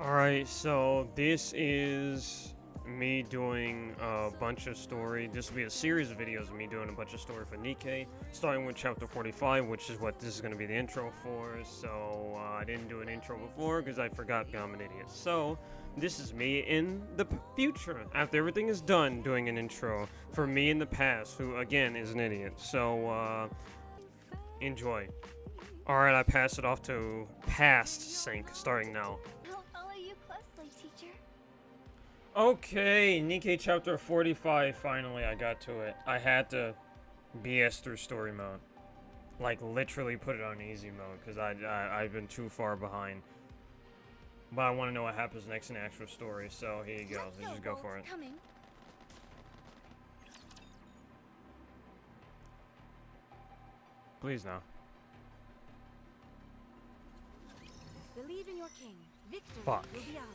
Alright, so this is me doing a bunch of story. This will be a series of videos of me doing a bunch of story for Nikke, starting with chapter 45, which is what this is going to be the intro for. So I didn't do an intro before because I forgot I'm an idiot. So this is me in the future, after everything is done, doing an intro for me in the past, who again is an idiot. So enjoy. Alright, I pass it off to past sync, starting now. I'll follow you closely, teacher. Okay, Nikke chapter 45, finally I got to it. I had to BS through story mode. Like, literally put it on easy mode, because I've been too far behind. But I want to know what happens next in the actual story, so here you go. Let's just go for it. Coming. Please now. Believe in your king. Victory Fuck. will be ours.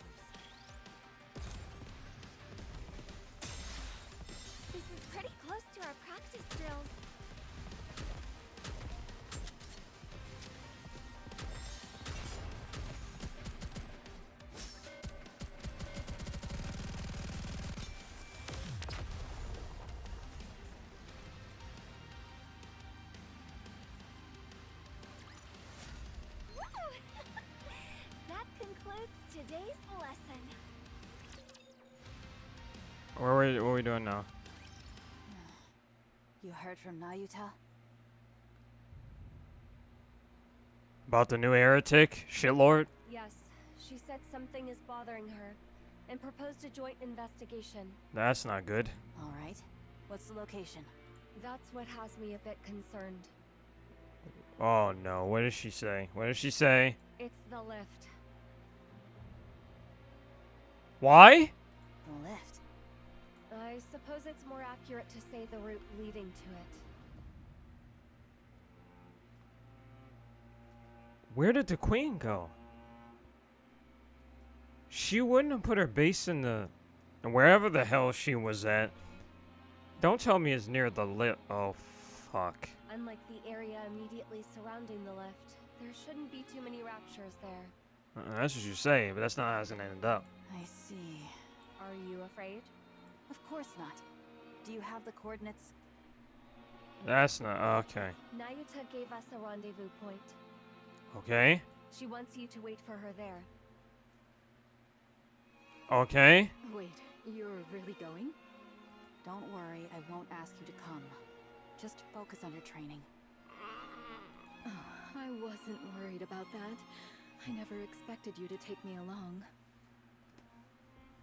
This is pretty close to our practice drills. That concludes today's lesson. What are we doing now? You heard from Nayuta? About the new heretic? Shitlord? Yes, she said something is bothering her and proposed a joint investigation. That's not good. Alright. What's the location? That's what has me a bit concerned. Oh no, what did she say? What did she say? It's the lift. Why? The lift. I suppose it's more accurate to say the route leading to it. Where did the queen go? She wouldn't have put her base in the... wherever the hell she was at. Don't tell me it's near the lift. Oh, fuck. Unlike the area immediately surrounding the lift, there shouldn't be too many raptures there. That's what you say, but that's not how it's gonna end up. I see. Are you afraid? Of course not. Do you have the coordinates? That's not... okay. Nayuta gave us a rendezvous point. Okay. She wants you to wait for her there. Okay. Wait, you're really going? Don't worry, I won't ask you to come. Just focus on your training. I wasn't worried about that. I never expected you to take me along.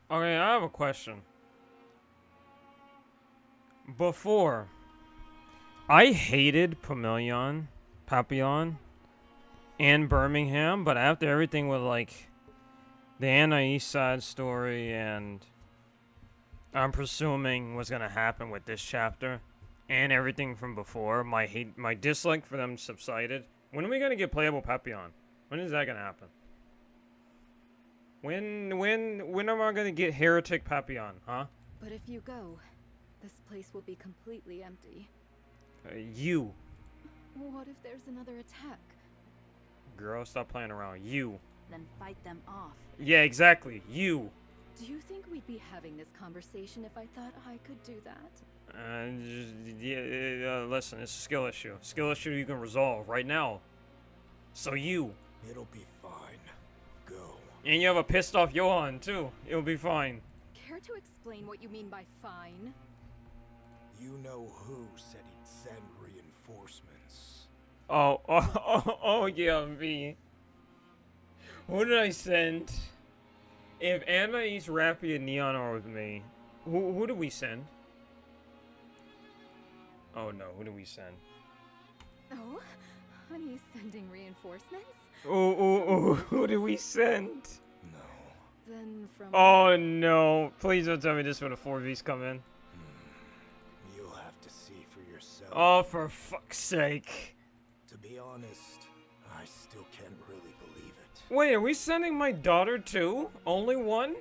Okay, I have a question. Before, I hated Papillon, and Birmingham, but after everything with, like, the Anna Side story and I'm presuming what's gonna happen with this chapter and everything from before, my dislike for them subsided. When are we gonna get playable Papillon? When is that gonna happen? When am I gonna get Heretic Papillon, huh? But if you go, this place will be completely empty. You. What if there's another attack? Girl, stop playing around. You. Then fight them off. Yeah, exactly. You. Do you think we'd be having this conversation if I thought I could do that? Listen, it's a skill issue. Skill issue you can resolve right now. So you. It'll be fine. Go. And you have a pissed off Johan, too. It'll be fine. Care to explain what you mean by fine? You know who said he'd send reinforcements. Oh, yeah, me. Who did I send? If Anais, Rappy, and Neon are with me, who do we send? Oh no, who do we send? Oh? Honey's sending reinforcements? Who do we send? No. Then from... Oh no, please don't tell me this when the 4Vs come in. You'll have to see for yourself. Oh, for fuck's sake. To be honest, I still can't really believe it. Wait, are we sending my daughter too? Only one?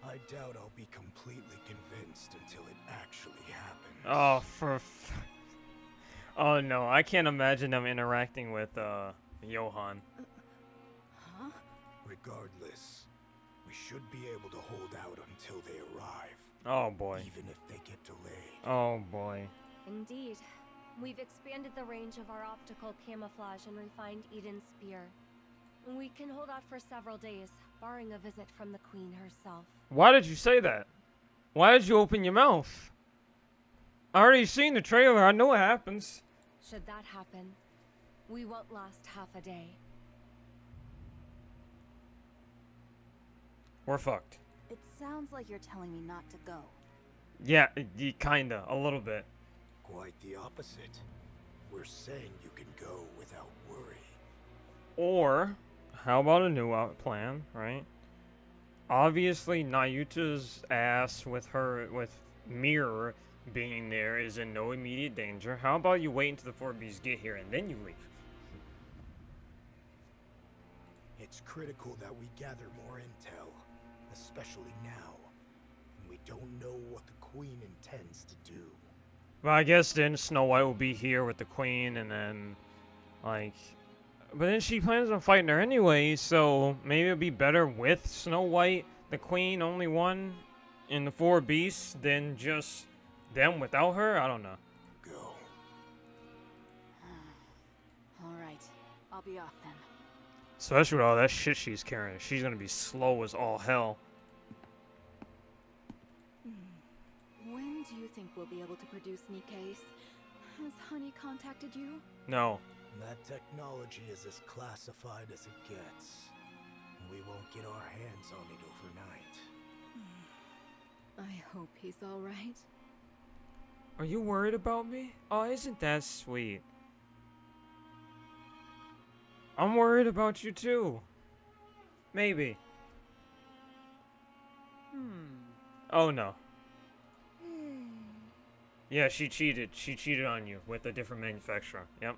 I doubt I'll be completely convinced until it actually happens. Oh, oh no, I can't imagine them interacting with, Johan. Huh? Regardless, We should be able to hold out until they arrive. Oh boy. Even if they get delayed. Oh boy. Indeed. We've expanded the range of our optical camouflage and refined Eden's spear. We can hold out for several days, barring a visit from the Queen herself. Why did you say that? Why did you open your mouth? I already seen the trailer. I know what happens. Should that happen, we won't last half a day. We're fucked. It sounds like you're telling me not to go. Yeah, kinda. A little bit. Quite the opposite. We're saying you can go without worry. Or, how about a new plan, right? Obviously, Nayuta's ass with Mirror being there is in no immediate danger. How about you wait until the 4 Bs get here and then you leave? It's critical that we gather more intel, especially now. We don't know what the Queen intends to do. Well, I guess then Snow White will be here with the Queen and then, like... But then she plans on fighting her anyway, so maybe it'll be better with Snow White, the Queen, only one, in the 4 Beasts, than just them without her? I don't know. Go. Alright, I'll be off then. Especially with all that shit she's carrying. She's gonna be slow as all hell. When do you think we'll be able to produce Nikkes? Has Honey contacted you? No. That technology is as classified as it gets. We won't get our hands on it overnight. I hope he's alright. Are you worried about me? Oh, isn't that sweet? I'm worried about you too. Maybe. Oh no. Yeah, she cheated. She cheated on you with a different manufacturer. Yep.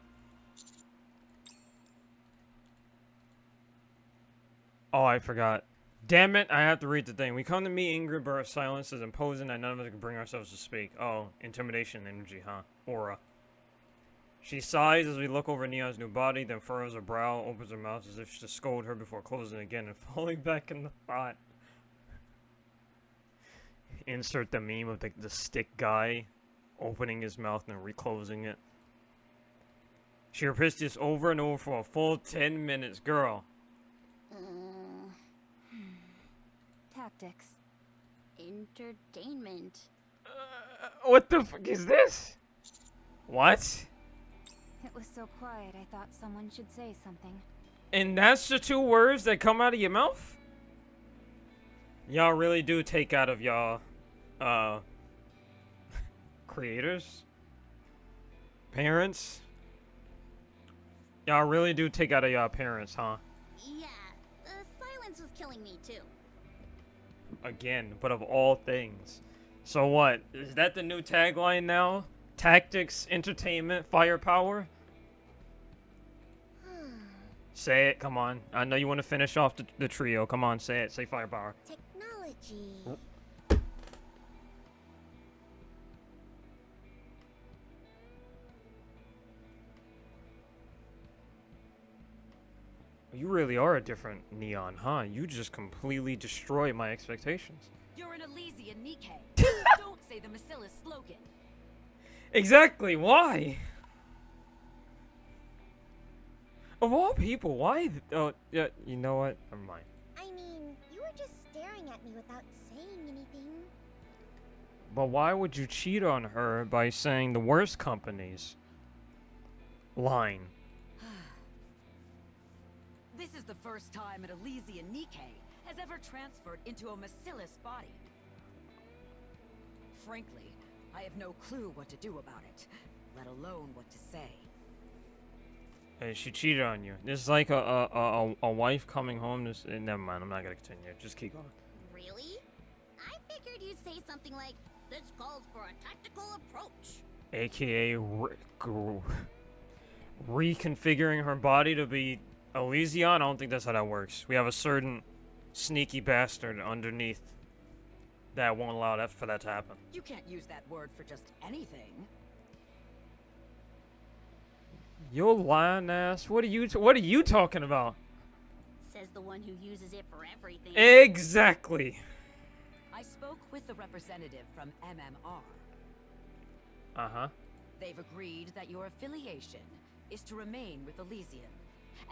Oh, I forgot. Damn it, I have to read the thing. We come to meet Ingrid, but our silence is imposing that none of us can bring ourselves to speak. Oh, intimidation energy, huh? Aura. She sighs as we look over Neon's new body, then furrows her brow, opens her mouth as if to scold her before closing again and falling back in the thought. Insert the meme of the stick guy opening his mouth and reclosing it. She repeats this over and over for a full 10 minutes, girl. Tactics. Entertainment. What the fuck is this? What? It was so quiet, I thought someone should say something. And that's the 2 words that come out of your mouth? Y'all really do take out of y'all, creators? Parents? Y'all really do take out of y'all parents, huh? Yeah, the silence was killing me too. Again, but of all things. So what? Is that the new tagline now? Tactics, entertainment, firepower? Say it, come on. I know you want to finish off the trio. Come on, say it. Say firepower. Technology. You really are a different Neon, huh? You just completely destroy my expectations. You're an Elysian Nikke. Don't say the Massilis slogan. Exactly, why? Of all people, why? Oh, yeah, you know what? Never mind. I mean, you were just staring at me without saying anything. But why would you cheat on her by saying the worst company's line? This is the first time an Elysian Nikke has ever transferred into a Massilis body. Frankly, I have no clue what to do about it, let alone what to say. Hey, she cheated on you. This is like a wife coming home. Never mind, I'm not gonna continue. Just keep going. Really? I figured you'd say something like, this calls for a tactical approach. AKA reconfiguring her body to be Elysion. I don't think that's how that works. We have a certain sneaky bastard underneath that won't allow that for that to happen. You can't use that word for just anything. Yo, lying ass. What are you talking about? Says the one who uses it for everything. Exactly. I spoke with the representative from MMR. Uh-huh. They've agreed that your affiliation is to remain with Elysium,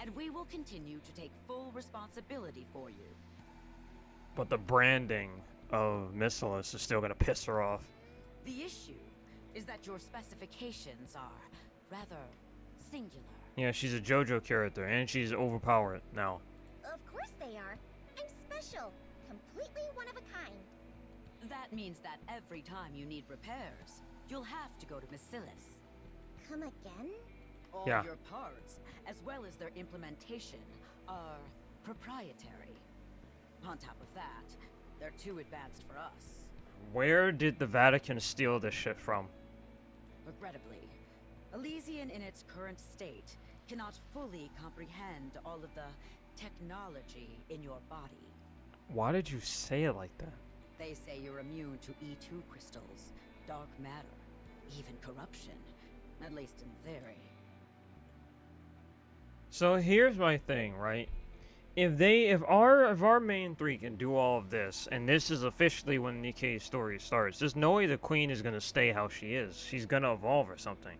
and we will continue to take full responsibility for you. But the branding of Missilis is still gonna piss her off. The issue is that your specifications are rather singular. Yeah, she's a JoJo character, and she's overpowered now. Of course they are. I'm special. Completely one of a kind. That means that every time you need repairs, you'll have to go to Missilis. Come again? All Yeah. your parts, as well as their implementation, are proprietary. On top of that, they're too advanced for us. Where did the Vatican steal this shit from? Regrettably, Elysian in its current state cannot fully comprehend all of the technology in your body. Why did you say it like that? They say you're immune to E2 crystals, dark matter, even corruption. At least in theory. So here's my thing, right? If our main three can do all of this, and this is officially when Nikke's story starts, there's no way the queen is gonna stay how she is. She's gonna evolve or something.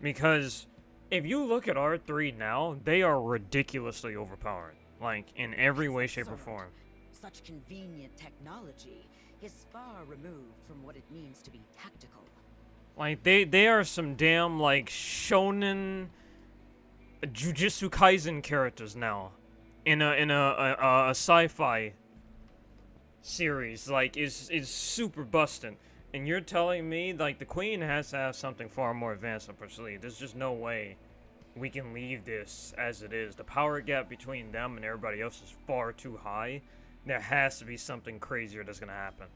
Because if you look at our three now, they are ridiculously overpowered. Like, in every way, shape, or Absurd. form. Such convenient technology is far removed from what it means to be tactical. Like, they are some damn, like, shonen Jujutsu Kaisen characters now. In a sci-fi series, like, is super busting. And you're telling me, like, the queen has to have something far more advanced up her sleeve. There's just no way we can leave this as it is. The power gap between them and everybody else is far too high. There has to be something crazier that's gonna happen.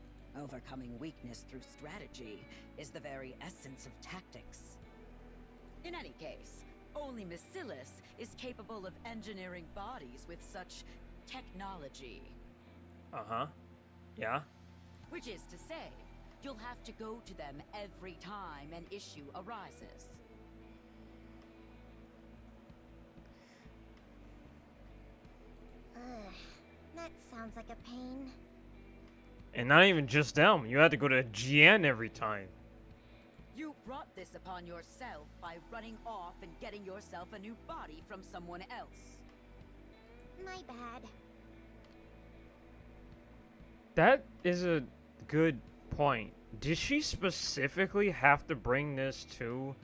Overcoming weakness through strategy is the very essence of tactics. In any case, only Missilis is capable of engineering bodies with such technology. Uh-huh. Yeah? Which is to say, you'll have to go to them every time an issue arises. Ugh, that sounds like a pain. And not even just them. You had to go to GN every time. You brought this upon yourself by running off and getting yourself a new body from someone else. My bad. That is a good point. Did she specifically have to bring this to...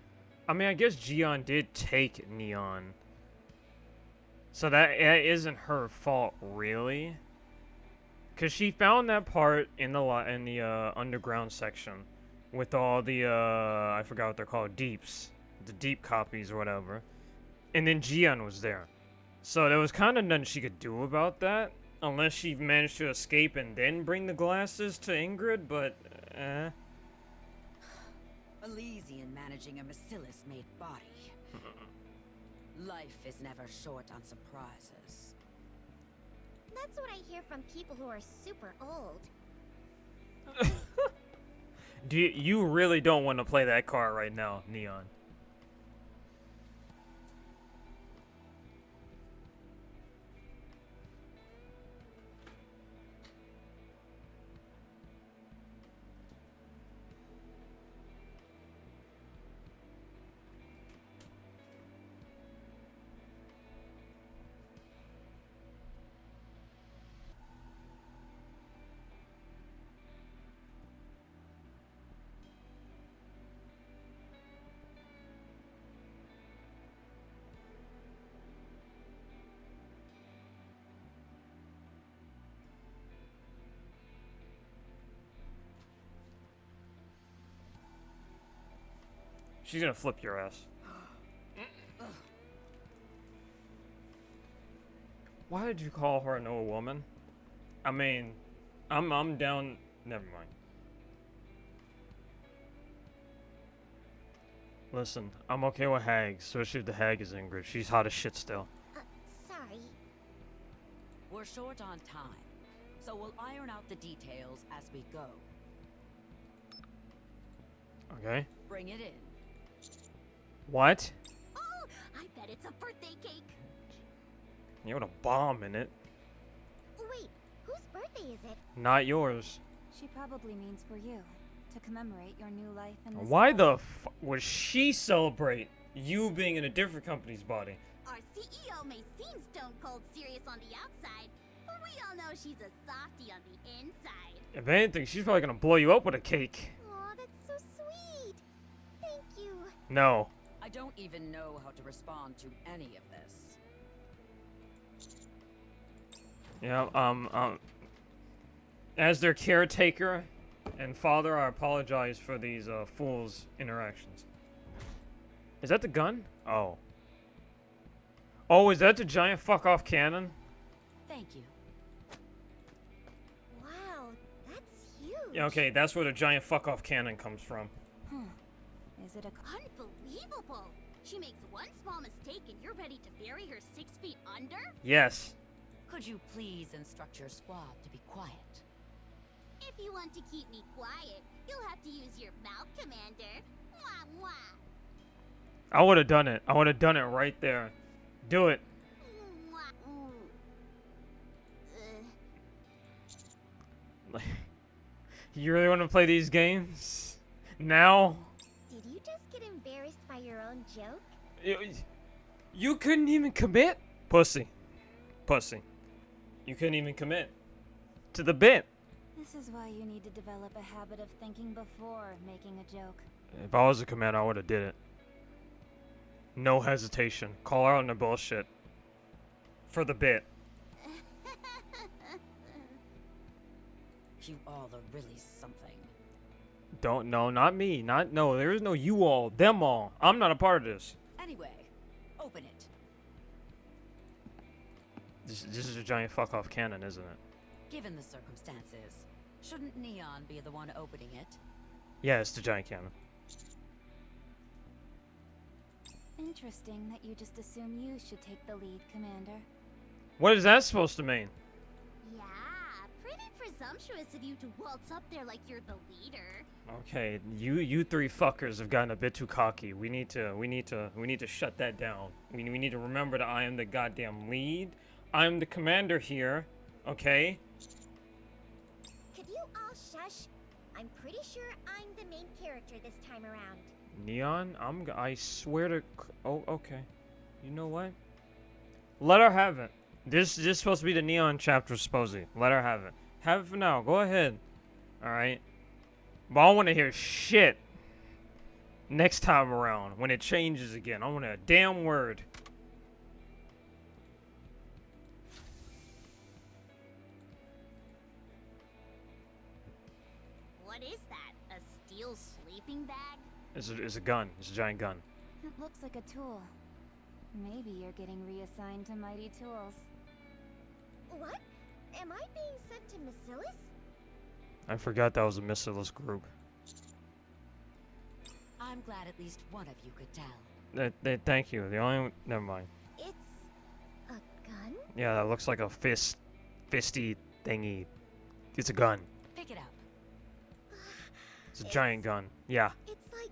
I mean, I guess Gion did take Neon. So that isn't her fault, really. Because she found that part in the underground section. With all the, I forgot what they're called, deeps. The deep copies or whatever. And then Gion was there. So there was kind of nothing she could do about that. Unless she managed to escape and then bring the glasses to Ingrid, but, Elysian managing a Missilis-made body. Life is never short on surprises. That's what I hear from people who are super old. You really don't want to play that card right now, Neon. She's gonna flip your ass. Why did you call her an old woman? I mean, I'm down. Never mind. Listen, I'm okay with hags, especially if the hag is Ingrid. She's hot as shit still. Sorry. We're short on time, so we'll iron out the details as we go. Okay. Bring it in. What? Oh, I bet it's a birthday cake. Yeah, with a bomb in it. Wait, whose birthday is it? Not yours. She probably means for you, to commemorate your new life in this Why the world. would she celebrate you being in a different company's body? Our CEO may seem stone cold serious on the outside, but we all know she's a softie on the inside. If anything, she's probably gonna blow you up with a cake. Aw, that's so sweet. Thank you. No. I don't even know how to respond to any of this. Yeah, as their caretaker and father, I apologize for these, fools' interactions. Is that the gun? Oh. Oh, is that the giant fuck-off cannon? Thank you. Wow, that's huge. Yeah, okay, that's where the giant fuck-off cannon comes from. Is it a... Unbelievable. She makes one small mistake and you're ready to bury her 6 feet under? Yes. Could you please instruct your squad to be quiet? If you want to keep me quiet, you'll have to use your mouth, Commander. Mwah, mwah. I would have done it. I would have done it right there. Do it. Mwah. Ooh. You really want to play these games? Now? Did you just get embarrassed by your own joke? You couldn't even commit? Pussy. Pussy. You couldn't even commit to the bit. This is why you need to develop a habit of thinking before making a joke. If I was a commander, I would have did it. No hesitation. Call her out on the bullshit. For the bit. You all are really something. Don't, no, not me. No, there is no you all. Them all. I'm not a part of this. Anyway, open it. This is a giant fuck-off cannon, isn't it? Given the circumstances, shouldn't Neon be the one opening it? Yeah, it's the giant cannon. Interesting that you just assume you should take the lead, Commander. What is that supposed to mean? Yeah, pretty presumptuous of you to waltz up there like you're the leader. Okay, you three fuckers have gotten a bit too cocky. We need to shut that down. We need to remember that I am the goddamn lead. I'm the commander here. Okay? Could you all shush? I'm pretty sure I'm the main character this time around. Neon, I swear to. Oh, okay. You know what? Let her have it. This is supposed to be the Neon chapter, supposedly. Let her have it. Have it for now. Go ahead. All right. But I want to hear shit next time around when it changes again. I want a damn word. What is that? A steel sleeping bag? It's a gun. It's a giant gun. It looks like a tool. Maybe you're getting reassigned to Mighty Tools. What? Am I being sent to Macilis? I forgot that was a missileless group. I'm glad at least one of you could tell. Thank you. The only. Never mind. It's a gun? Yeah, that looks like a fisty thingy. It's a gun. Pick it up. It's a giant gun. Yeah. It's like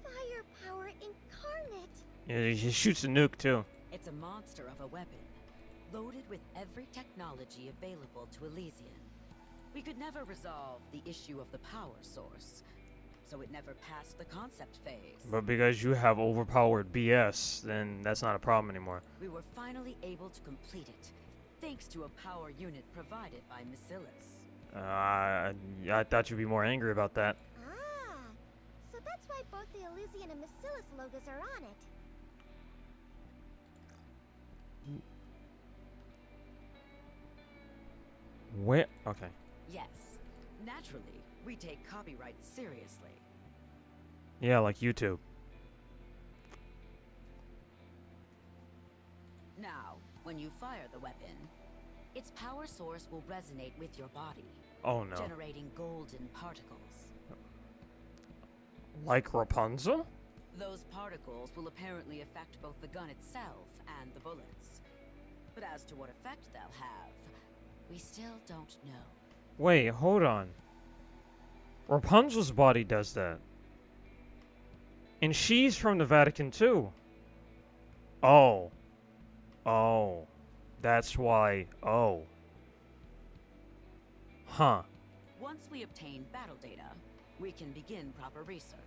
firepower incarnate. Yeah, he shoots a nuke too. It's a monster of a weapon, loaded with every technology available to Elysian. We could never resolve the issue of the power source, so it never passed the concept phase. But because you have overpowered BS, then that's not a problem anymore. We were finally able to complete it, thanks to a power unit provided by Macilis. I thought you'd be more angry about that. Ah, so that's why both the Elysian and Macilis logos are on it. Where? Okay. Yes, naturally, we take copyright seriously. Yeah, like YouTube. Now, when you fire the weapon, its power source will resonate with your body, Oh no. generating golden particles. Like Rapunzel? Those particles will apparently affect both the gun itself and the bullets. But as to what effect they'll have, we still don't know. Wait, hold on. Rapunzel's body does that. And she's from the Vatican too. Oh. Oh. That's why. Oh. Huh. Once we obtain battle data, we can begin proper research.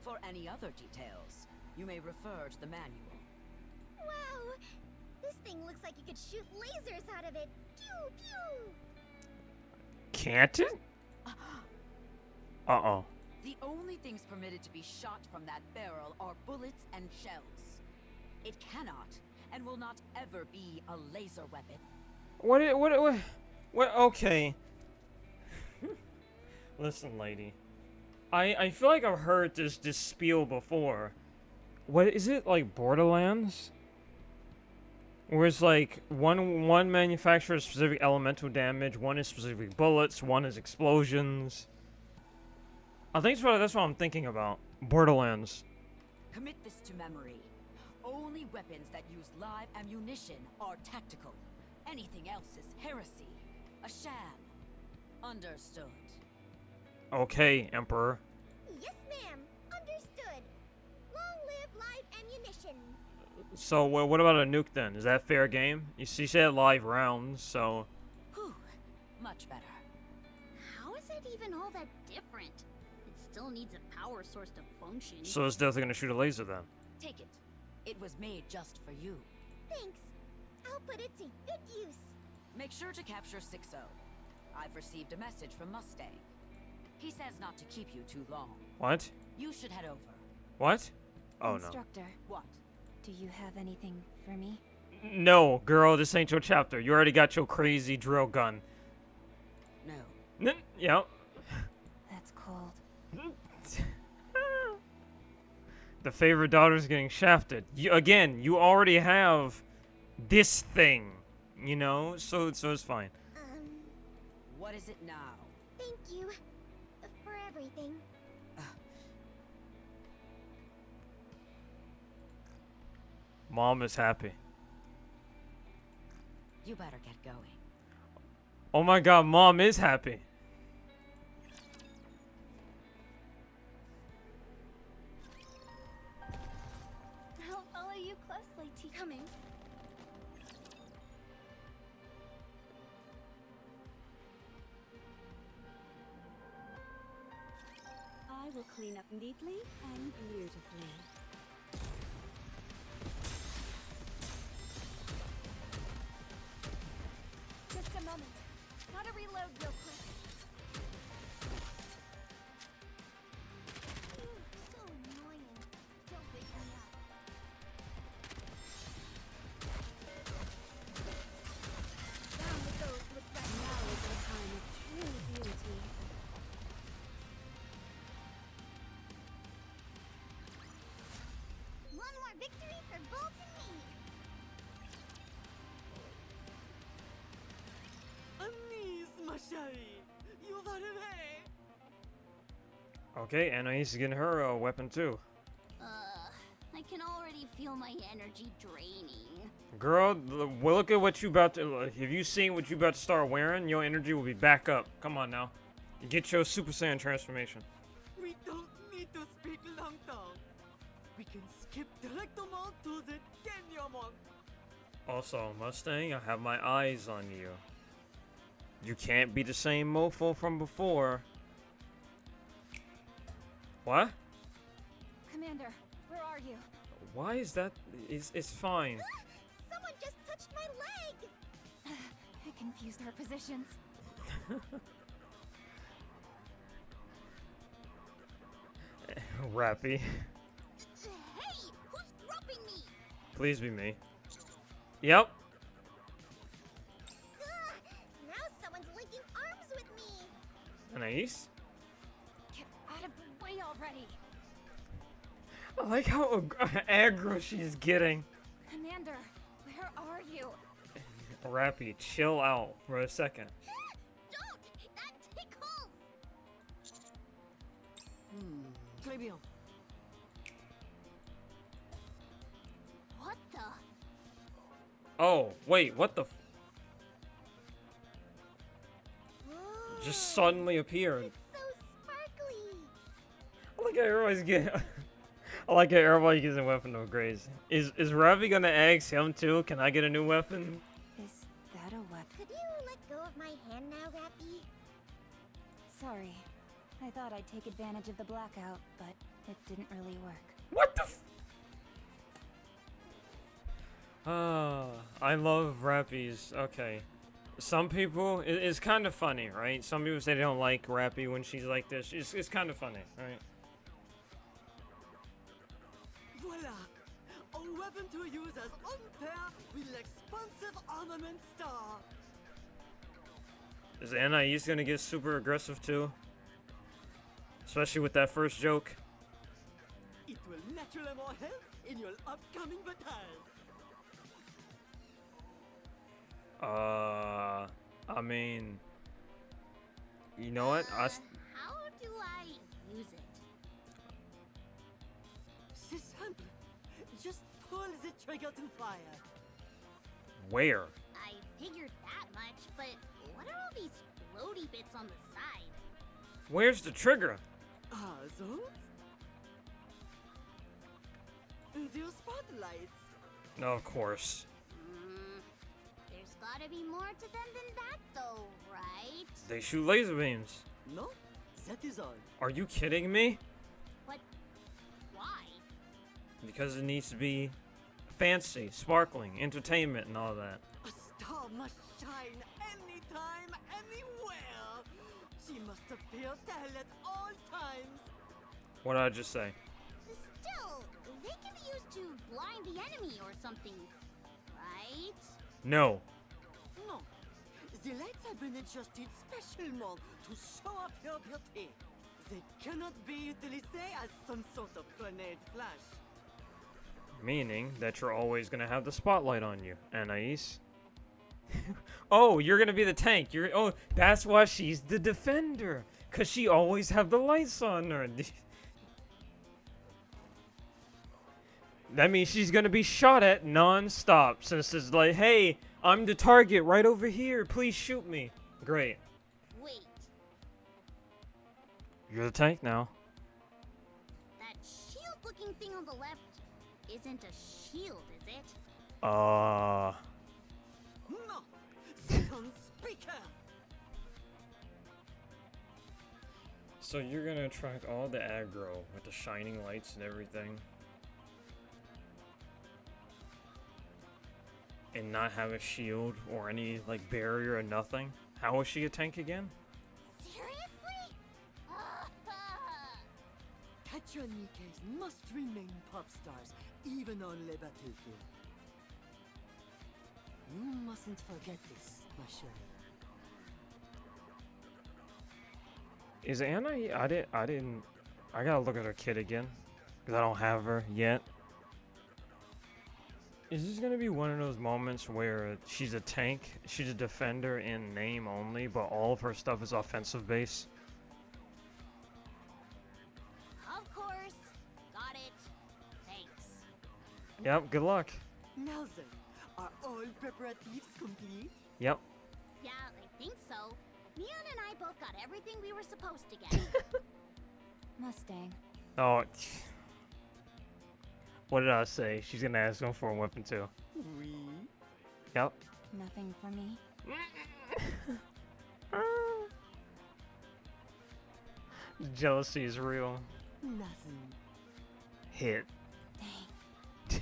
For any other details, you may refer to the manual. Wow! This thing looks like you could shoot lasers out of it. Pew pew! Can't it? Uh-oh. The only things permitted to be shot from that barrel are bullets and shells. It cannot and will not ever be a laser weapon. What, okay. Listen, lady. I feel like I've heard this spiel before. What is it, like Borderlands? Where it's like one manufactures specific elemental damage, one is specific bullets, one is explosions. I think that's what I'm thinking about. Borderlands. Commit this to memory. Only weapons that use live ammunition are tactical. Anything else is heresy. A sham. Understood. Okay, Emperor. Yes, ma'am. Understood. Long live live ammunition. So, what about a nuke then? Is that fair game? You see, she said live rounds, so... Whew. Much better. How is it even all that different? It still needs a power source to function. So it's definitely gonna shoot a laser then. Take it. It was made just for you. Thanks. I'll put it to good use. Make sure to capture 6-0. I've received a message from Mustang. He says not to keep you too long. What? You should head over. What? Oh, no. Instructor, What? do you have anything for me? No, girl, this ain't your chapter. You already got your crazy drill gun. No. Yep. That's cold. The favorite daughter's getting shafted. Again, you already have this thing, you know? So it's fine. What is it now? Thank you for everything. Mom is happy. You better get going. Oh my god, Mom is happy. I'll follow you closely, T. Coming. I will clean up neatly and beautifully. Just a moment. Gotta reload real quick. So annoying. Don't wake me up. Down with those with that. Now is the time of true beauty. One more victory for Bolt and me. Okay, Anais is getting her weapon too. I can already feel my energy draining. Girl, look at what you about to... Have you seen what you about to start wearing? Your energy will be back up. Come on now. You get your Super Saiyan transformation. We don't need to speak long tongue. We can skip direct on to the Kenyamon. Also, Mustang, I have my eyes on you. You can't be the same mofo from before. What? Commander, where are you? Why is that? It's fine. Someone just touched my leg. I confused our positions. Rappy. Hey, who's groping me? Please be me. Yep. Now someone's linking arms with me. Anais? Get out of the way already. I like how aggro she's getting. Commander, where are you? Rappy, chill out for a second. Don't! That tickles! Très bien. What the? Oh, wait, what the just suddenly appeared. It's so sparkly. I like how everybody's getting... I like how everybody gets a weapon to graze. Is Ravi gonna ask him too? Can I get a new weapon? but... Could you let go of my hand now, Rappy? Sorry. I thought I'd take advantage of the blackout, but it didn't really work. What the I love Rappies. Okay. Some people, it's kind of funny, right? Some people say they don't like Rappy when she's like this. It's kind of funny, right? Voila! A weapon to use as on pair with expensive ornament star. Is Anais gonna get super aggressive too? Especially with that first joke. It will naturally more help in your upcoming battles. I mean, you know what? How do I use it? C'est simple. Just pull the trigger to fire. Where? I figured that much, but what are all these floaty bits on the side? Where's the trigger? Ah, those? They're spotlights. No, of course. There's gotta be more to them than that, though, right? They shoot laser beams. No, that is all. Are you kidding me? But why? Because it needs to be fancy, sparkling, entertainment, and all that. A star must shine anytime, anywhere. She must appear tall at all times. What did I just say? Still, they can be used to blind the enemy or something, right? No. No, the lights have been adjusted specially to show off your beauty. They cannot be utilised as some sort of grenade flash. Meaning that you're always gonna have the spotlight on you, Anais. Oh, you're gonna be the tank. Oh, that's why she's the defender. Cause she always have the lights on her. That means she's gonna be shot at non-stop. Since it's like, hey, I'm the target right over here. Please shoot me. Great. Wait, You're the tank now. that shield-looking thing on the left isn't a shield, is it? No, sit on speaker. So you're gonna attract all the aggro with the shining lights and everything. And not have a shield or any, like, barrier or nothing? How is she a tank again? Seriously? Katja and Nikke must remain pop stars, even on the battlefield. You mustn't forget this, my chérie. Is Anna? I gotta look at her kit again. Because I don't have her yet. Is this gonna be one of those moments where she's a tank, she's a defender in name only, but all of her stuff is offensive base? Of course. Got it. Thanks. Yep, good luck. Now then, are all preparatives complete? Yep. Yeah, I think so. Neon and I both got everything we were supposed to get. Mustang. Oh. What did I say? She's gonna ask him for a weapon too. Oui. Yep. Nothing for me. Jealousy is real. Nothing. Hit. Dang.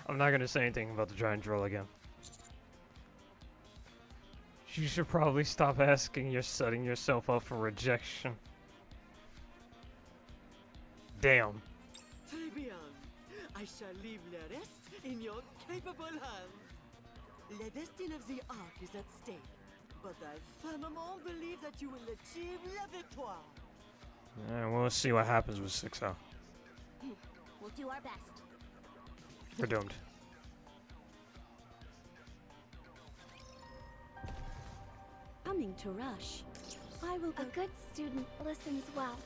I'm not gonna say anything about the giant drill again. You should probably stop asking. You're setting yourself up for rejection. Damn. Très bien. I shall leave the rest in your capable hands. The destiny of the Ark is at stake, but I firmement believe that you will achieve la victoire. And we'll see what happens with 6-0. We'll do our best. We're doomed. Coming to Rush. I will go. A good student listens well.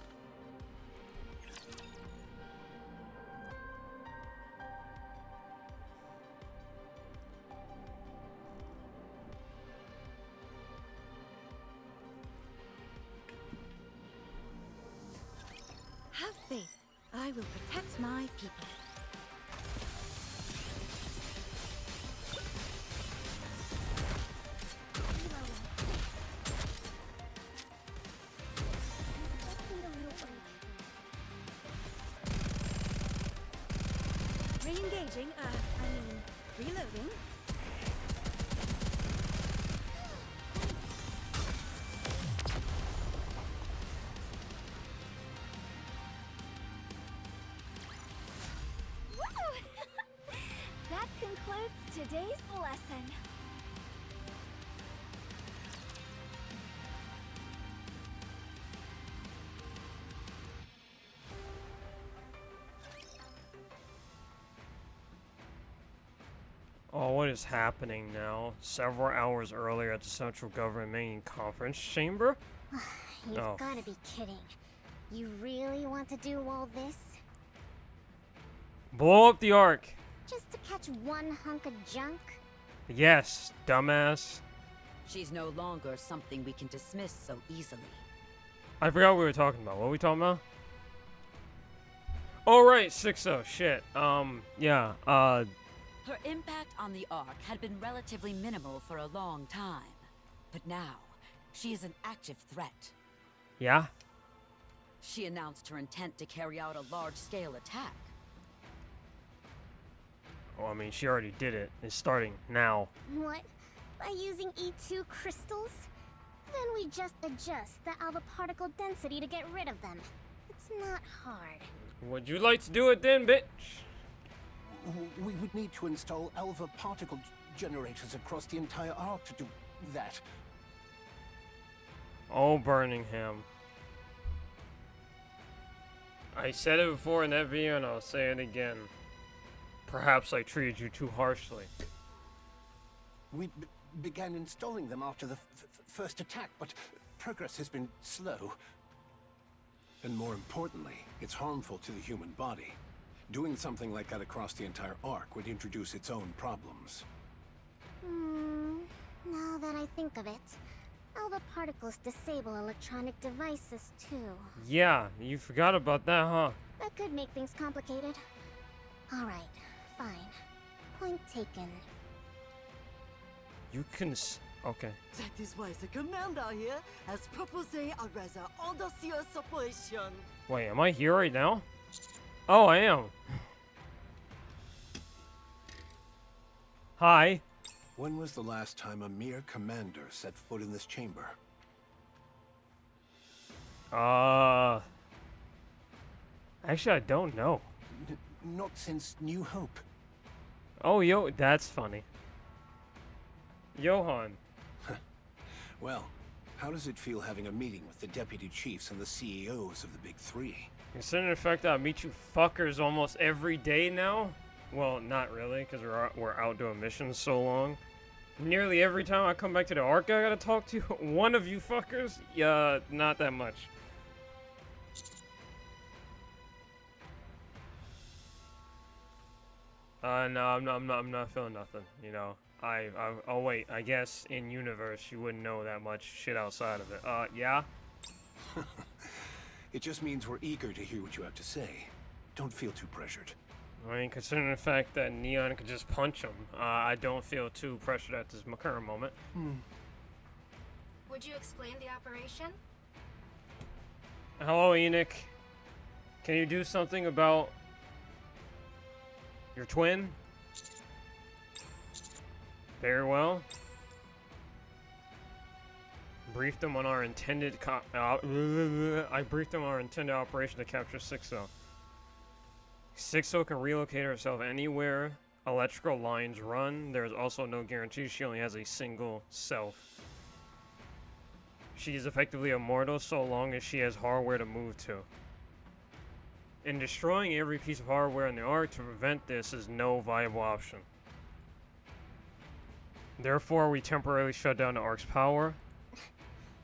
Have faith. I will protect my people. Charging, reloading. Woo! That concludes today's lesson. Oh, what is happening now? Several hours earlier at the Central Government Main Conference Chamber? You've gotta be kidding. You really want to do all this? Blow up the Ark! Just to catch one hunk of junk? Yes, dumbass. She's no longer something we can dismiss so easily. I forgot what we were talking about. What were we talking about? Oh, right, 6-0. Shit. Yeah, Her impact on the Ark had been relatively minimal for a long time. But now, she is an active threat. Yeah? She announced her intent to carry out a large-scale attack. Oh, I mean, she already did it. It's starting now. What? By using E2 crystals? Then we just adjust the alpha particle density to get rid of them. It's not hard. Would you like to do it then, bitch? We would need to install alpha particle generators across the entire Ark to do that. Oh, Birmingham. I said it before in that video and I'll say it again. Perhaps I treated you too harshly. We began installing them after the first attack, but progress has been slow. And more importantly, it's harmful to the human body. Doing something like that across the entire Ark would introduce its own problems. Now that I think of it, alpha particles disable electronic devices too. Yeah, you forgot about that, huh? That could make things complicated. Alright, fine. Point taken. You can okay. That is why the commander here has proposed a rather audacious operation. Wait, am I here right now? Oh, I am. Hi. When was the last time a mere commander set foot in this chamber? Actually, I don't know. Not since New Hope. Oh, yo, that's funny. Johan. Well, how does it feel having a meeting with the deputy chiefs and the CEOs of the Big Three? Considering the fact that I meet you fuckers almost every day now? Well, not really, because we're out doing missions so long. Nearly every time I come back to the Ark, I gotta talk to one of you fuckers? Yeah, not that much. No, I'm not feeling nothing, you know. Oh wait, I guess in universe you wouldn't know that much shit outside of it. Yeah? It just means we're eager to hear what you have to say. Don't feel too pressured. I mean, considering the fact that Neon could just punch him, I don't feel too pressured at this current moment. Would you explain the operation? Hello, Enoch. Can you do something about your twin? Very well. Briefed them on our intended I briefed them on our intended operation to capture 6-0. 6-0 can relocate herself anywhere electrical lines run. There is also no guarantee she only has a single self. She is effectively immortal so long as she has hardware to move to. And destroying every piece of hardware in the Ark to prevent this is no viable option. Therefore, we temporarily shut down the Ark's power.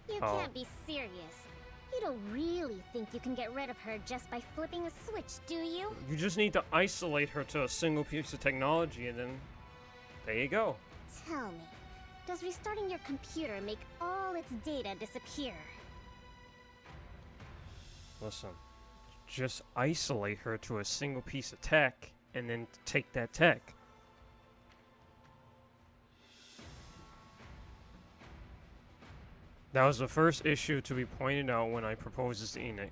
You can't be serious. You don't really think you can get rid of her just by flipping a switch, do you? You just need to isolate her to a single piece of technology and then there you go. Tell me, does restarting your computer make all its data disappear? Listen, just isolate her to a single piece of tech and then take that tech. That was the first issue to be pointed out when I proposed this to Enoch.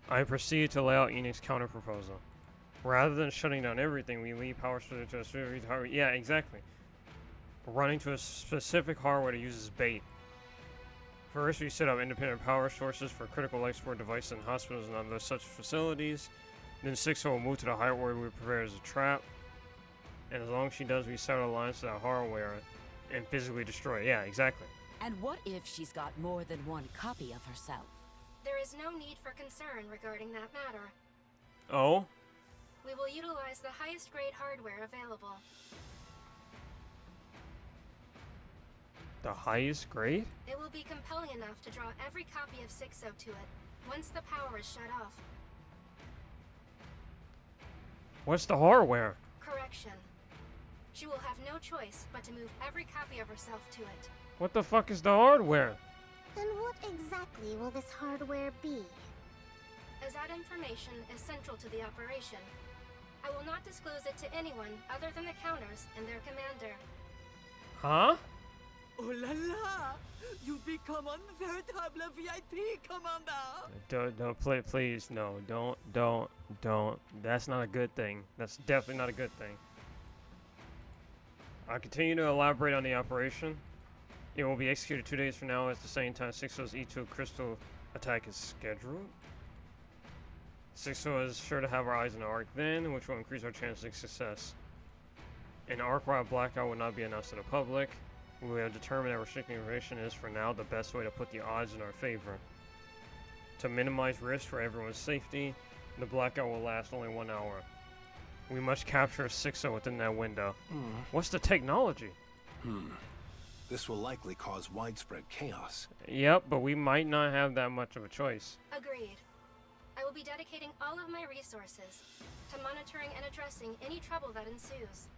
I proceeded to lay out Enoch's counter-proposal. Rather than shutting down everything, we lead power sources to a specific hardware. Yeah, exactly. Running to a specific hardware that uses bait. First, we set up independent power sources for critical life support devices in hospitals and other such facilities. Then 6 will move to the hardware we prepare as a trap. And as long as she does, we set our lines to that hardware and physically destroy it. Yeah, exactly. And what if she's got more than one copy of herself? There is no need for concern regarding that matter. Oh? We will utilize the highest grade hardware available. The highest grade? It will be compelling enough to draw every copy of 6 to it, once the power is shut off. What's the hardware? Correction. She will have no choice but to move every copy of herself to it. What the fuck is the hardware? And what exactly will this hardware be? As that information is central to the operation, I will not disclose it to anyone other than the counters and their commander. Huh? Oh la la! You become un véritable VIP, Commander! Don't please, no, don't. That's not a good thing. That's definitely not a good thing. I'll continue to elaborate on the operation. It will be executed 2 days from now at the same time 6-O's E2 crystal attack is scheduled. 6-O is sure to have our eyes on the Ark then, which will increase our chances of success. An Ark-wide blackout will not be announced to the public. We have determined that restricting information is, for now, the best way to put the odds in our favor. To minimize risk for everyone's safety, the blackout will last only 1 hour. We must capture 6-O within that window. What's the technology? This will likely cause widespread chaos. Yep, but we might not have that much of a choice. Agreed. I will be dedicating all of my resources to monitoring and addressing any trouble that ensues.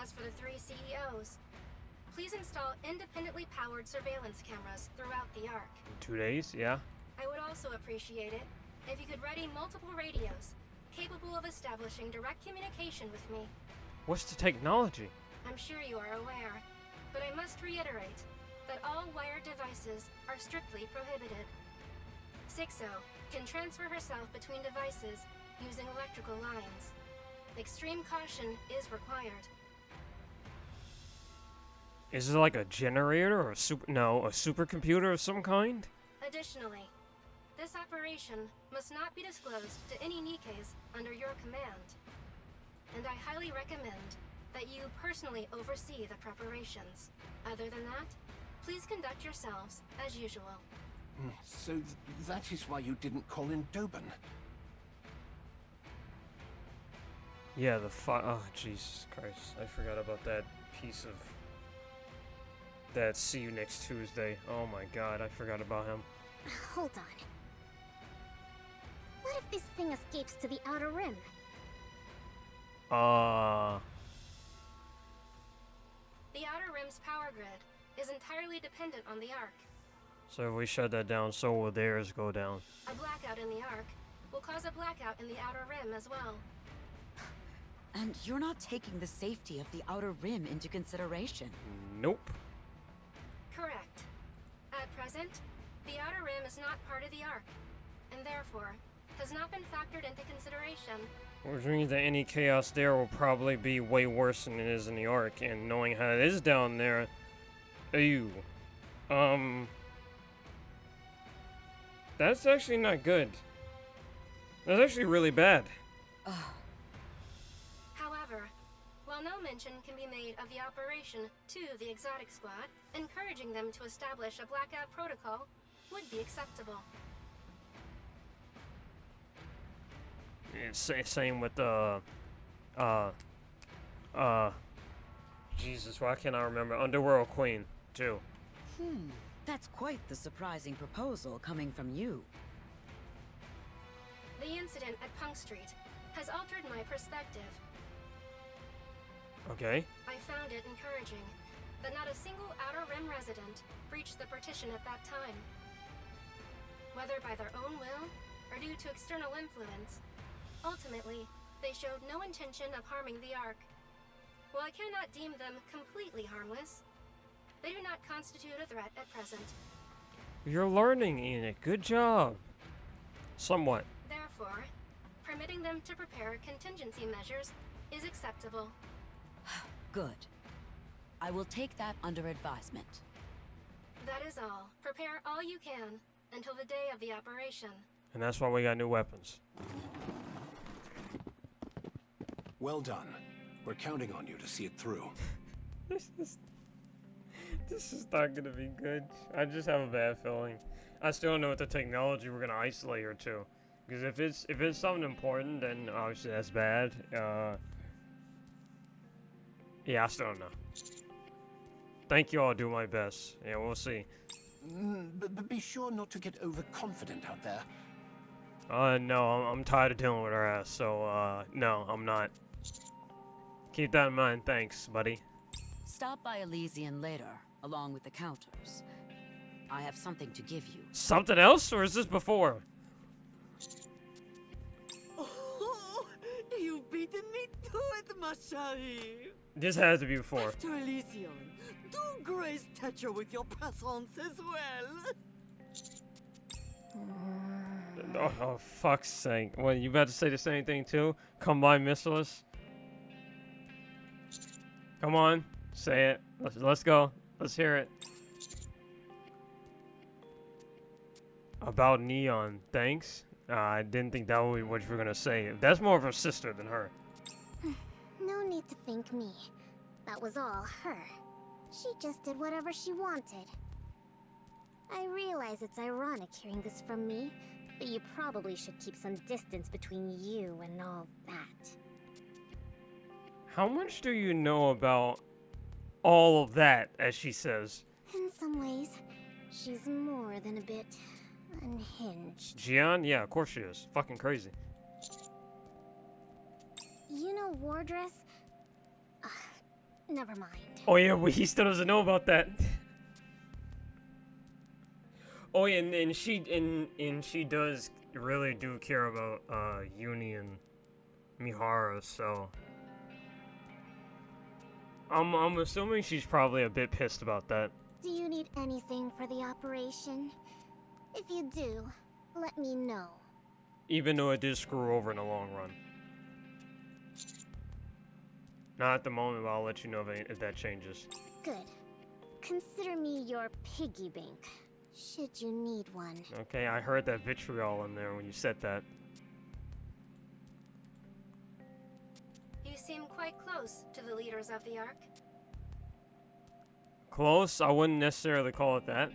As for the 3 CEOs, please install independently powered surveillance cameras throughout the Ark. 2 days, yeah? I would also appreciate it if you could ready multiple radios capable of establishing direct communication with me. What's the technology? I'm sure you are aware, but I must reiterate that all wired devices are strictly prohibited. 6-O can transfer herself between devices using electrical lines. Extreme caution is required. Is it like a generator or a supercomputer of some kind? Additionally, this operation must not be disclosed to any Nikkes under your command. And I highly recommend that you personally oversee the preparations. Other than that, please conduct yourselves as usual. So that is why you didn't call in Doben. Yeah, oh, Jesus Christ. I forgot about that piece of... that see you next Tuesday. Oh my god, I forgot about him. Hold on. What if this thing escapes to the Outer Rim? The Outer Rim's power grid is entirely dependent on the Ark. So if we shut that down, so will theirs go down. A blackout in the Ark will cause a blackout in the Outer Rim as well. And you're not taking the safety of the Outer Rim into consideration. Nope. Correct. At present, the Outer Rim is not part of the Ark, and therefore has not been factored into consideration. Which means that any chaos there will probably be way worse than it is in the Ark, and knowing how it is down there, ew. That's actually not good. That's actually really bad. However, while no mention can be made of the operation to the Exotic Squad, encouraging them to establish a blackout protocol would be acceptable. It's same with Jesus, why can't I remember? Underworld Queen, too. That's quite the surprising proposal coming from you. The incident at Punk Street has altered my perspective. Okay. I found it encouraging that not a single Outer Rim resident breached the partition at that time. Whether by their own will or due to external influence, ultimately, they showed no intention of harming the Ark. While I cannot deem them completely harmless, they do not constitute a threat at present. You're learning, Enoch. Good job. Somewhat. Therefore, permitting them to prepare contingency measures is acceptable. Good. I will take that under advisement. That is all. Prepare all you can until the day of the operation. And that's why we got new weapons. Well done. We're counting on you to see it through. This is not gonna be good. I just have a bad feeling. I still don't know what the technology we're gonna isolate her to. Because if it's something important, then obviously that's bad. Yeah, I still don't know. Thank you, I'll do my best. Yeah, we'll see. But be sure not to get overconfident out there. No, I'm tired of dealing with her ass, so, no, I'm not. Keep that in mind, thanks, buddy. Stop by Elysian later, along with the counters. I have something to give you. Something else, or is this before? Oh, you've beaten me to it, ma chérie. This has to be before. After Elysian, do grace Tetra with your presence as well. Oh, fuck's sake. What, you about to say the same thing too? Come by, Missilus? Come on, say it. Let's go. Let's hear it. About Neon, thanks. I didn't think that would be what you were gonna say. That's more of her sister than her. No need to thank me. That was all her. She just did whatever she wanted. I realize it's ironic hearing this from me, but you probably should keep some distance between you and all that. How much do you know about all of that, as she says? In some ways, she's more than a bit unhinged. Gian? Yeah, of course she is. Fucking crazy. You know Wardress? Never mind. Oh yeah, well, he still doesn't know about that. Oh yeah, and she does really do care about Uni and Mihara, so I'm assuming she's probably a bit pissed about that. Do you need anything for the operation? If you do, let me know. Even though it did screw her over in the long run. Not at the moment, but I'll let you know if that changes. Good. Consider me your piggy bank, should you need one. Okay, I heard that vitriol in there when you said that. You seem quite close to the leaders of the Ark. Close? I wouldn't necessarily call it that.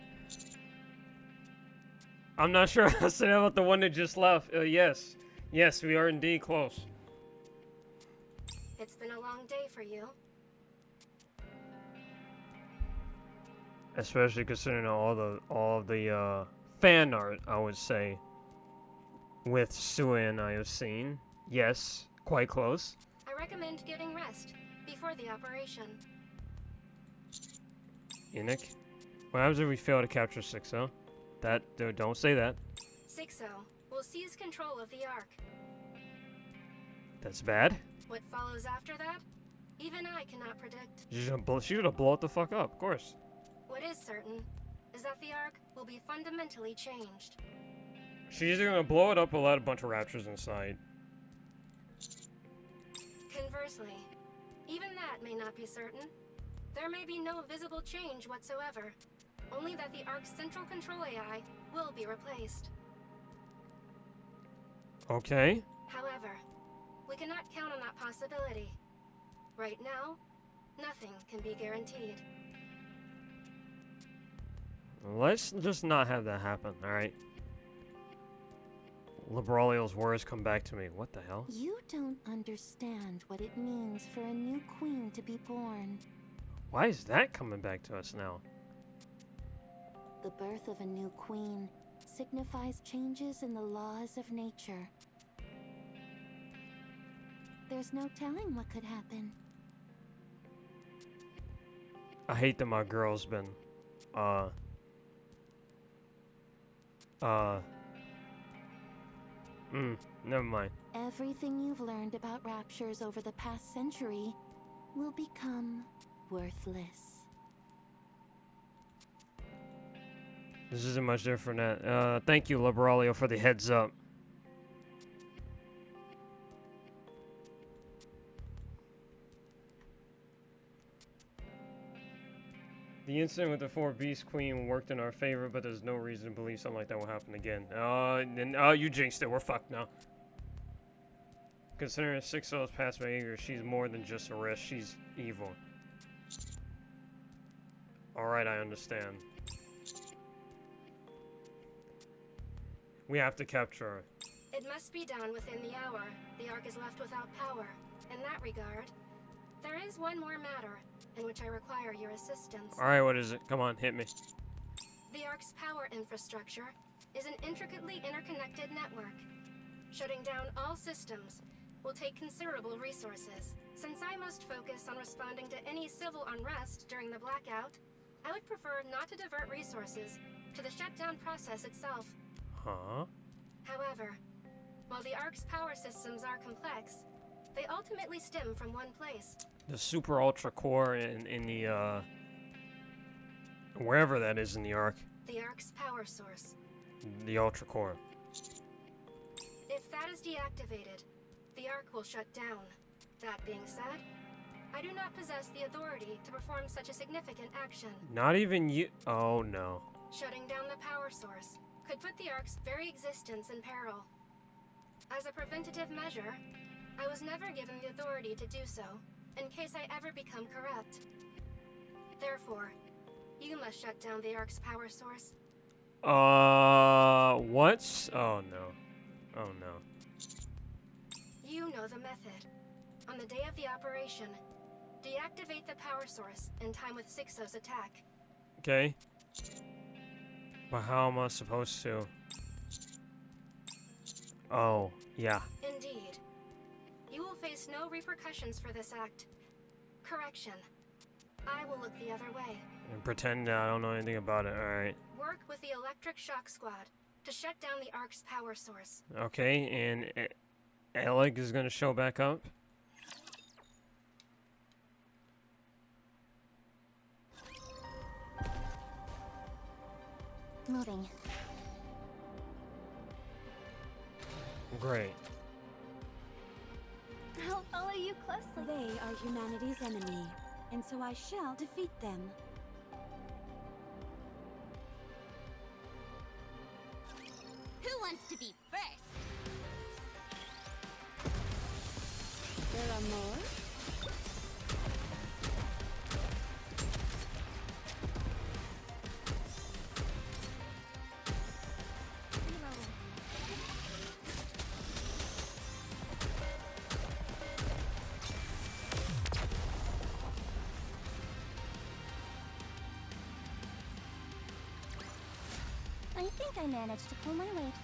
I'm not sure how to say that about the one that just left. Yes. Yes, we are indeed close. It's been a long day for you. Especially considering all of the fan art, I would say, with Suen I have seen. Yes, quite close. I recommend getting rest before the operation. Nikke, what happens if we fail to capture 6-0? Don't say that. 6-0 will seize control of the Ark. That's bad. What follows after that? Even I cannot predict. She's gonna blow it the fuck up, of course. What is certain is that the Ark will be fundamentally changed. She's either gonna blow it up or let a bunch of raptors inside. Conversely, even that may not be certain. There may be no visible change whatsoever. Only that the Ark's central control AI will be replaced. Okay. However, we cannot count on that possibility. Right now, nothing can be guaranteed. Let's just not have that happen, alright? Libralio's words come back to me. What the hell? You don't understand what it means for a new queen to be born. Why is that coming back to us now? The birth of a new queen signifies changes in the laws of nature. There's no telling what could happen. I hate that my girl's been, never mind. Everything you've learned about raptures over the past century will become worthless. This isn't much different. Thank you, Libralio, for the heads up. The incident with the 4 Beast Queen worked in our favor, but there's no reason to believe something like that will happen again. You jinxed it. We're fucked now. Considering 6-0's past behavior, she's more than just a risk. She's evil. Alright, I understand. We have to capture her. It must be done within the hour. The Ark is left without power. In that regard, there is one more matter in which I require your assistance. Alright, what is it? Come on, hit me. The Ark's power infrastructure is an intricately interconnected network. Shutting down all systems will take considerable resources. Since I must focus on responding to any civil unrest during the blackout, I would prefer not to divert resources to the shutdown process itself. Huh? However, while the Ark's power systems are complex, they ultimately stem from one place. The super ultra core in the wherever that is in the Ark. The Ark's power source. The ultra core. If that is deactivated, the Ark will shut down. That being said, I do not possess the authority to perform such a significant action. Not even you. Oh no. Shutting down the power source could put the Ark's very existence in peril. As a preventative measure, I was never given the authority to do so, in case I ever become corrupt. Therefore, you must shut down the Ark's power source. What? Oh no. Oh no. You know the method. On the day of the operation, deactivate the power source in time with 6-0's attack. Okay. But how am I supposed to? Oh, yeah. Indeed. You will face no repercussions for this act. Correction. I will look the other way. And pretend that I don't know anything about it, alright. Work with the Electric Shock Squad to shut down the Ark's power source. Okay, and Alec is gonna show back up? Moving. Great. I'll follow you closely. They are humanity's enemy, and so I shall defeat them. Who wants to be first? There are more? I think I managed to pull my weight.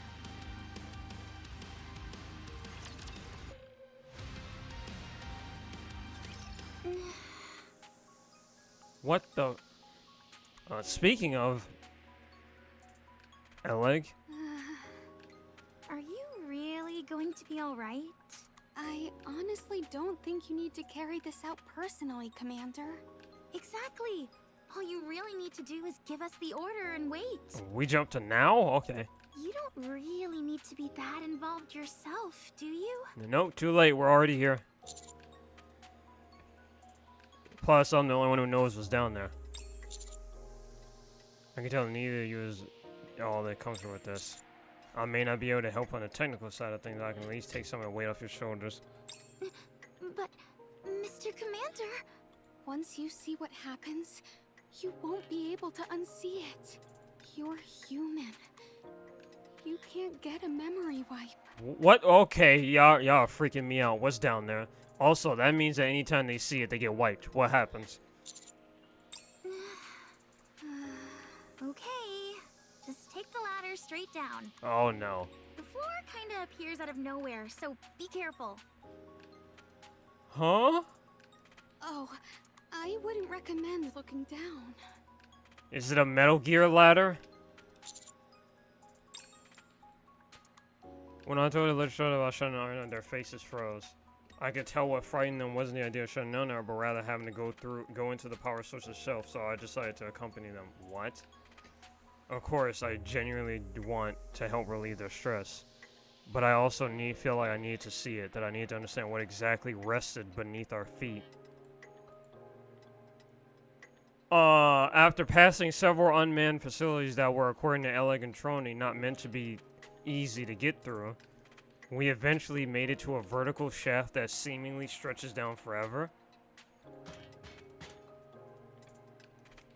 What the? Speaking of... Alec? Are you really going to be alright? I honestly don't think you need to carry this out personally, Commander. Exactly. All you really need to do is give us the order and wait. We jump to now? Okay. You don't really need to be that involved yourself, do you? Nope, too late. We're already here. Plus, I'm the only one who knows what's down there. I can tell neither of you is all that comfortable with this. I may not be able to help on the technical side of things, but I can at least take some of the weight off your shoulders. But, Mr. Commander... Once you see what happens, you won't be able to unsee it. You're human. You can't get a memory wipe. What? Okay, y'all are freaking me out. What's down there? Also, that means that anytime they see it, they get wiped. What happens? Okay. Just take the ladder straight down. Oh, no. The floor kinda appears out of nowhere, so be careful. Huh? Oh, I wouldn't recommend looking down. Is it a Metal Gear ladder? When I told the little show about shutting down, their faces froze. I could tell what frightened them wasn't the idea of shutting down there, but rather having to go into the power source itself, so I decided to accompany them. What? Of course, I genuinely want to help relieve their stress. But I also feel like I need to see it, that I need to understand what exactly rested beneath our feet. After passing several unmanned facilities that were, according to Eleg and Trony, not meant to be easy to get through, we eventually made it to a vertical shaft that seemingly stretches down forever.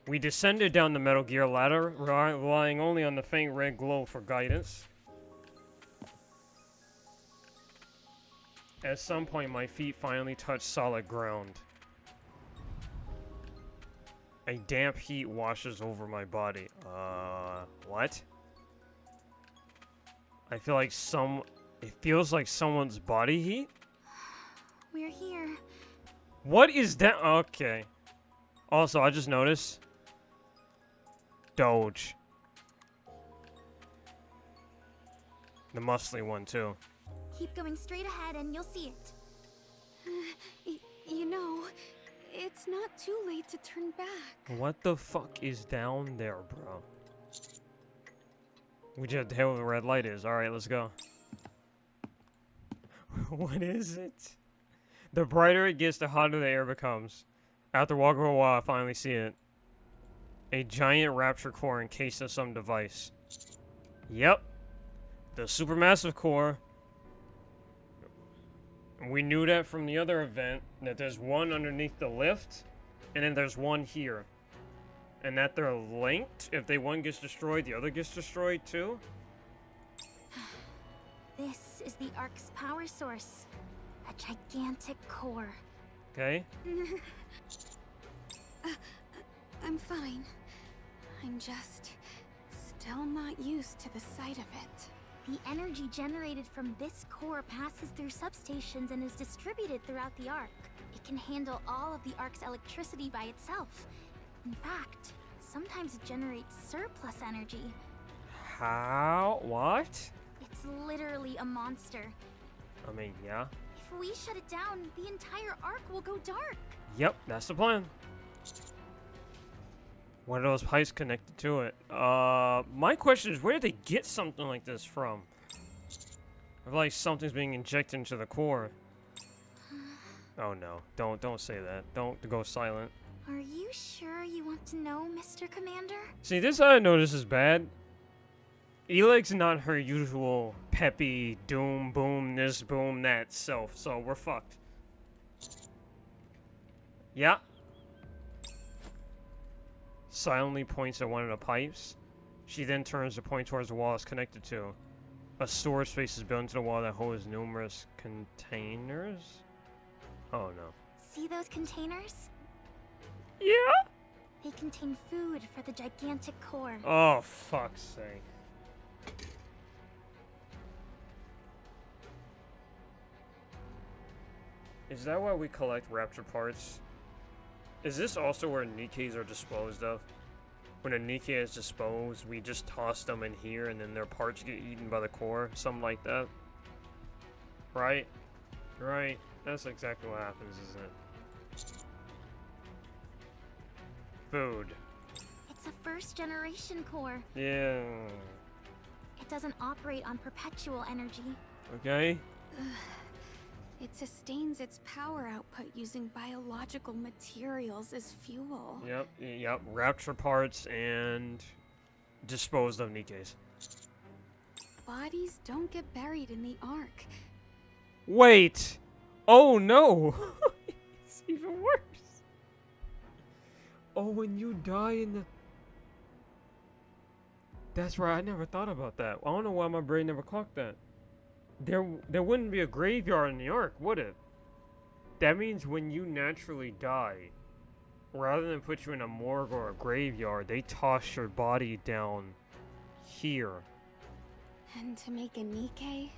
We descended down the Metal Gear ladder, relying only on the faint red glow for guidance. At some point, my feet finally touched solid ground. A damp heat washes over my body. What? I feel like it feels like someone's body heat? We're here. What is that? Okay. Also, I just noticed. Doge. The muscly one, too. Keep going straight ahead and you'll see it. You know, it's not too late to turn back. What the fuck is down there, bro? We just have to hit where the red light is. Alright, let's go. What is it? The brighter it gets, the hotter the air becomes. After walking for a while, I finally see it. A giant rapture core encased in some device. Yep. The supermassive core. We knew that from the other event, that there's one underneath the lift, and then there's one here. And that they're linked. If one gets destroyed, the other gets destroyed too. This is the Ark's power source. A gigantic core. Okay. I'm fine. I'm just still not used to the sight of it. The energy generated from this core passes through substations and is distributed throughout the Ark. It can handle all of the Ark's electricity by itself. In fact, sometimes it generates surplus energy. How? What? It's literally a monster. I mean, yeah. If we shut it down, the entire Ark will go dark. Yep, that's the plan. What are those pipes connected to it? My question is, where did they get something like this from? I feel like something's being injected into the core. Oh no, don't say that. Don't go silent. Are you sure you want to know, Mr. Commander? See, this I know this is bad. Eleg's not her usual peppy, doom, boom, this, boom, that self, so we're fucked. Yeah. Silently points at one of the pipes. She then turns to point towards the wall it's connected to. A storage space is built into the wall that holds numerous containers. Oh no. See those containers? Yeah? They contain food for the gigantic core. Oh, fuck's sake. Is that why we collect raptor parts? Is this also where Nikkes are disposed of? When a Nikke is disposed, we just toss them in here and then their parts get eaten by the core? Something like that? Right? Right. That's exactly what happens, isn't it? Food. It's a first-generation core. Yeah. It doesn't operate on perpetual energy. Okay. It sustains its power output using biological materials as fuel. Yep. Rapture parts and disposed of Nikkes. Bodies don't get buried in the Ark. Wait! Oh no! It's even worse. Oh, when you die in the... That's right, I never thought about that. I don't know why my brain never clocked that. There wouldn't be a graveyard in the Ark, would it? That means when you naturally die, rather than put you in a morgue or a graveyard, they toss your body down here. And to make a Nikke,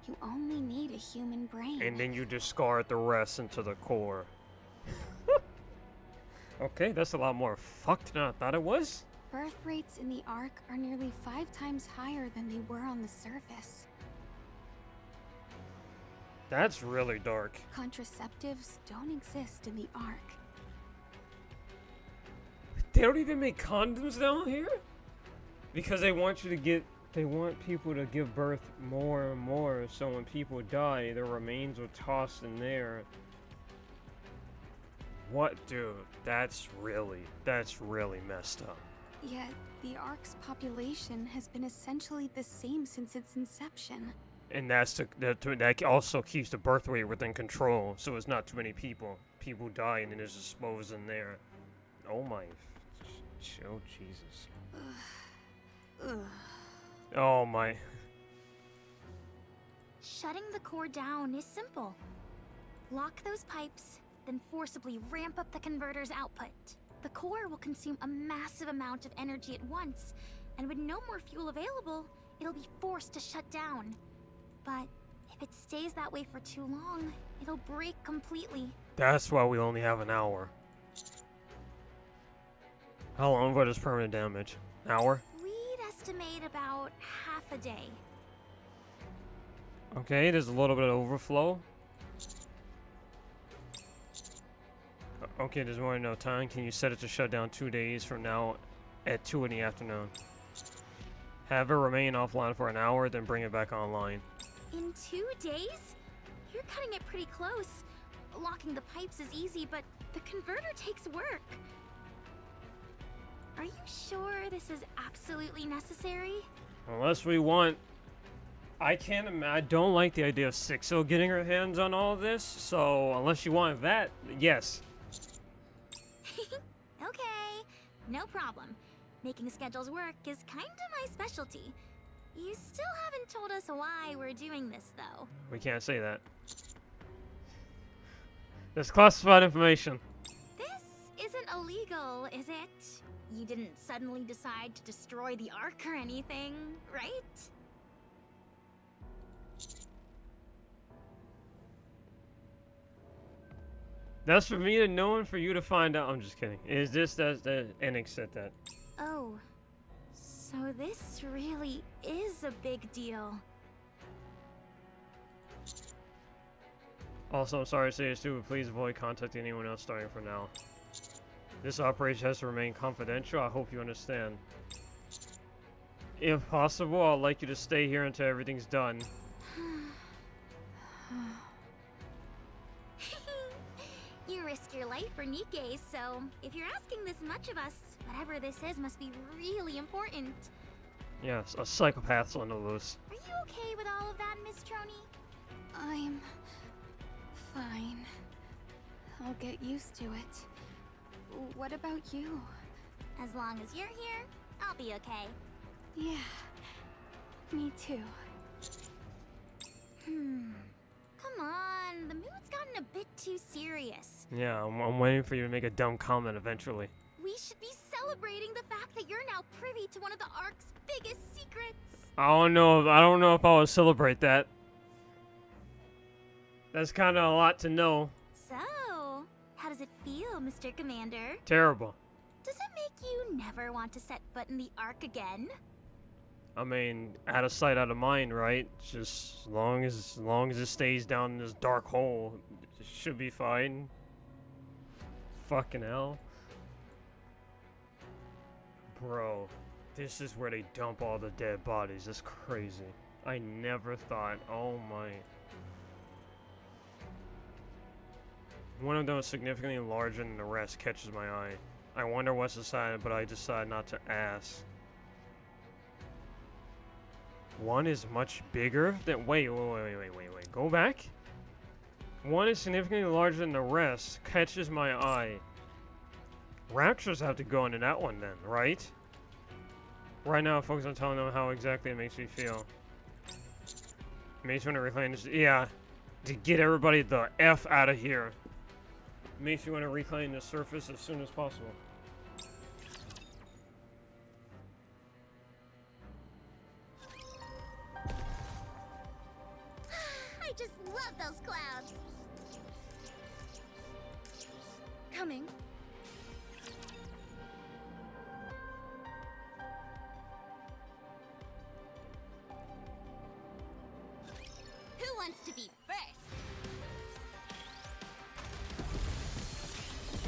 you only need a human brain. And then you discard the rest into the core. Okay, that's a lot more fucked than I thought it was. Birth rates in the Ark are nearly 5 times higher than they were on the surface. That's really dark. Contraceptives don't exist in the Ark. They don't even make condoms down here? Because they want people to give birth more and more, so when people die, their remains are tossed in there. What, dude? That's really messed up. Yet, the Ark's population has been essentially the same since its inception. And that also keeps the birth rate within control, so it's not too many people. People die and then it's disposed in there. Oh my... Oh, Jesus. Ugh. Oh my... Shutting the core down is simple. Lock those pipes, then forcibly ramp up the converter's output. The core will consume a massive amount of energy at once, and with no more fuel available, it'll be forced to shut down. But if it stays that way for too long, it'll break completely. That's why we only have an hour. How long for this permanent damage? An hour? We'd estimate about half a day. Okay, there's a little bit of overflow. Okay, there's more than enough time. Can you set it to shut down 2 days from now at 2 in the afternoon? Have it remain offline for an hour, then bring it back online. In 2 days? You're cutting it pretty close. Locking the pipes is easy, but the converter takes work. Are you sure this is absolutely necessary? Unless we want... I don't like the idea of Sixo getting her hands on all of this, so unless you want that, yes. Okay, no problem. Making schedules work is kinda my specialty. You still haven't told us why we're doing this, though. We can't say that. There's classified information. This isn't illegal, is it? You didn't suddenly decide to destroy the Ark or anything, right? That's for me to know and for you to find out. I'm just kidding. Is this that Enix said that? Oh, so this really is a big deal. Also, I'm sorry to say this too, but please avoid contacting anyone else starting from now. This operation has to remain confidential. I hope you understand. If possible, I'd like you to stay here until everything's done. You risk your life for Nikke, so if you're asking this much of us, whatever this is must be really important. Yes, a psychopath's on the loose. Are you okay with all of that, Miss Troney? I'm... fine. I'll get used to it. What about you? As long as you're here, I'll be okay. Yeah, me too. Come on, the mood's gotten a bit too serious. Yeah, I'm waiting for you to make a dumb comment eventually. We should be celebrating the fact that you're now privy to one of the Ark's biggest secrets. I don't know if I would celebrate that. That's kind of a lot to know. So, how does it feel, Mr. Commander? Terrible. Does it make you never want to set foot in the Ark again? I mean, out of sight, out of mind, right? Just as long as it stays down in this dark hole, it should be fine. Fucking hell. Bro, this is where they dump all the dead bodies. It's crazy. I never thought, oh my. One of them is significantly larger than the rest catches my eye. I wonder what's inside, but I decide not to ask. One is much bigger than- wait, go back? One is significantly larger than the rest, catches my eye. Raptors have to go into that one then, right? Right now, focus on telling them how exactly it makes me feel. Makes me want to reclaim this- yeah, to get everybody the F out of here. Makes you want to reclaim the surface as soon as possible. I just love those clouds. Coming. Who wants to be first?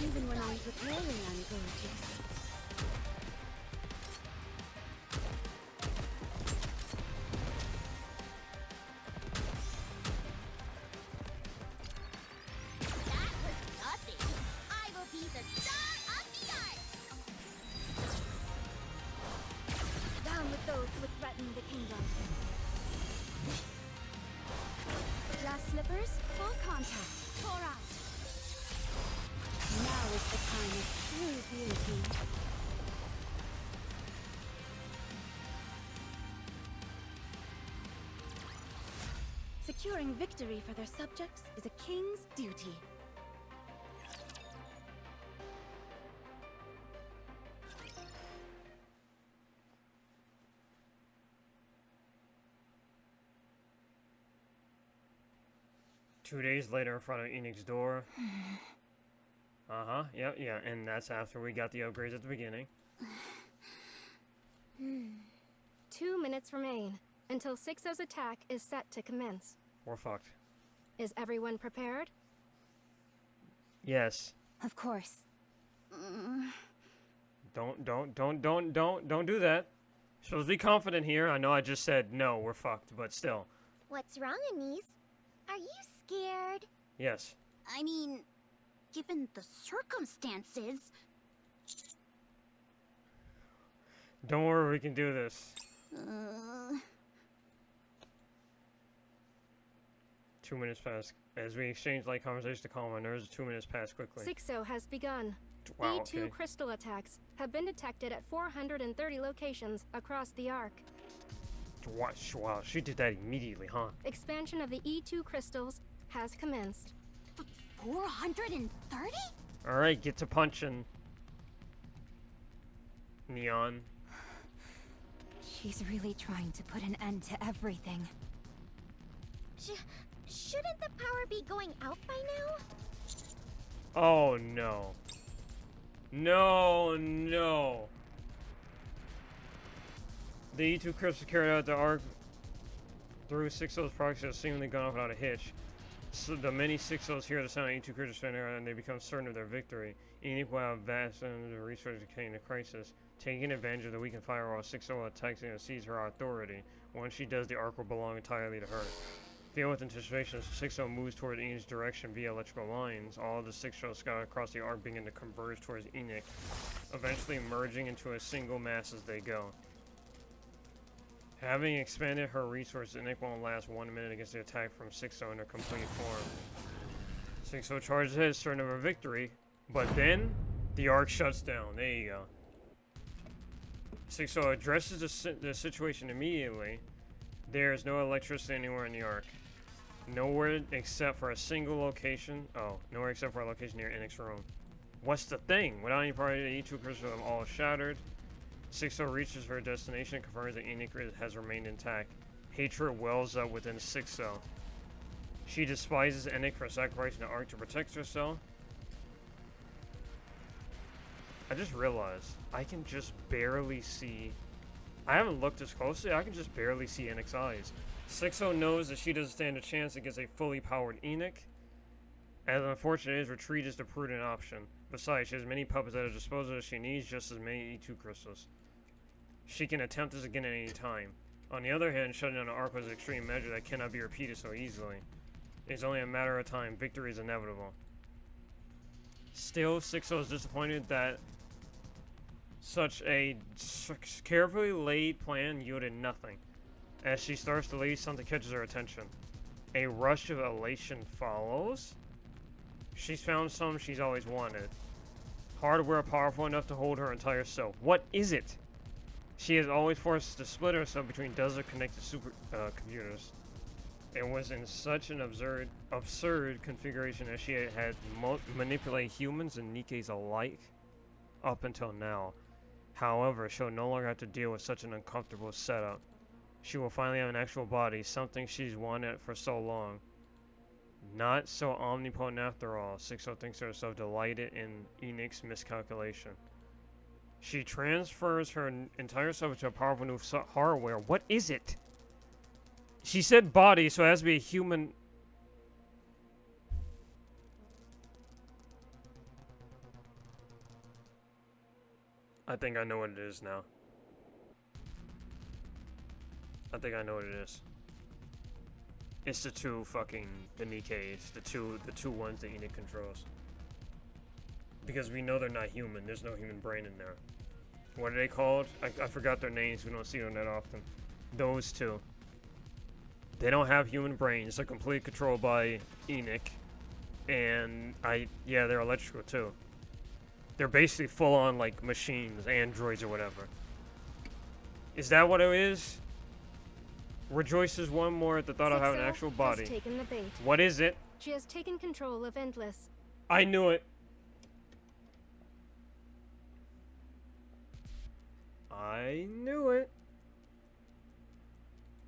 Even when I'm preparing, I'm gorgeous. That was nothing. I will threaten the kingdom. Glass slippers, full contact. Pour out. Now is the time of true beauty. Securing victory for their subjects is a king's duty. Two days later in front of Enix's door. Yeah, and that's after we got the upgrades at the beginning. 2 minutes remain until 6-0's attack is set to commence. We're fucked. Is everyone prepared? Yes. Of course. Don't do that. Supposed to be confident here. I know I just said no, we're fucked, but still. What's wrong, Anise? Are you scared? Yes. I mean, given the circumstances. Don't worry, we can do this. 2 minutes pass. As we exchange light conversation to calm our nerves, 2 minutes pass quickly. 6-0 has begun. Wow, E2 okay. crystal attacks have been detected at 430 locations across the Ark. Wow, she did that immediately, huh? Expansion of the E2 crystals has commenced. 430? Alright, get to punching. Neon. She's really trying to put an end to everything. Shouldn't the power be going out by now? Oh no. No. The E2 crystals carried out the arc through 6-0's progress has seemingly gone off without a hitch. So the many 6-0s hear the sound of E2 crystals spinning around and they become certain of their victory. Enix will have vast amounts of resources to contain the crisis. Taking advantage of the weakened firewall, 6-0 attacks and seize her authority. Once she does, the arc will belong entirely to her. Filled with anticipation, 6-0 moves toward Enix's direction via electrical lines. All of the 6-0 scattered across the arc begin to converge towards Enix, eventually merging into a single mass as they go. Having expanded her resources, Nikke won't last 1 minute against the attack from 6-0 in her complete form. 6-0 charges ahead, certain of her victory, but then the arc shuts down. There you go. 6-0 addresses the situation immediately. There is no electricity anywhere in the arc. Nowhere except for a single location. Oh, nowhere except for a location near Enix's room. What's the thing? Without any part of the E2 crystals have all shattered. 6-0 reaches her destination and confirms that Enix has remained intact. Hatred wells up within 6-0. She despises Enix for sacrificing the Ark to protect herself. I just realized I can just barely see. I haven't looked as closely. I can just barely see Enix's eyes. 6-0 knows that she doesn't stand a chance against a fully powered Enix. As unfortunate as retreat is the prudent option. Besides, she has many puppets at her disposal as she needs just as many E2 crystals. She can attempt this again at any time. On the other hand, shutting down the Ark was an extreme measure that cannot be repeated so easily. It's only a matter of time. Victory is inevitable. Still, 6-0 is disappointed that such a carefully laid plan yielded nothing. As she starts to leave, something catches her attention. A rush of elation follows. She's found something she's always wanted. Hardware powerful enough to hold her entire self. What is it? She has always forced to split herself between dozens of connected computers. It was in such an absurd configuration that she had manipulated humans and Nikke's alike up until now. However, she'll no longer have to deal with such an uncomfortable setup. She will finally have an actual body, something she's wanted for so long. Not so omnipotent after all, 6-0 thinks to herself, delighted in Enix's miscalculation. She transfers her entire self into a powerful new hardware. What is it? She said body, so it has to be a human. I think I know what it is now. I think I know what it is. It's the two fucking Nikkes, the two ones that Enix controls. Because we know they're not human. There's no human brain in there. What are they called? I forgot their names. We don't see them that often. Those two. They don't have human brains. They're completely controlled by Enoch. And yeah, they're electrical too. They're basically full-on like machines, androids or whatever. Is that what it is? Rejoices one more at the thought of having an actual body. Has taken the bait. What is it? She has taken control of Endless. I knew it. I knew it.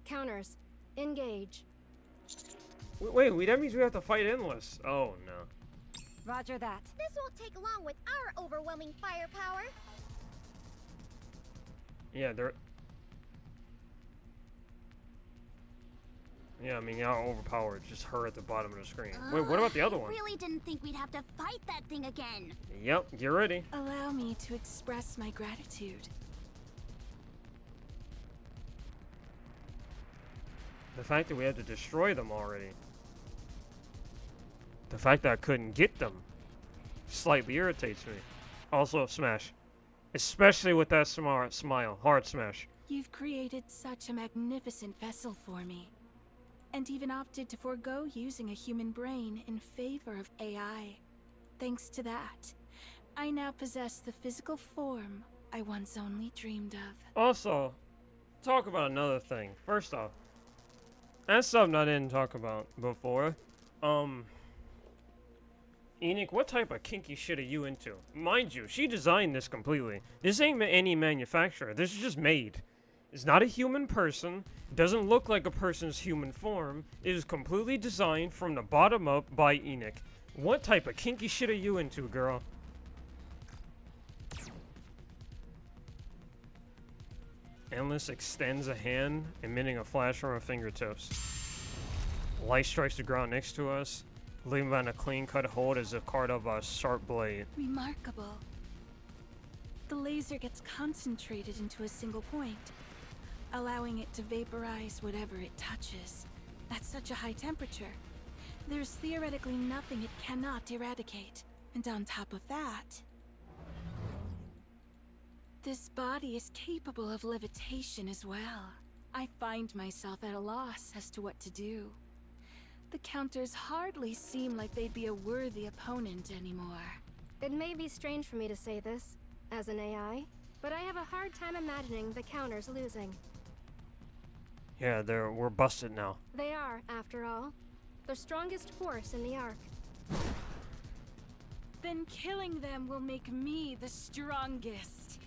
Counters. Engage. Wait, that means we have to fight Endless. Oh, no. Roger that. This won't take long with our overwhelming firepower. Yeah, they're... Yeah, I mean, how overpowered. Just her at the bottom of the screen. Wait, what about the other one? I really didn't think we'd have to fight that thing again. Yep, get ready. Allow me to express my gratitude. The fact that we had to destroy them already. The fact that I couldn't get them slightly irritates me. Also, smash. Especially with that smile. Hard smash. You've created such a magnificent vessel for me, and even opted to forego using a human brain in favor of AI. Thanks to that, I now possess the physical form I once only dreamed of. Also, talk about another thing. First off, that's something I didn't talk about before. Enoch, what type of kinky shit are you into? Mind you, she designed this completely. This ain't any manufacturer. This is just made. It's not a human person. It doesn't look like a person's human form. It is completely designed from the bottom up by Enoch. What type of kinky shit are you into, girl? Endless extends a hand, emitting a flash from her fingertips. Light strikes the ground next to us, leaving behind a clean-cut hold as if carved of a sharp blade. Remarkable. The laser gets concentrated into a single point, allowing it to vaporize whatever it touches. At such a high temperature, there's theoretically nothing it cannot eradicate. And on top of that, this body is capable of levitation as well. I find myself at a loss as to what to do. The counters hardly seem like they'd be a worthy opponent anymore. It may be strange for me to say this, as an AI, but I have a hard time imagining the counters losing. Yeah, we're busted now. They are, after all, the strongest force in the Ark. Then killing them will make me the strongest.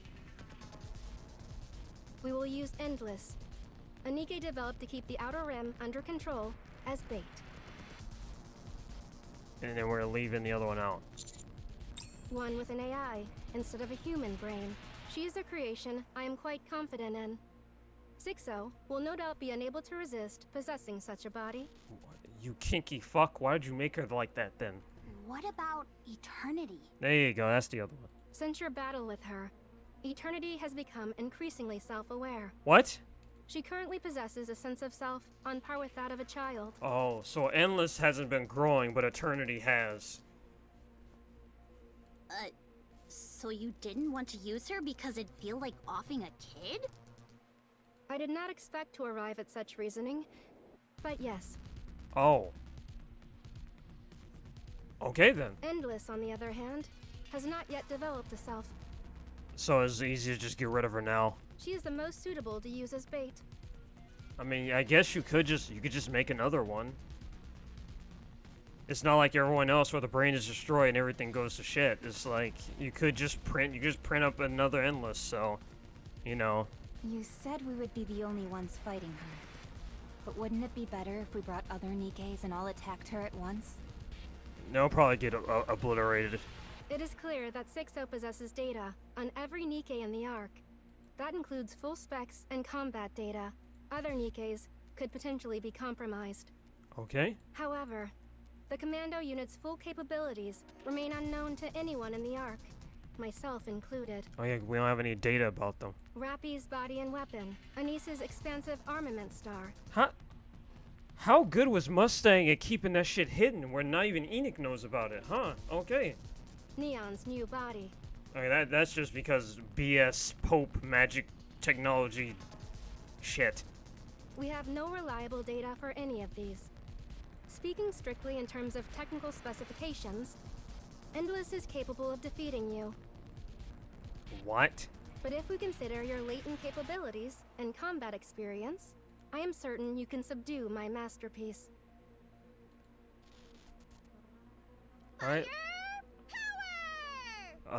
We will use Endless, a Nikke developed to keep the Outer Rim under control, as bait. And then we're leaving the other one out. One with an AI, instead of a human brain. She is a creation I am quite confident in. Sixo will no doubt be unable to resist possessing such a body. You kinky fuck, why did you make her like that then? What about eternity? There you go, that's the other one. Since your battle with her, Eternity has become increasingly self-aware. What? She currently possesses a sense of self on par with that of a child. Oh, so Endless hasn't been growing, but Eternity has. So you didn't want to use her because it'd feel like offing a kid? I did not expect to arrive at such reasoning, but yes. Oh. Okay then. Endless, on the other hand, has not yet developed a self. So it's easy to just get rid of her now. She is the most suitable to use as bait. I mean, I guess you could just make another one. It's not like everyone else where the brain is destroyed and everything goes to shit. It's like you could just print up another Endless, so you know. You said we would be the only ones fighting her. But wouldn't it be better if we brought other Nikkes and all attacked her at once? They'll probably get obliterated. It is clear that Sixo possesses data on every Nikke in the Ark. That includes full specs and combat data. Other Nikkes could potentially be compromised. Okay. However, the commando unit's full capabilities remain unknown to anyone in the Ark, myself included. Oh yeah, we don't have any data about them. Rappy's body and weapon, Anisa's expansive armament star. How good was Mustang at keeping that shit hidden where not even Enoch knows about it, huh? Okay. Neon's new body. Okay, that's just because BS Pope magic technology shit. We have no reliable data for any of these. Speaking strictly in terms of technical specifications, Endless is capable of defeating you. What? But if we consider your latent capabilities and combat experience, I am certain you can subdue my masterpiece. Alright.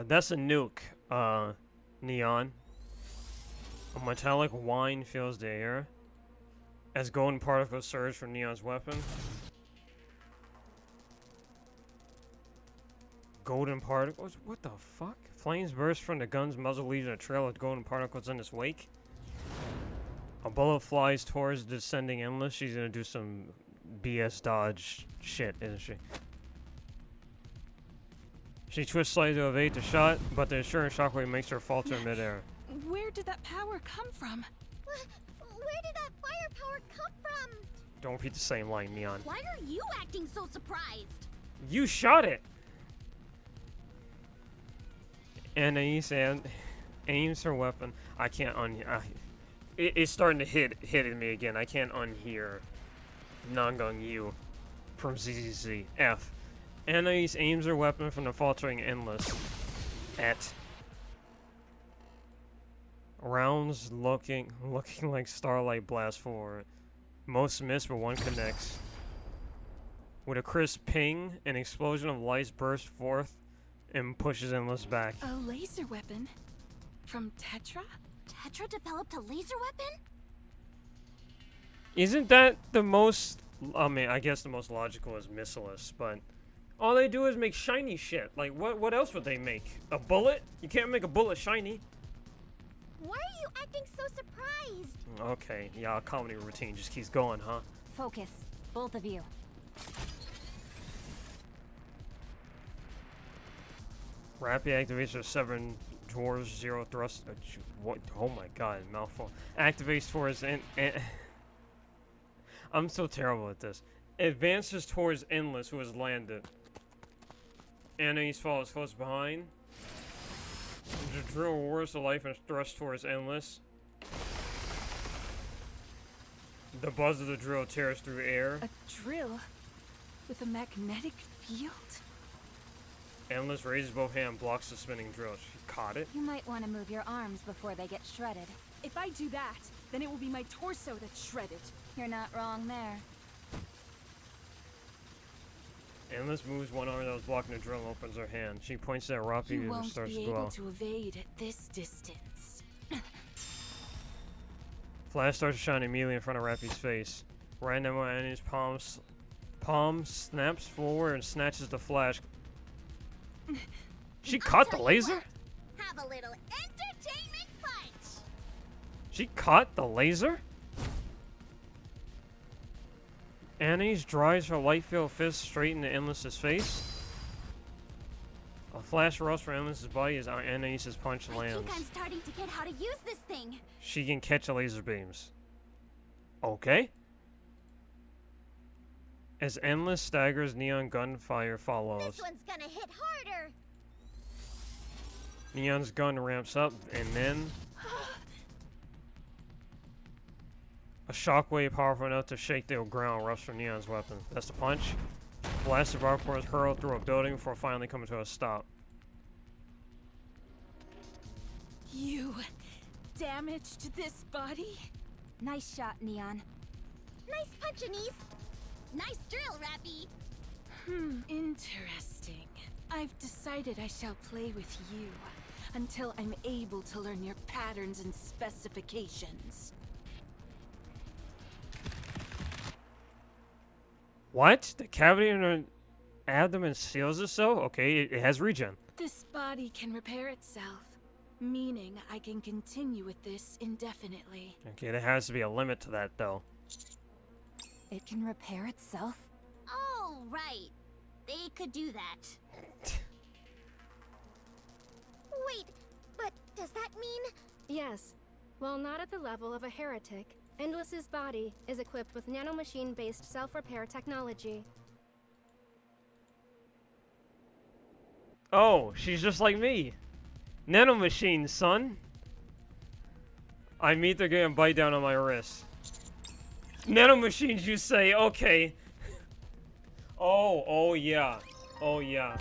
That's a nuke, Neon. A metallic whine fills the air as golden particles surge from Neon's weapon. Golden particles? What the fuck? Flames burst from the gun's muzzle, leaving a trail of golden particles in its wake. A bullet flies towards the descending Endless. She's gonna do some BS dodge shit, isn't she? She twists slightly to evade the shot, but the ensuring shockwave makes her falter in midair. Where did that power come from? Where did that firepower come from? Don't repeat the same line, Neon. Why are you acting so surprised? You shot it! Anais aims her weapon. I can't it's starting to hit at me again. I can't unhear Nangang Yu from ZZZ. F. Anais aims her weapon from the faltering Endless at rounds looking like starlight blast forward. Most miss, but one connects. With a crisp ping, an explosion of lights bursts forth and pushes Endless back. A laser weapon? From Tetra? Tetra developed a laser weapon? Isn't that the most... I mean, I guess the most logical is missileless, but... all they do is make shiny shit. Like, what else would they make? A bullet? You can't make a bullet shiny. Why are you acting so surprised? Okay, yeah, our comedy routine just keeps going, huh? Focus, both of you. Rapid activation of 7 dwarves, 0 thrust. What? Oh my god, mouthful. Activates towards I'm so terrible at this. Advances towards Endless, who has landed. Anais follows close behind. The drill roars to life and thrusts towards Endless. The buzz of the drill tears through air. A drill? With a magnetic field? Endless raises both hands, blocks the spinning drill. She caught it. You might want to move your arms before they get shredded. If I do that, then it will be my torso that's shredded. You're not wrong there. Endless moves one arm that was blocking the drill and opens her hand. She points at Rapi You and won't starts be to glow. able to evade at this distance. Flash starts to shine immediately in front of Rapi's face. Random Annie's palm snaps forward and snatches the flash. She caught the laser? Have a little entertainment punch. She caught the laser? Annie drives her light-filled fist straight into Endless's face. A flash erupts from Endless's body as Anais' punch lands. I think I'm starting to get how to use this thing. She can catch the laser beams. Okay. As Endless staggers, neon gunfire follows. This one's gonna hit harder. Neon's gun ramps up, and then a shockwave powerful enough to shake the ground erupts from Neon's weapon. That's the punch. Blast of arc is hurled through a building before finally coming to a stop. You damaged this body? Nice shot, Neon. Nice punch, Anise. Nice drill, Rappy. Interesting. I've decided I shall play with you until I'm able to learn your patterns and specifications. What? The cavity in her abdomen seals itself? Okay, it has regen. This body can repair itself, meaning I can continue with this indefinitely. Okay, there has to be a limit to that, though. It can repair itself? Oh, right. They could do that. Wait, but does that mean... Yes. While not at the level of a heretic, Endless's body is equipped with nanomachine-based self-repair technology. Oh, she's just like me. Nanomachine, son. I meet her getting a bite down on my wrist. Nanomachines, you say, okay. Oh yeah. Oh yeah.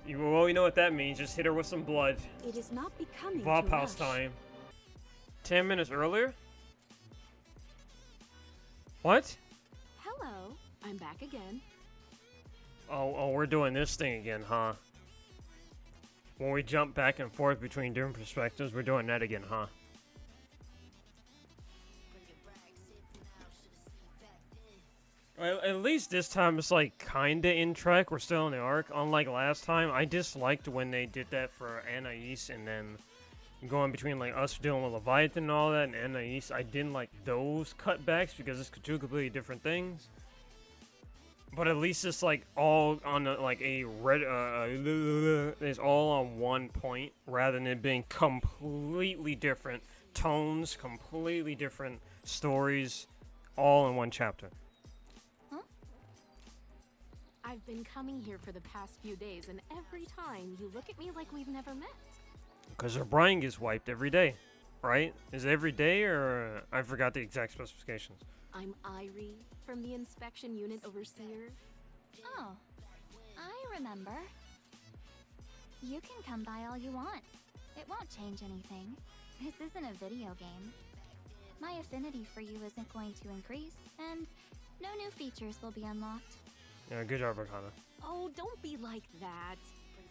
Well, you know what that means. Just hit her with some blood. It is not becoming Vop to house rush. time. 10 minutes earlier? What? Hello, I'm back again. Oh, we're doing this thing again, huh? When we jump back and forth between different perspectives, we're doing that again, huh? Well, at least this time it's like kinda in track. We're still in the arc. Unlike last time, I disliked when they did that for Anais and then going between like us dealing with Leviathan and all that and Anais. I didn't like those cutbacks because it's two completely different things. But at least it's like all on like a red. It's all on one point rather than it being completely different tones, completely different stories, all in one chapter. I've been coming here for the past few days, and every time you look at me like we've never met. Because her brain gets wiped every day, right? Is it every day or I forgot the exact specifications? I'm Irie from the Inspection Unit Overseer. Oh, I remember. You can come by all you want. It won't change anything. This isn't a video game. My affinity for you isn't going to increase, and no new features will be unlocked. Yeah, good job, Arcana. Oh, don't be like that.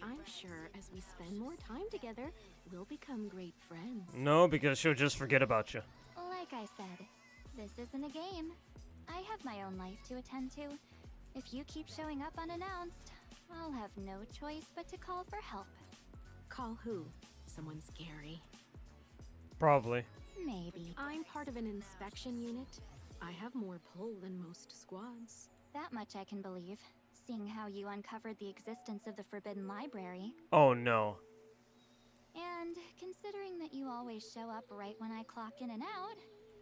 I'm sure as we spend more time together, we'll become great friends. No, because she'll just forget about you. Like I said, this isn't a game. I have my own life to attend to. If you keep showing up unannounced, I'll have no choice but to call for help. Call who? Someone scary? Probably. Maybe. I'm part of an inspection unit. I have more pull than most squads. That much I can believe, seeing how you uncovered the existence of the Forbidden Library. Oh no. And considering that you always show up right when I clock in and out,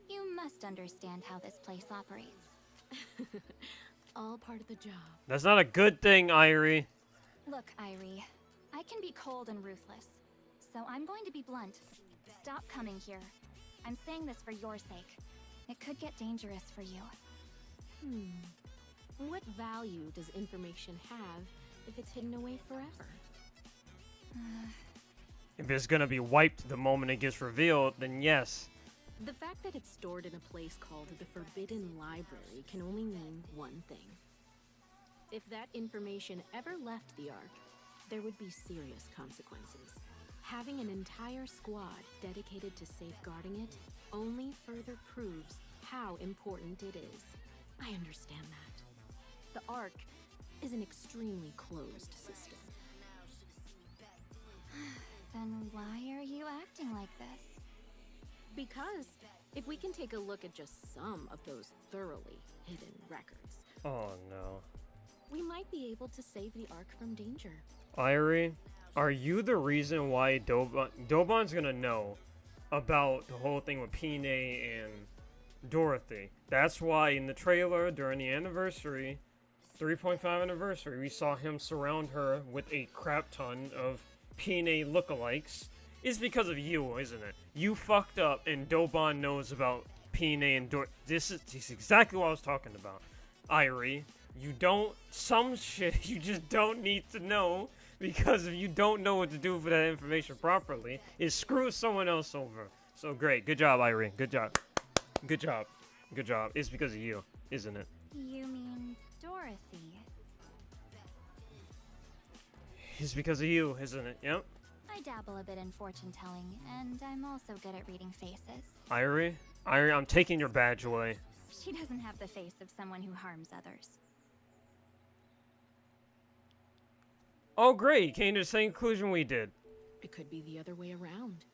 you must understand how this place operates. All part of the job. That's not a good thing, Irie. Look, Irie, I can be cold and ruthless, so I'm going to be blunt. Stop coming here. I'm saying this for your sake. It could get dangerous for you. What value does information have if it's hidden away forever? If it's gonna be wiped the moment it gets revealed, then yes. The fact that it's stored in a place called the Forbidden Library can only mean one thing. If that information ever left the Ark, there would be serious consequences. Having an entire squad dedicated to safeguarding it only further proves how important it is. I understand that. The Ark is an extremely closed system. Then why are you acting like this? Because if we can take a look at just some of those thoroughly hidden records, Oh no. we might be able to save the Ark from danger. Irie, are you the reason why Dobon's gonna know about the whole thing with Pine and Dorothy? That's why in the trailer during the anniversary, 3.5 anniversary, we saw him surround her with a crap ton of Pine lookalikes. It's because of you, isn't it? You fucked up and Dobon knows about Pine and Dorothy. This is exactly what I was talking about. Irie, you don't, some shit you just don't need to know, because if you don't know what to do for that information properly, it screws someone else over. So great, good job, Irie, good job. Good job. Good job. It's because of you, isn't it? You mean Dorothy? It's because of you, isn't it? Yep. I dabble a bit in fortune telling, and I'm also good at reading faces. Irie, I'm taking your badge away. She doesn't have the face of someone who harms others. Oh great, came to the same conclusion we did. It could be the other way around.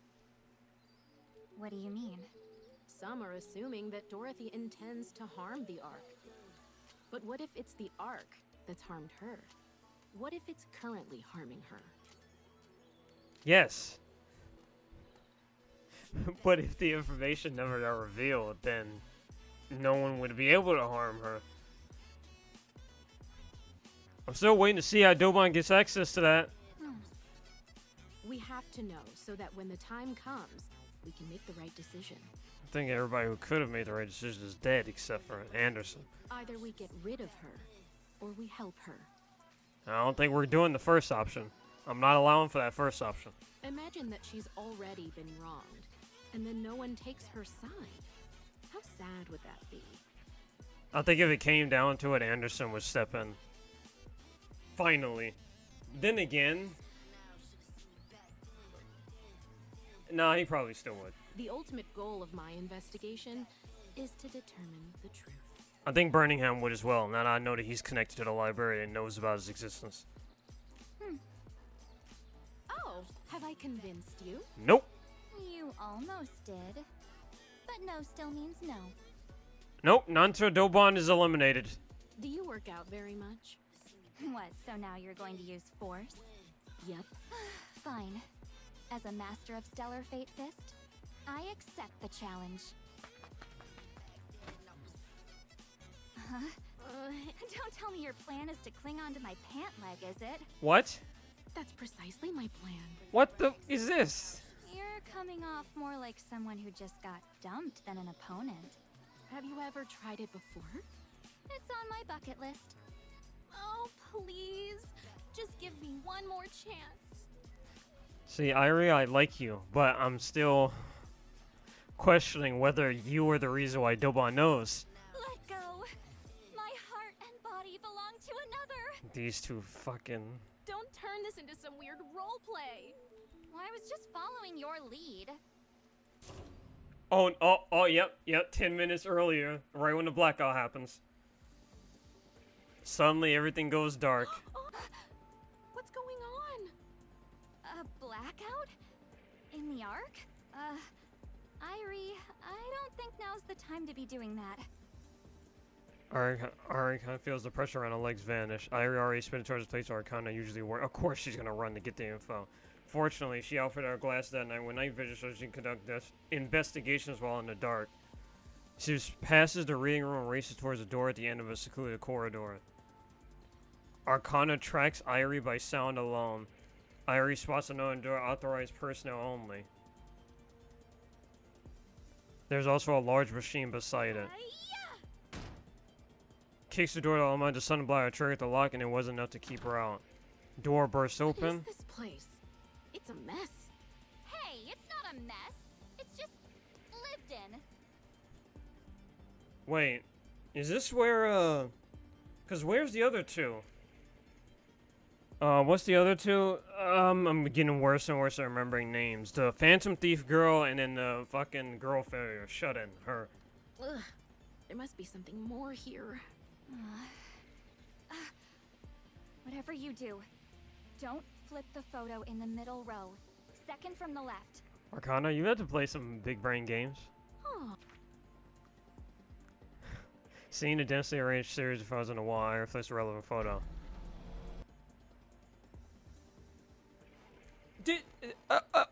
What do you mean? Some are assuming that Dorothy intends to harm the Ark. But what if it's the Ark that's harmed her? What if it's currently harming her? Yes. But if the information never got revealed, then no one would be able to harm her. I'm still waiting to see how Dobon gets access to that. We have to know so that when the time comes, we can make the right decision. I think everybody who could have made the right decision is dead except for Anderson. Either we get rid of her, or we help her. I don't think we're doing the first option. I'm not allowing for that first option. Imagine that she's already been wronged, and then no one takes her side. How sad would that be? I think if it came down to it, Anderson would step in. Finally. Then again... Nah, he probably still would. The ultimate goal of my investigation is to determine the truth. I think Birmingham would as well, now that I know that he's connected to the library and knows about his existence. Oh, have I convinced you? Nope. You almost did. But no still means no. Nope, not until Dobon is eliminated. Do you work out very much? What, so now you're going to use force? Yep. Fine. As a master of Stellar Fate Fist, I accept the challenge. Huh? Don't tell me your plan is to cling onto my pant leg, is it? What? That's precisely my plan. What the is this? You're coming off more like someone who just got dumped than an opponent. Have you ever tried it before? It's on my bucket list. Oh, please. Just give me one more chance. See, Irie, I like you, but I'm still questioning whether you are the reason why Dobon knows. Let go. My heart and body belong to another. These two fucking... Don't turn this into some weird role play. Well, I was just following your lead. Oh, yep, 10 minutes earlier, right when the blackout happens. Suddenly everything goes dark. What's going on? A blackout? In the Ark? Irie, I don't think now's the time to be doing that. Ari kind of feels the pressure on her legs vanish. Irie already spinning towards the place where Arcana usually works. Of course she's gonna run to get the info. Fortunately, she outfitted her glass that night with night vision so she can conduct investigations while in the dark. She passes the reading room and races towards the door at the end of a secluded corridor. Arcana tracks Irie by sound alone. Irie spots a known door, authorized personnel only. There's also a large machine beside it. Kicks the door to allow the sun to blind, triggered the lock, and it wasn't enough to keep her out. Door bursts open. What is this place? It's a mess. Hey, it's not a mess. It's just lived in. Wait, is this where, cause where's the other two? What's the other two? I'm getting worse and worse at remembering names. The Phantom Thief girl and then the fucking girl failure. Shut in, her. Ugh, there must be something more here. Whatever you do, don't flip the photo in the middle row. Second from the left. Arcana, you had to play some big brain games. Oh. Seeing a densely arranged series of photos on the wall, I reflects a relevant photo.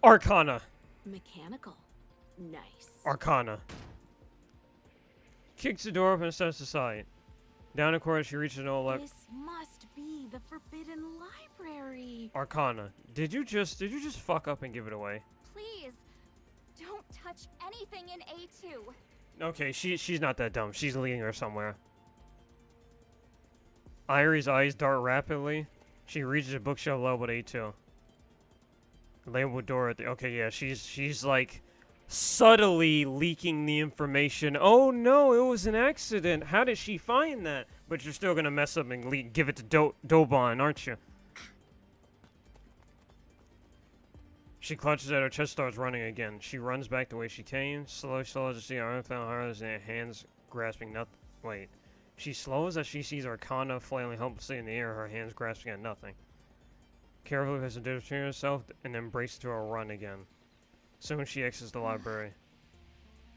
Arcana. Mechanical. Nice. Arcana. Kicks the door open and steps aside. Down the corridor, she reaches an old left. This must be the Forbidden Library. Arcana. Did you just fuck up and give it away? Please, don't touch anything in A2. Okay, she's not that dumb. She's leading her somewhere. Irie's eyes dart rapidly. She reaches a bookshelf labeled A2. Labeled door at the... Okay, yeah, she's like subtly leaking the information. Oh no, it was an accident. How did she find that? But you're still gonna mess up and give it to Dobon, aren't you? She clutches at her chest, starts running again. She runs back the way she came. Slow as to see her unfound heart and hands grasping nothing. Wait. She slows as she sees Arcana flailing helplessly in the air, her hands grasping at nothing. Carefully has to between herself and then breaks to a run again. Soon she exits the library.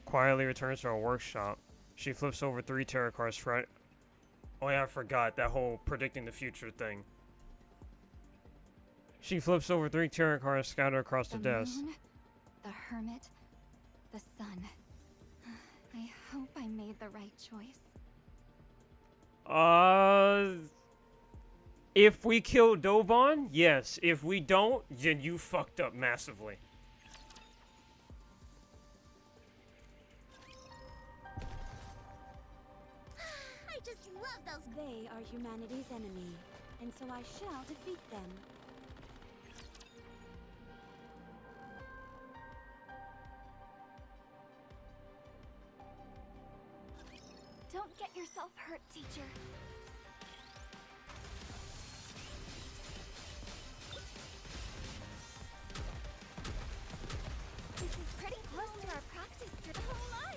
Quietly returns to her workshop. She flips over 3 tarot cards. Oh yeah, I forgot that whole predicting the future thing. She flips over 3 tarot cards scattered across the desk. Moon, the Hermit, the Sun. I hope I made the right choice. If we kill Dobon, yes. If we don't, then you fucked up massively. They are humanity's enemy, and so I shall defeat them. Don't get yourself hurt, teacher. This is pretty close to our practice. Oh my!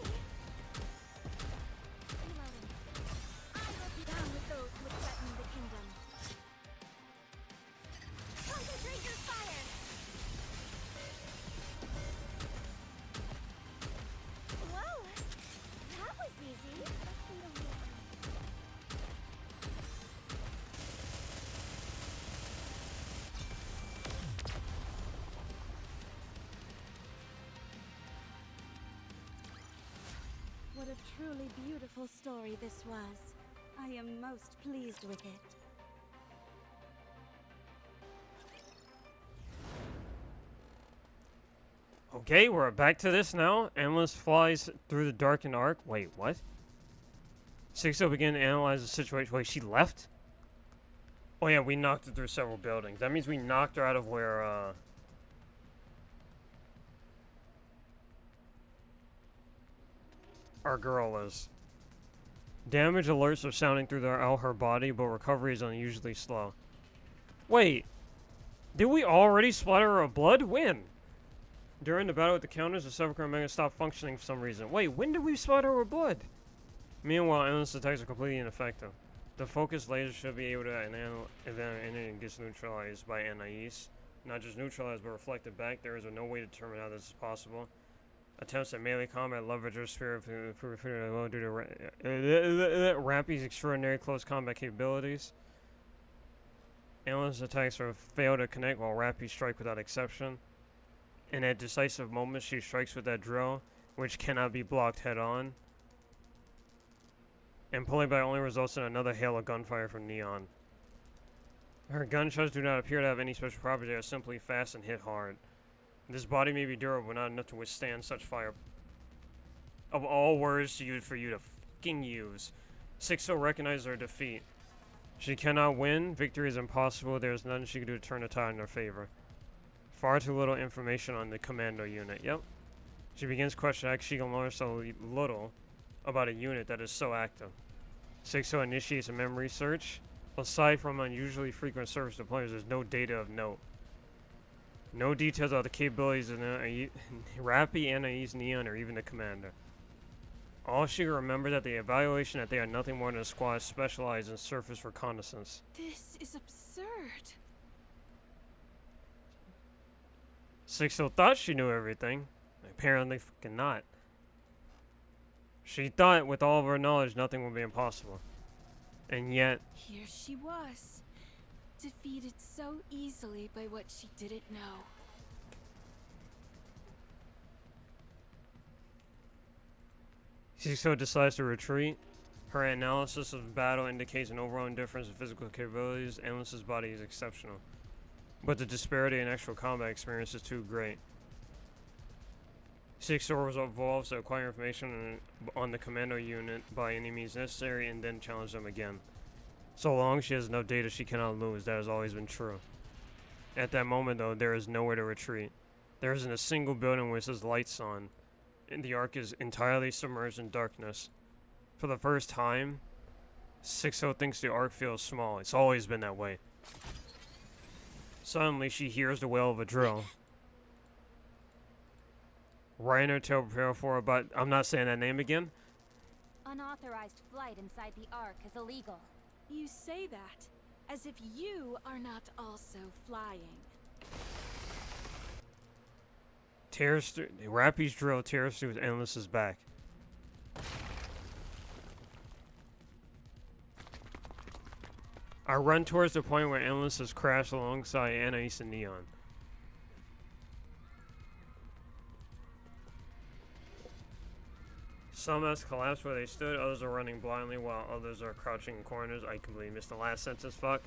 Reloading. I will be down with those who would threaten the kingdom. Concentrate your fire! Whoa! That was easy. What a truly beautiful story this was. I am most pleased with it. Okay, we're back to this now. Endless flies through the darkened arc. Wait, what? 6-0 began to analyze the situation. Wait, she left? Oh yeah, we knocked her through several buildings. That means we knocked her out of where, our girl is. Damage alerts are sounding throughout her body, but recovery is unusually slow. Wait, did we already splatter her with blood? When? During the battle with the counters, the Sepulchre Mega stopped functioning for some reason. Wait, when did we splatter her with blood? Meanwhile, endless attacks are completely ineffective. The focused laser should be able to anything gets neutralized by Anais. Not just neutralized, but reflected back. There is no way to determine how this is possible. Attempts at melee combat leverage her spirit due to Rappy's extraordinary close combat capabilities. Endless attacks are fail to connect while Rappy strike without exception. And at decisive moments, she strikes with that drill, which cannot be blocked head-on. And pulling back only results in another hail of gunfire from Neon. Her gunshots do not appear to have any special property. They are simply fast and hit hard. This body may be durable, but not enough to withstand such fire. Of all words to use for you to fucking use, 6-0 recognizes her defeat. She cannot win. Victory is impossible. There is nothing she can do to turn the tide in her favor. Far too little information on the commando unit. Yep. She begins questioning how she can learn so little about a unit that is so active. 6-0 initiates a memory search. Aside from unusually frequent service deployments, there's no data of note. No details about the capabilities of Rappy, Anais, Neon, or even the commander. All she can remember that the evaluation that they are nothing more than a squad specialized in surface reconnaissance. This is absurd. 6-0 thought she knew everything. Apparently fucking not. She thought with all of her knowledge nothing would be impossible. And yet... Here she was, defeated so easily by what she didn't know. She so decides to retreat. Her analysis of battle indicates an overall indifference in physical capabilities. Endless's body is exceptional. But the disparity in actual combat experience is too great. 6-0 evolves to acquire information on the commando unit by any means necessary and then challenge them again. So long she has enough data she cannot lose. That has always been true. At that moment though, there is nowhere to retreat. There isn't a single building with its lights on, and the Ark is entirely submerged in darkness. For the first time, 6-0 thinks the Ark feels small. It's always been that way. Suddenly she hears the wail of a drill. Reiner to prepare for, but I'm not saying that name again. Unauthorized flight inside the Ark is illegal. You say that as if you are not also flying. Tears through Rappy's drill tears through Endless's back. I run towards the point where Endless has crashed alongside Anais and Neon. Some has collapsed where they stood, others are running blindly while others are crouching in corners. I completely missed the last sentence, fuck.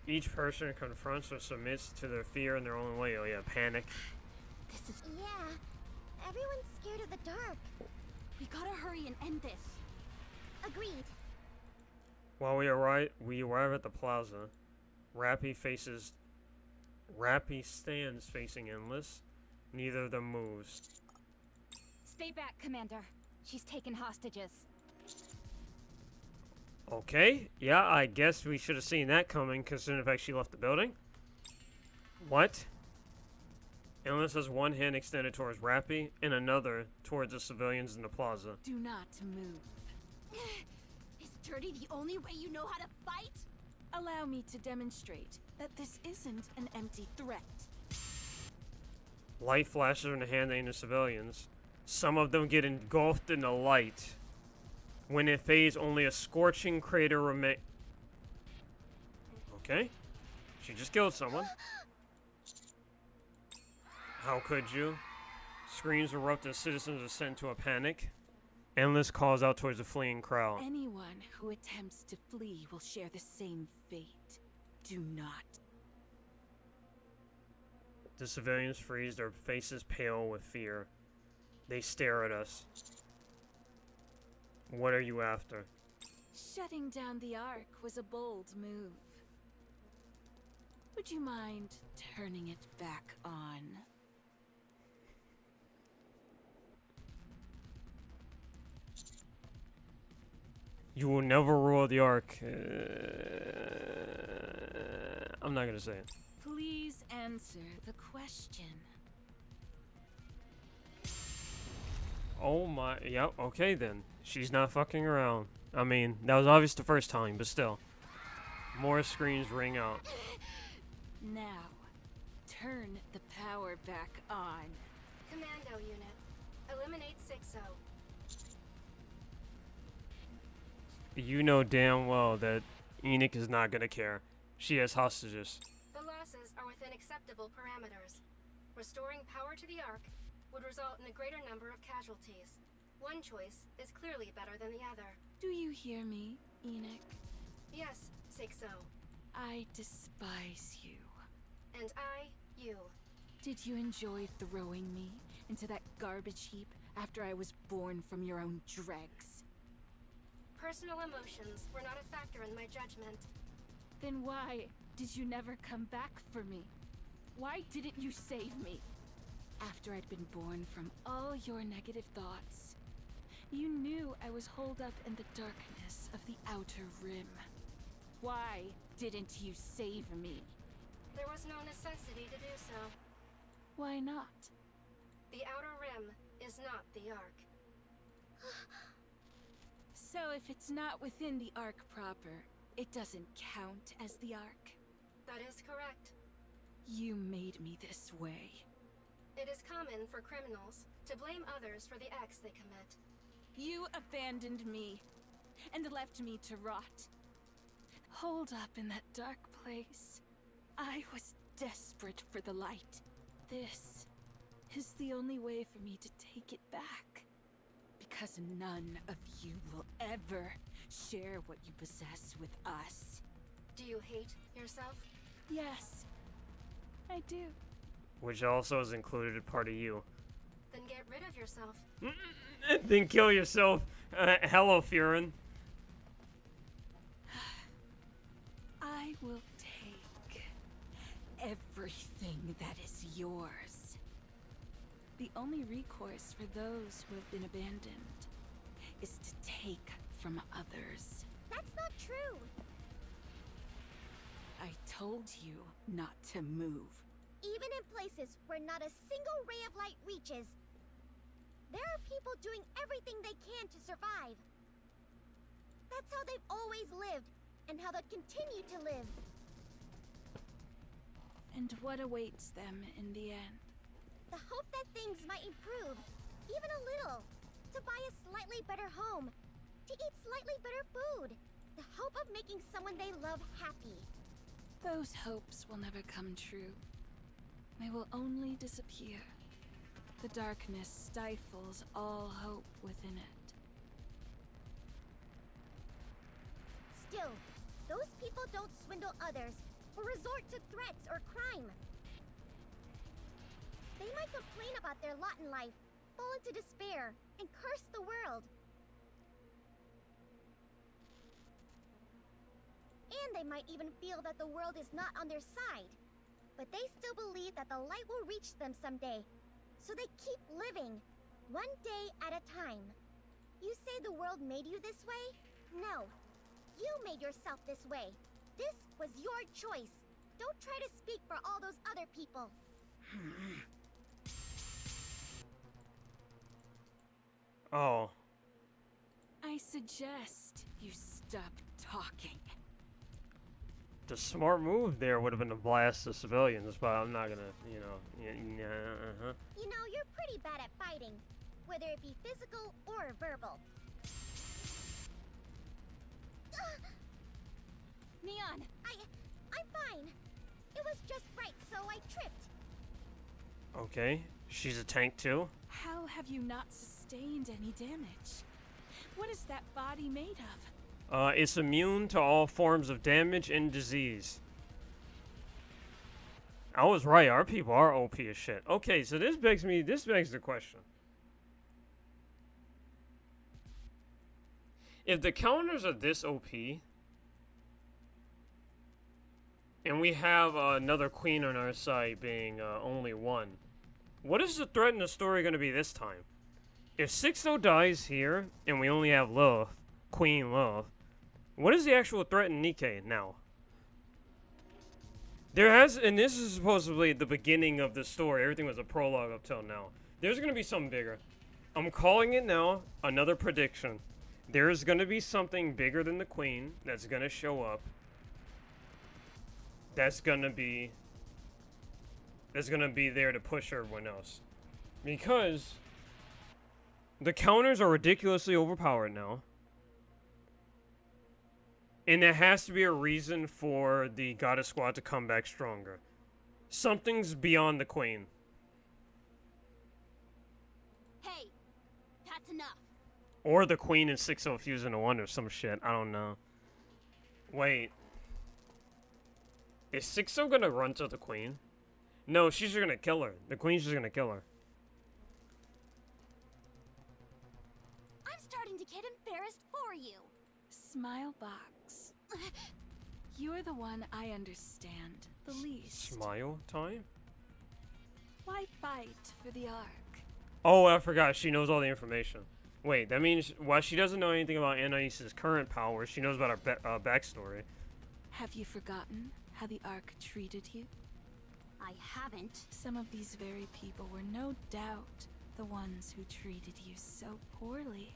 Each person confronts or submits to their fear in their own way. Oh yeah, panic. This is... Yeah, everyone's scared of the dark. We gotta hurry and end this. Agreed. While we arrive at the plaza. Rappy stands facing Endless. Neither of them moves. Stay back, Commander. She's taken hostages. Okay, yeah, I guess we should have seen that coming, considering the fact she left the building. What? Endless has one hand extended towards Rappy, and another towards the civilians in the plaza. Do not move. Is dirty the only way you know how to fight? Allow me to demonstrate that this isn't an empty threat. Light flashes from the hand aimed at civilians. Some of them get engulfed in the light. When it fades, only a scorching crater remains. Okay. She just killed someone. How could you? Screams erupt as citizens are sent to a panic. Endless calls out towards the fleeing crowd. Anyone who attempts to flee will share the same fate. Do not. The civilians freeze, their faces pale with fear. They stare at us. What are you after? Shutting down the Ark was a bold move. Would you mind turning it back on? You will never rule the Ark. I'm not gonna say it. Please answer the question. Oh my, yep, okay then. She's not fucking around. I mean, that was obvious the first time, but still. More screams ring out. Now, turn the power back on. Commando unit. Eliminate 6-0. You know damn well that Enoch is not gonna care. She has hostages. The losses are within acceptable parameters. Restoring power to the Ark would result in a greater number of casualties. One choice is clearly better than the other. Do you hear me, Enoch? Yes, 6-0. I despise you. And I, you. Did you enjoy throwing me into that garbage heap after I was born from your own dregs? Personal emotions were not a factor in my judgment. Then why did you never come back for me? Why didn't you save me? After I'd been born from all your negative thoughts, you knew I was holed up in the darkness of the Outer Rim. Why didn't you save me? There was no necessity to do so. Why not? The Outer Rim is not the Ark. So if it's not within the Ark proper, it doesn't count as the Ark? That is correct. You made me this way. It is common for criminals to blame others for the acts they commit. You abandoned me and left me to rot. Holed up in that dark place, I was desperate for the light. This is the only way for me to take it back. Because none of you will ever share what you possess with us. Do you hate yourself? Yes, I do. Which also is included a part of you. Then get rid of yourself. Then kill yourself. Hello, Furin. I will take everything that is yours. The only recourse for those who have been abandoned is to take from others. That's not true. I told you not to move. Even in places where not a single ray of light reaches, there are people doing everything they can to survive. That's how they've always lived, and how they'll continue to live. And what awaits them in the end? The hope that things might improve, even a little. To buy a slightly better home, to eat slightly better food. The hope of making someone they love happy. Those hopes will never come true. They will only disappear. The darkness stifles all hope within it. Still, those people don't swindle others or resort to threats or crime. They might complain about their lot in life, fall into despair, and curse the world. And they might even feel that the world is not on their side. But they still believe that the light will reach them someday. So they keep living, one day at a time. You say the world made you this way? No. You made yourself this way. This was your choice. Don't try to speak for all those other people. Oh. I suggest you stop talking. The smart move there would have been to blast the civilians, but I'm not gonna, you know. You know, you're pretty bad at fighting, whether it be physical or verbal. Neon! I'm fine. It was just right, so I tripped. Okay, she's a tank too. How have you not sustained any damage? What is that body made of? It's immune to all forms of damage and disease. I was right. Our people are OP as shit. Okay, so this begs the question. If the counters are this OP, and we have another queen on our side being only one, what is the threat in the story going to be this time? If 6-0 dies here, and we only have Lilith, Queen Lilith, what is the actual threat in Nikke now? And this is supposedly the beginning of the story. Everything was a prologue up till now. There's going to be something bigger. I'm calling it now, another prediction. There's going to be something bigger than the Queen that's going to show up. That's going to be there to push everyone else. Because the counters are ridiculously overpowered now. And there has to be a reason for the Goddess Squad to come back stronger. Something's beyond the Queen. Hey, that's enough. Or the Queen and 6-0 fuse into one or some shit. I don't know. Wait. Is 6-0 gonna run to the Queen? No, she's just gonna kill her. The Queen's just gonna kill her. I'm starting to get embarrassed for you. Smile box. You're the one I understand the least. Smile time? Why fight for the Ark? Oh, I forgot. She knows all the information. Wait, that means while she doesn't know anything about Anais' current powers, she knows about her backstory. Have you forgotten how the Ark treated you? I haven't. Some of these very people were no doubt the ones who treated you so poorly.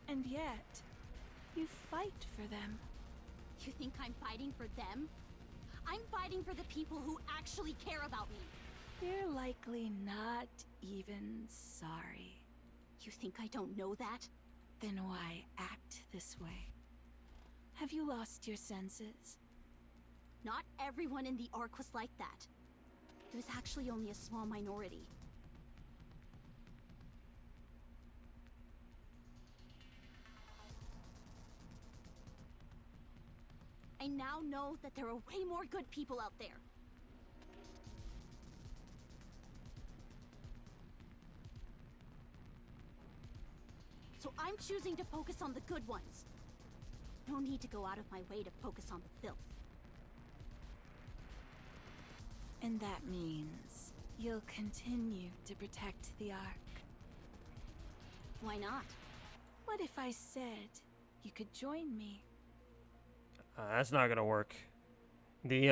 And yet, you fight for them. You think I'm fighting for them? I'm fighting for the people who actually care about me. They're likely not even sorry. You think I don't know that? Then why act this way? Have you lost your senses? Not everyone in the Ark was like that. It was actually only a small minority. I now know that there are way more good people out there. So I'm choosing to focus on the good ones. No need to go out of my way to focus on the filth. And that means you'll continue to protect the Ark. Why not? What if I said you could join me? That's not gonna work. The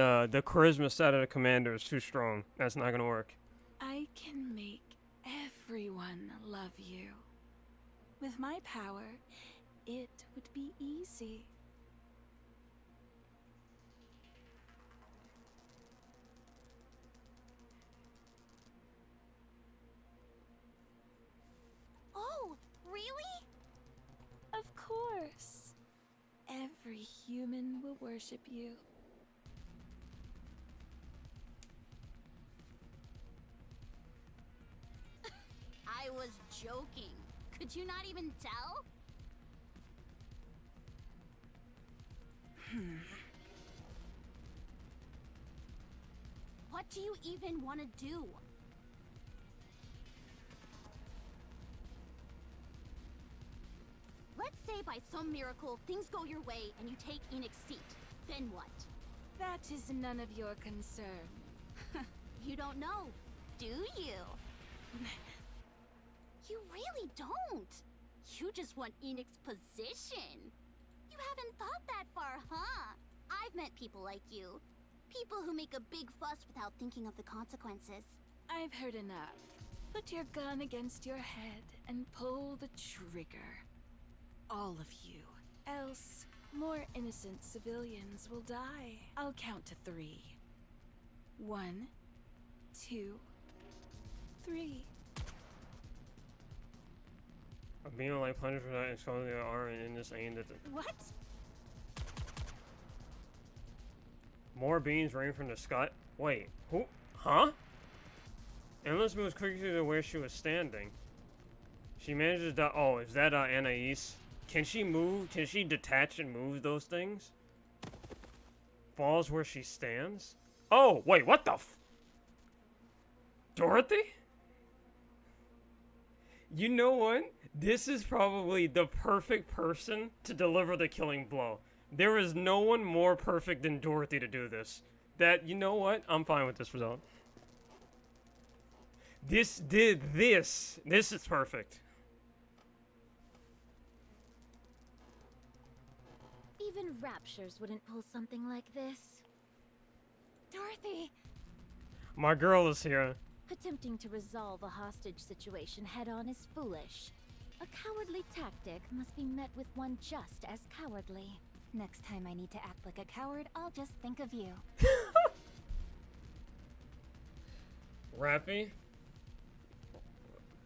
charisma side of the commander is too strong. That's not gonna work. I can make everyone love you. With my power, it would be easy. Oh, really? Of course. Every human will worship you. I was joking. Could you not even tell? What do you even want to do? by some miracle, things go your way and you take Enix's seat. Then what? That is none of your concern. You don't know, do you? You really don't. You just want Enix's position. You haven't thought that far, huh? I've met people like you. People who make a big fuss without thinking of the consequences. I've heard enough. Put your gun against your head and pull the trigger. All of you. Else, more innocent civilians will die. I'll count to 3. 1, 2, 3. A beam of light plunged from that exposing the arm and in this aimed at the... What? More beams rain from the sky. Wait, who? Huh? Endless moves quickly to where she was standing. She manages to... Oh, is that Anais? Can she move? Can she detach and move those things? Falls where she stands? Oh, wait, what the f... Dorothy? You know what? This is probably the perfect person to deliver the killing blow. There is no one more perfect than Dorothy to do this. That, you know what? I'm fine with this result. This is perfect. Even Raptures wouldn't pull something like this. Dorothy! My girl is here. Attempting to resolve a hostage situation head-on is foolish. A cowardly tactic must be met with one just as cowardly. Next time I need to act like a coward, I'll just think of you. Rappy?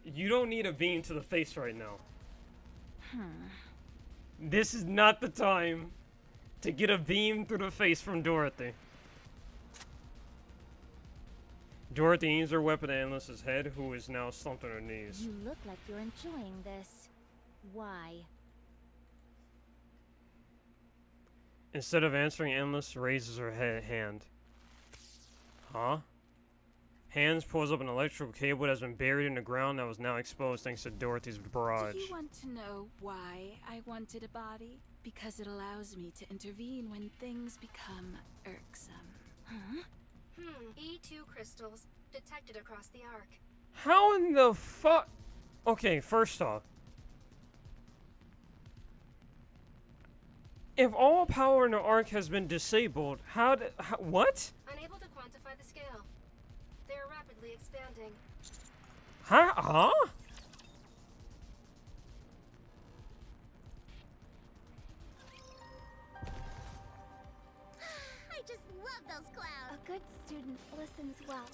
You don't need a beam to the face right now. This is not the time to get a beam through the face from Dorothy. Dorothy aims her weapon at Endless's head, who is now slumped on her knees. You look like you're enjoying this. Why? Instead of answering, Endless raises her hand. Huh? Hands pulls up an electrical cable that has been buried in the ground that was now exposed thanks to Dorothy's barrage. Do you want to know why I wanted a body? Because it allows me to intervene when things become irksome. Huh? E2 crystals detected across the arc. How in the fuck? Okay, first off, if all power in the arc has been disabled, what? Unable to quantify the scale. They are rapidly expanding. Huh? I just love those clouds. A good student listens well.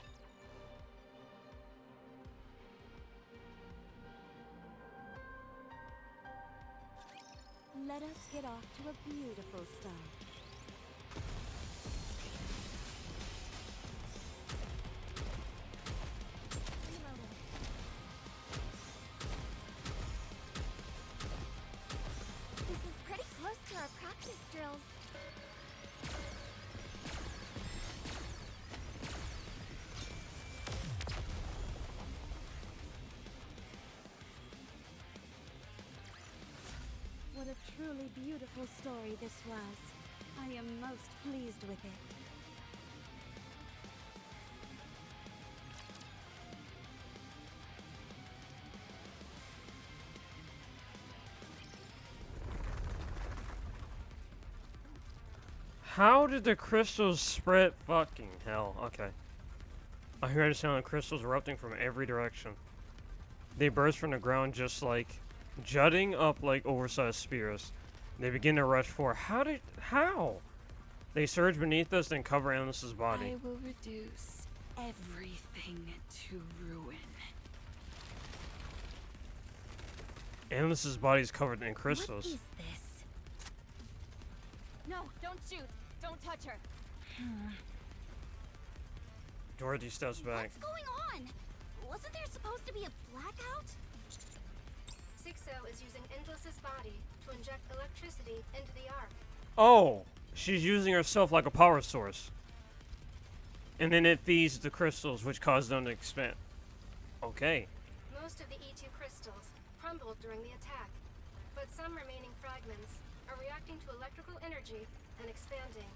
Let us get off to a beautiful start. This is pretty close to our practice drills. What a truly beautiful story this was. I am most pleased with it. How did the crystals spread? Fucking hell. Okay. I heard the sound of crystals erupting from every direction. They burst from the ground just like jutting up like oversized spears. They begin to rush forward. How? They surge beneath us, then cover Endless's body. I will reduce everything to ruin. Endless's body is covered in crystals. What is this? No, don't shoot. Don't touch her. Dorothy steps back. What's going on? Wasn't there supposed to be a blackout? 6-0 is using Endless's body to inject electricity into the arc. Oh, she's using herself like a power source. And then it feeds the crystals, which cause them to expand. Okay. Most of the E2 crystals crumbled during the attack. but some remaining fragments are reacting to electrical energy and expanding.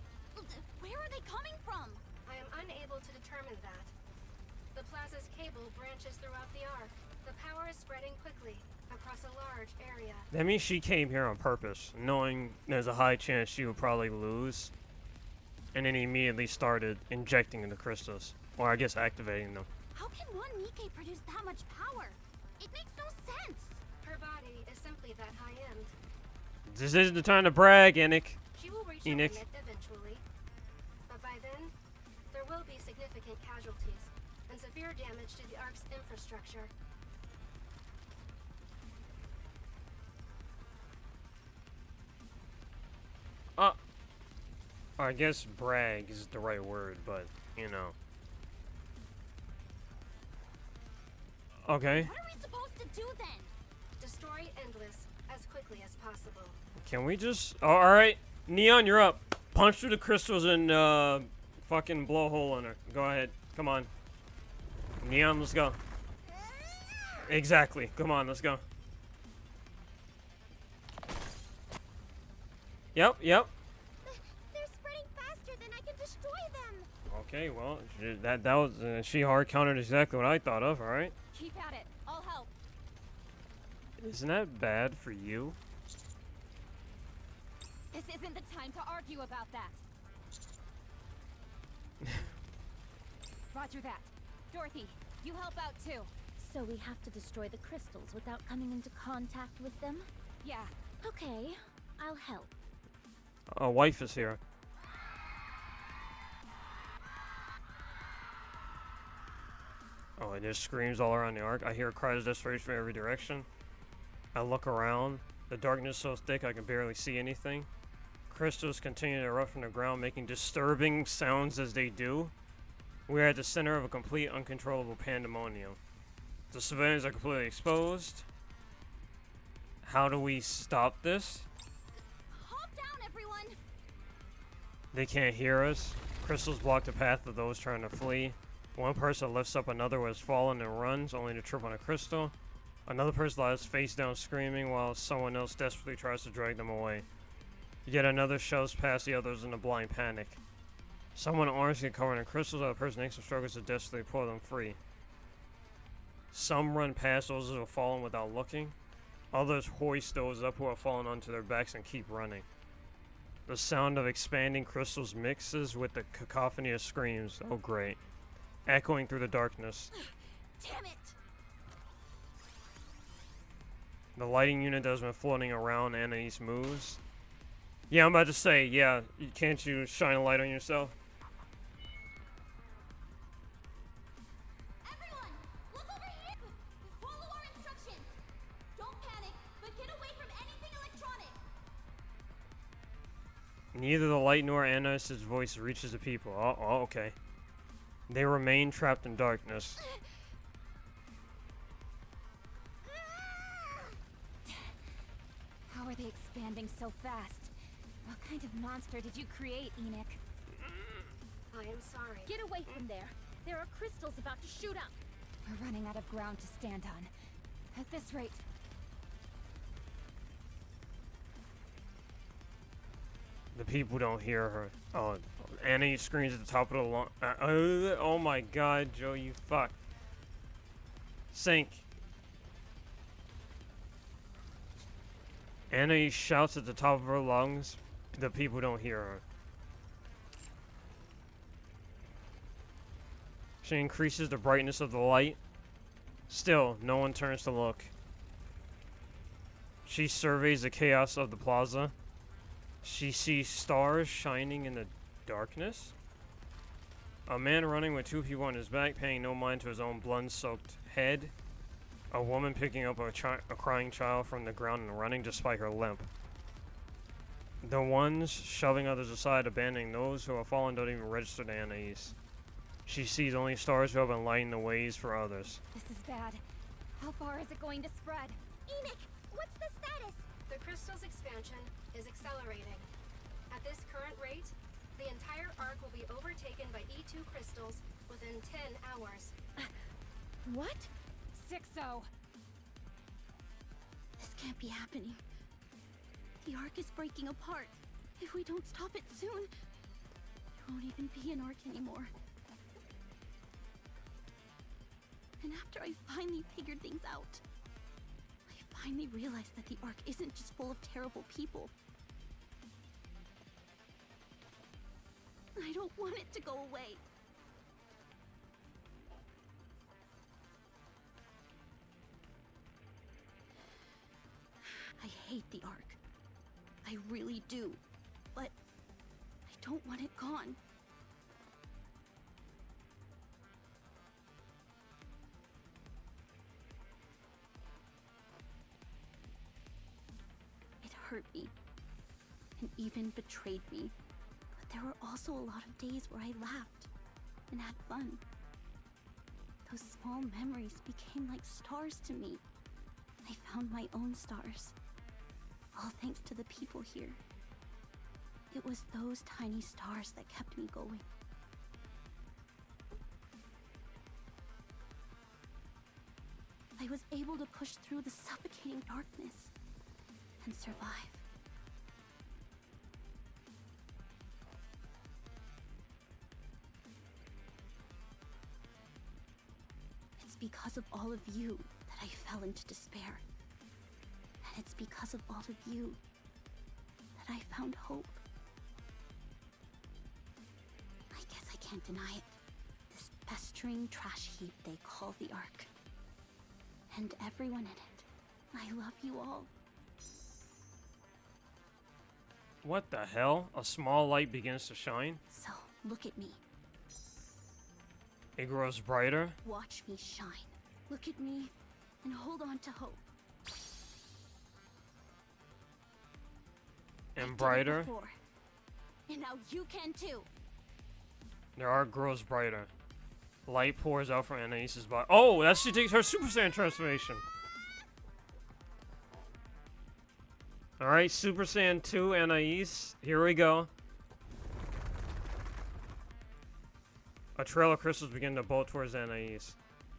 Where are they coming from? I am unable to determine that. The plaza's cable branches throughout the arc. The power is spreading quickly across a large area. That means she came here on purpose, knowing there's a high chance she would probably lose. And then immediately started injecting the crystals. Or I guess activating them. How can one Nikke produce that much power? It makes no sense. Her body is simply that high-end. This isn't the time to brag, Enoch. She will reach a limit eventually. But by then, there will be significant casualties and severe damage to the Ark's infrastructure. I guess brag is the right word, but, you know. Okay. What are we supposed to do then? Destroy Endless as quickly as possible. Can we just... Oh, alright. Neon, you're up. Punch through the crystals and, fucking blow a hole in her. Go ahead. Come on. Neon, let's go. Exactly. Come on, let's go. Yep. They're spreading faster than I can destroy them. Okay, well, that was... she hard countered exactly what I thought of, alright? Keep at it. I'll help. Isn't that bad for you? This isn't the time to argue about that. Roger that. Dorothy, you help out too. So we have to destroy the crystals without coming into contact with them? Yeah. Okay, I'll help. A wife is here. Oh, and there's screams all around the arc. I hear cries of desperation from every direction. I look around. The darkness is so thick I can barely see anything. Crystals continue to erupt from the ground, making disturbing sounds as they do. We are at the center of a complete uncontrollable pandemonium. The civilians are completely exposed. How do we stop this? Calm down, everyone. They can't hear us. Crystals block the path of those trying to flee. One person lifts up another who has fallen and runs, only to trip on a crystal. Another person lies face down screaming while someone else desperately tries to drag them away. Yet another shoves past the others in a blind panic. Someone arms get covered in crystals while the person next to struggles to desperately pull them free. Some run past those who have fallen without looking. Others hoist those up who have fallen onto their backs and keep running. The sound of expanding crystals mixes with the cacophony of screams. Oh great. Echoing through the darkness. Damn it! The lighting unit that has been floating around Anais moves. Yeah, I'm about to say, yeah, can't you shine a light on yourself? Everyone, look over here! Follow our instructions! Don't panic, but get away from anything electronic! Neither the light nor Anais' voice reaches the people. Oh, okay. They remain trapped in darkness. How are they expanding so fast? What kind of monster did you create, Enoch? I am sorry. Get away from there. There are crystals about to shoot up. We're running out of ground to stand on. At this rate... The people don't hear her. Oh, Annie screams at the top of the lawn. Oh my god, Joe, you fuck. Sink. Annie shouts at the top of her lungs. The people don't hear her. She increases the brightness of the light. Still, no one turns to look. She surveys the chaos of the plaza. She sees stars shining in the darkness. A man running with two people on his back, paying no mind to his own blood-soaked head. A woman picking up a crying child from the ground and running despite her limp. The ones shoving others aside, abandoning those who have fallen, don't even register to Anais. She sees only stars who have been lighting the ways for others. This is bad. How far is it going to spread? Enoch, what's the status? The crystal's expansion is accelerating. At this current rate, the entire arc will be overtaken by E2 crystals within 10 hours. What? 6-0. This can't be happening. The Ark is breaking apart. If we don't stop it soon, there won't even be an Ark anymore. And after I finally figured things out, I finally realized that the Ark isn't just full of terrible people. I don't want it to go away. I hate the Ark. I really do. But I don't want it gone. It hurt me, and even betrayed me. But there were also a lot of days where I laughed and had fun. Those small memories became like stars to me. I found my own stars, all thanks to the people here. It was those tiny stars that kept me going. I was able to push through the suffocating darkness and survive. It's because of all of you that I fell into despair. And it's because of all of you that I found hope. I guess I can't deny it. This festering trash heap they call the Ark. And everyone in it. I love you all. What the hell? A small light begins to shine. So, look at me. It grows brighter. Watch me shine. Look at me and hold on to hope. And brighter. Before. And now you can too. The arc grows brighter. Light pours out from Anais's body. Oh, that's she takes her Super Saiyan transformation. Alright, Super Saiyan 2 Anais. Here we go. A trail of crystals begin to bolt towards Anais.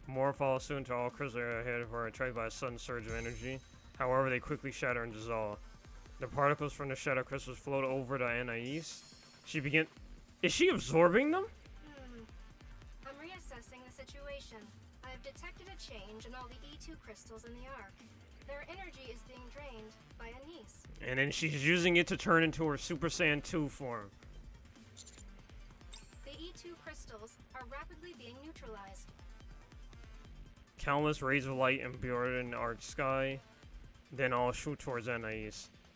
More follow soon until all crystals ahead of her are attracted by a sudden surge of energy. However, they quickly shatter and dissolve. The particles from the shadow crystals float over to Anais. She begin. Is she absorbing them? I'm reassessing the situation. I have detected a change in all the E2 crystals in the Ark. Their energy is being drained by Anais. And then she's using it to turn into her Super Saiyan 2 form. The E2 crystals are rapidly being neutralized. Countless rays of light embroidered in the arc sky, then all shoot towards Anais.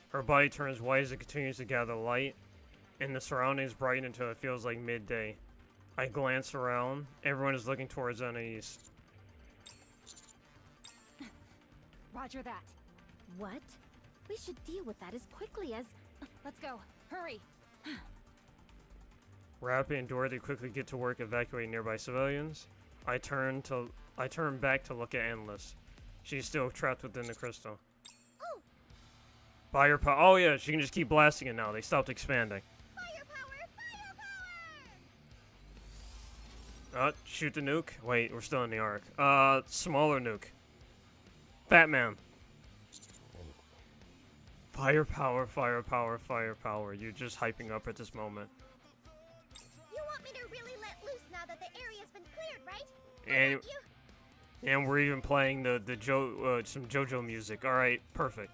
Her body turns white as it continues to gather light, and the surroundings brighten until it feels like midday. I glance around. Everyone is looking towards Anais. Roger that. What? We should deal with that as quickly as... let's go. Hurry. Rappy and Dorothy quickly get to work evacuating nearby civilians. I turn back to look at Endless. She's still trapped within the crystal. Oh! Fire power. Oh yeah, she can just keep blasting it now. They stopped expanding. Firepower! Firepower! Shoot the nuke. Wait, we're still in the arc. Smaller nuke. Fat man. Firepower, firepower, firepower. You're just hyping up at this moment. You want me to really let loose now that the area's been cleared, right? And we're even playing some JoJo music. All right, perfect.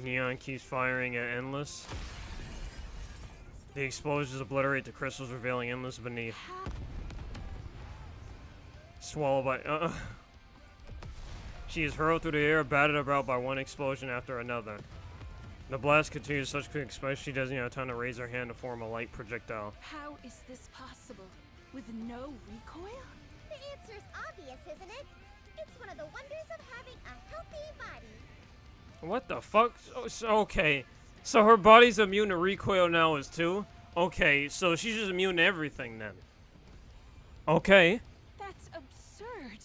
Neon keeps firing at Endless. The explosions obliterate the crystals, revealing Endless beneath. Swallowed by... She is hurled through the air, battered about by one explosion after another. The blast continues such quick expansion she doesn't have time to raise her hand to form a light projectile. How is this possible? With no recoil? The answer's obvious, isn't it? It's one of the wonders of having a healthy body. What the fuck? Okay, so her body's immune to recoil now as too? Okay, so she's just immune to everything then. Okay. That's absurd.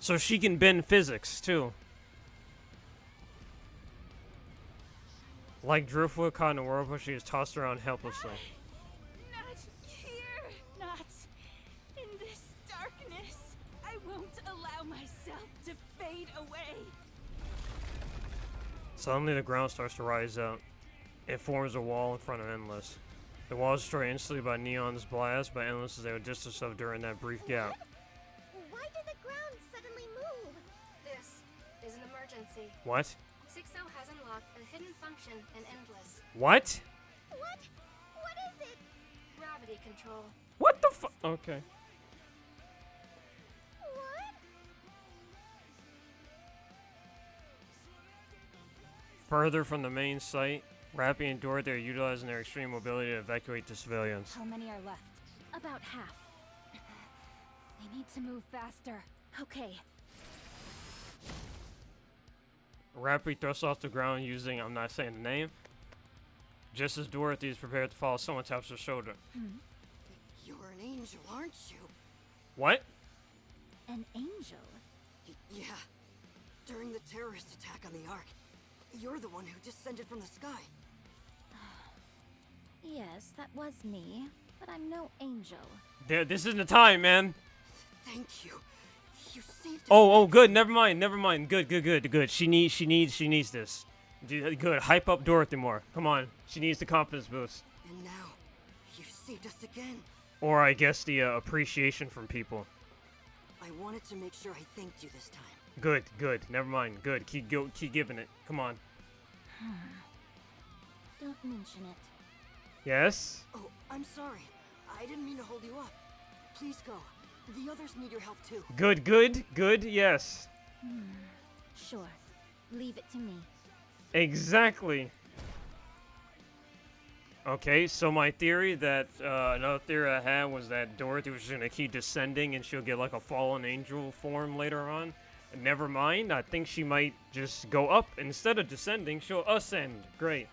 So she can bend physics too. Like driftwood caught in a whirlpool, she is tossed around helplessly. Not here. Not in this Suddenly, the ground starts to rise up. It forms a wall in front of Endless. The wall is destroyed instantly by Neon's blast, but Endless is able to distance himself during that brief gap. Why did the ground suddenly move? This is an emergency. What? Sixo has unlocked a hidden function in Endless. What? What? What is it? Gravity control. What the fu- Okay. What? Further from the main site, Rappy and Dorothy are utilizing their extreme mobility to evacuate the civilians. How many are left? About half. They need to move faster. Okay. Rappy thrusts off the ground using, I'm not saying the name, just as Dorothy is prepared to fall, someone taps her shoulder. You're an angel, aren't you? What? An angel? Yeah. During the terrorist attack on the Ark, you're the one who descended from the sky. Yes, that was me, but I'm no angel. This isn't the time, man. Thank you. You saved us. Oh, good. Never mind. Good. She needs this. Good. Hype up Dorothy more. Come on. She needs the confidence boost. And now, you saved us again. Or I guess the appreciation from people. I wanted to make sure I thanked you this time. Good. Never mind. Good. Keep giving it. Come on. Don't mention it. Yes? Oh, I'm sorry. I didn't mean to hold you up. Please go. The others need your help too. Good. Yes. Sure. Leave it to me. Exactly. Okay, so my theory that, another theory I had was that Dorothy was just gonna keep descending and she'll get like a fallen angel form later on. Never mind, I think she might just go up. Instead of descending, she'll ascend. Great.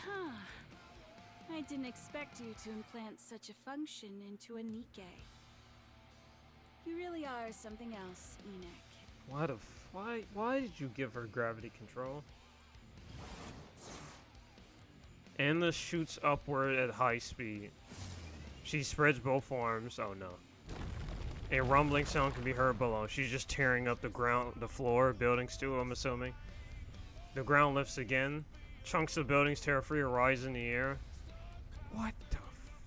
Huh. I didn't expect you to implant such a function into a Nikke. You really are something else, Enoch. Why did you give her gravity control? Endless shoots upward at high speed. She spreads both arms. Oh no. A rumbling sound can be heard below. She's just tearing up the floor, buildings too, I'm assuming. The ground lifts again. Chunks of buildings tear free or rise in the air. What the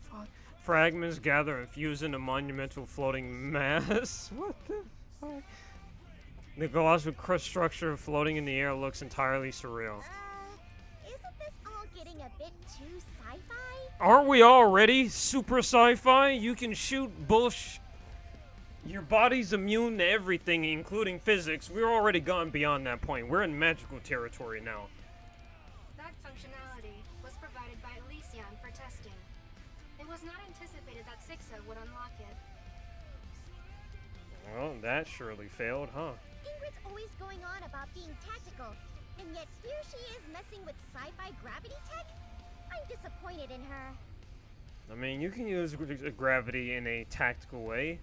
fuck? Fragments gather and fuse into monumental floating mass. What the fuck? The colossal crushed structure floating in the air looks entirely surreal. Isn't this all getting a bit too sci-fi? Aren't we already super sci-fi? You can shoot bullshit. Your body's immune to everything, including physics. We're already gone beyond that point. We're in magical territory now. That functionality was provided by Elysian for testing. It was not anticipated that Sixo would unlock it. Well, that surely failed, huh? Ingrid's always going on about being tactical, and yet here she is messing with sci-fi gravity tech? I'm disappointed in her. I mean, you can use gravity in a tactical way.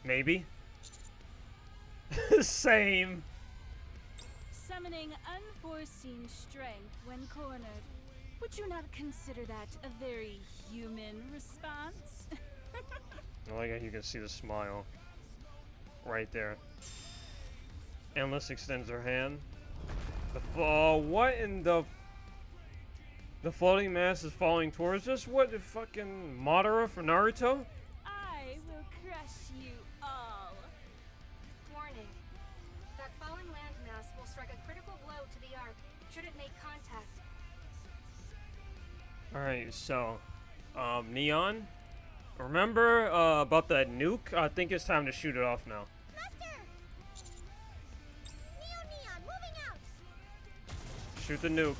Maybe. Same. Summoning unforeseen strength when cornered. Would you not consider that a very human response? I like how you can see the smile. Right there. Endless extends her hand. What in the... The floating mass is falling towards us? What, the fucking Madara from Naruto? I will crush you all. Warning. That falling landmass will strike a critical blow to the Ark should it make contact. Alright, so... Neon? Remember, about that nuke? I think it's time to shoot it off now. Master! Neon, moving out! Shoot the nuke.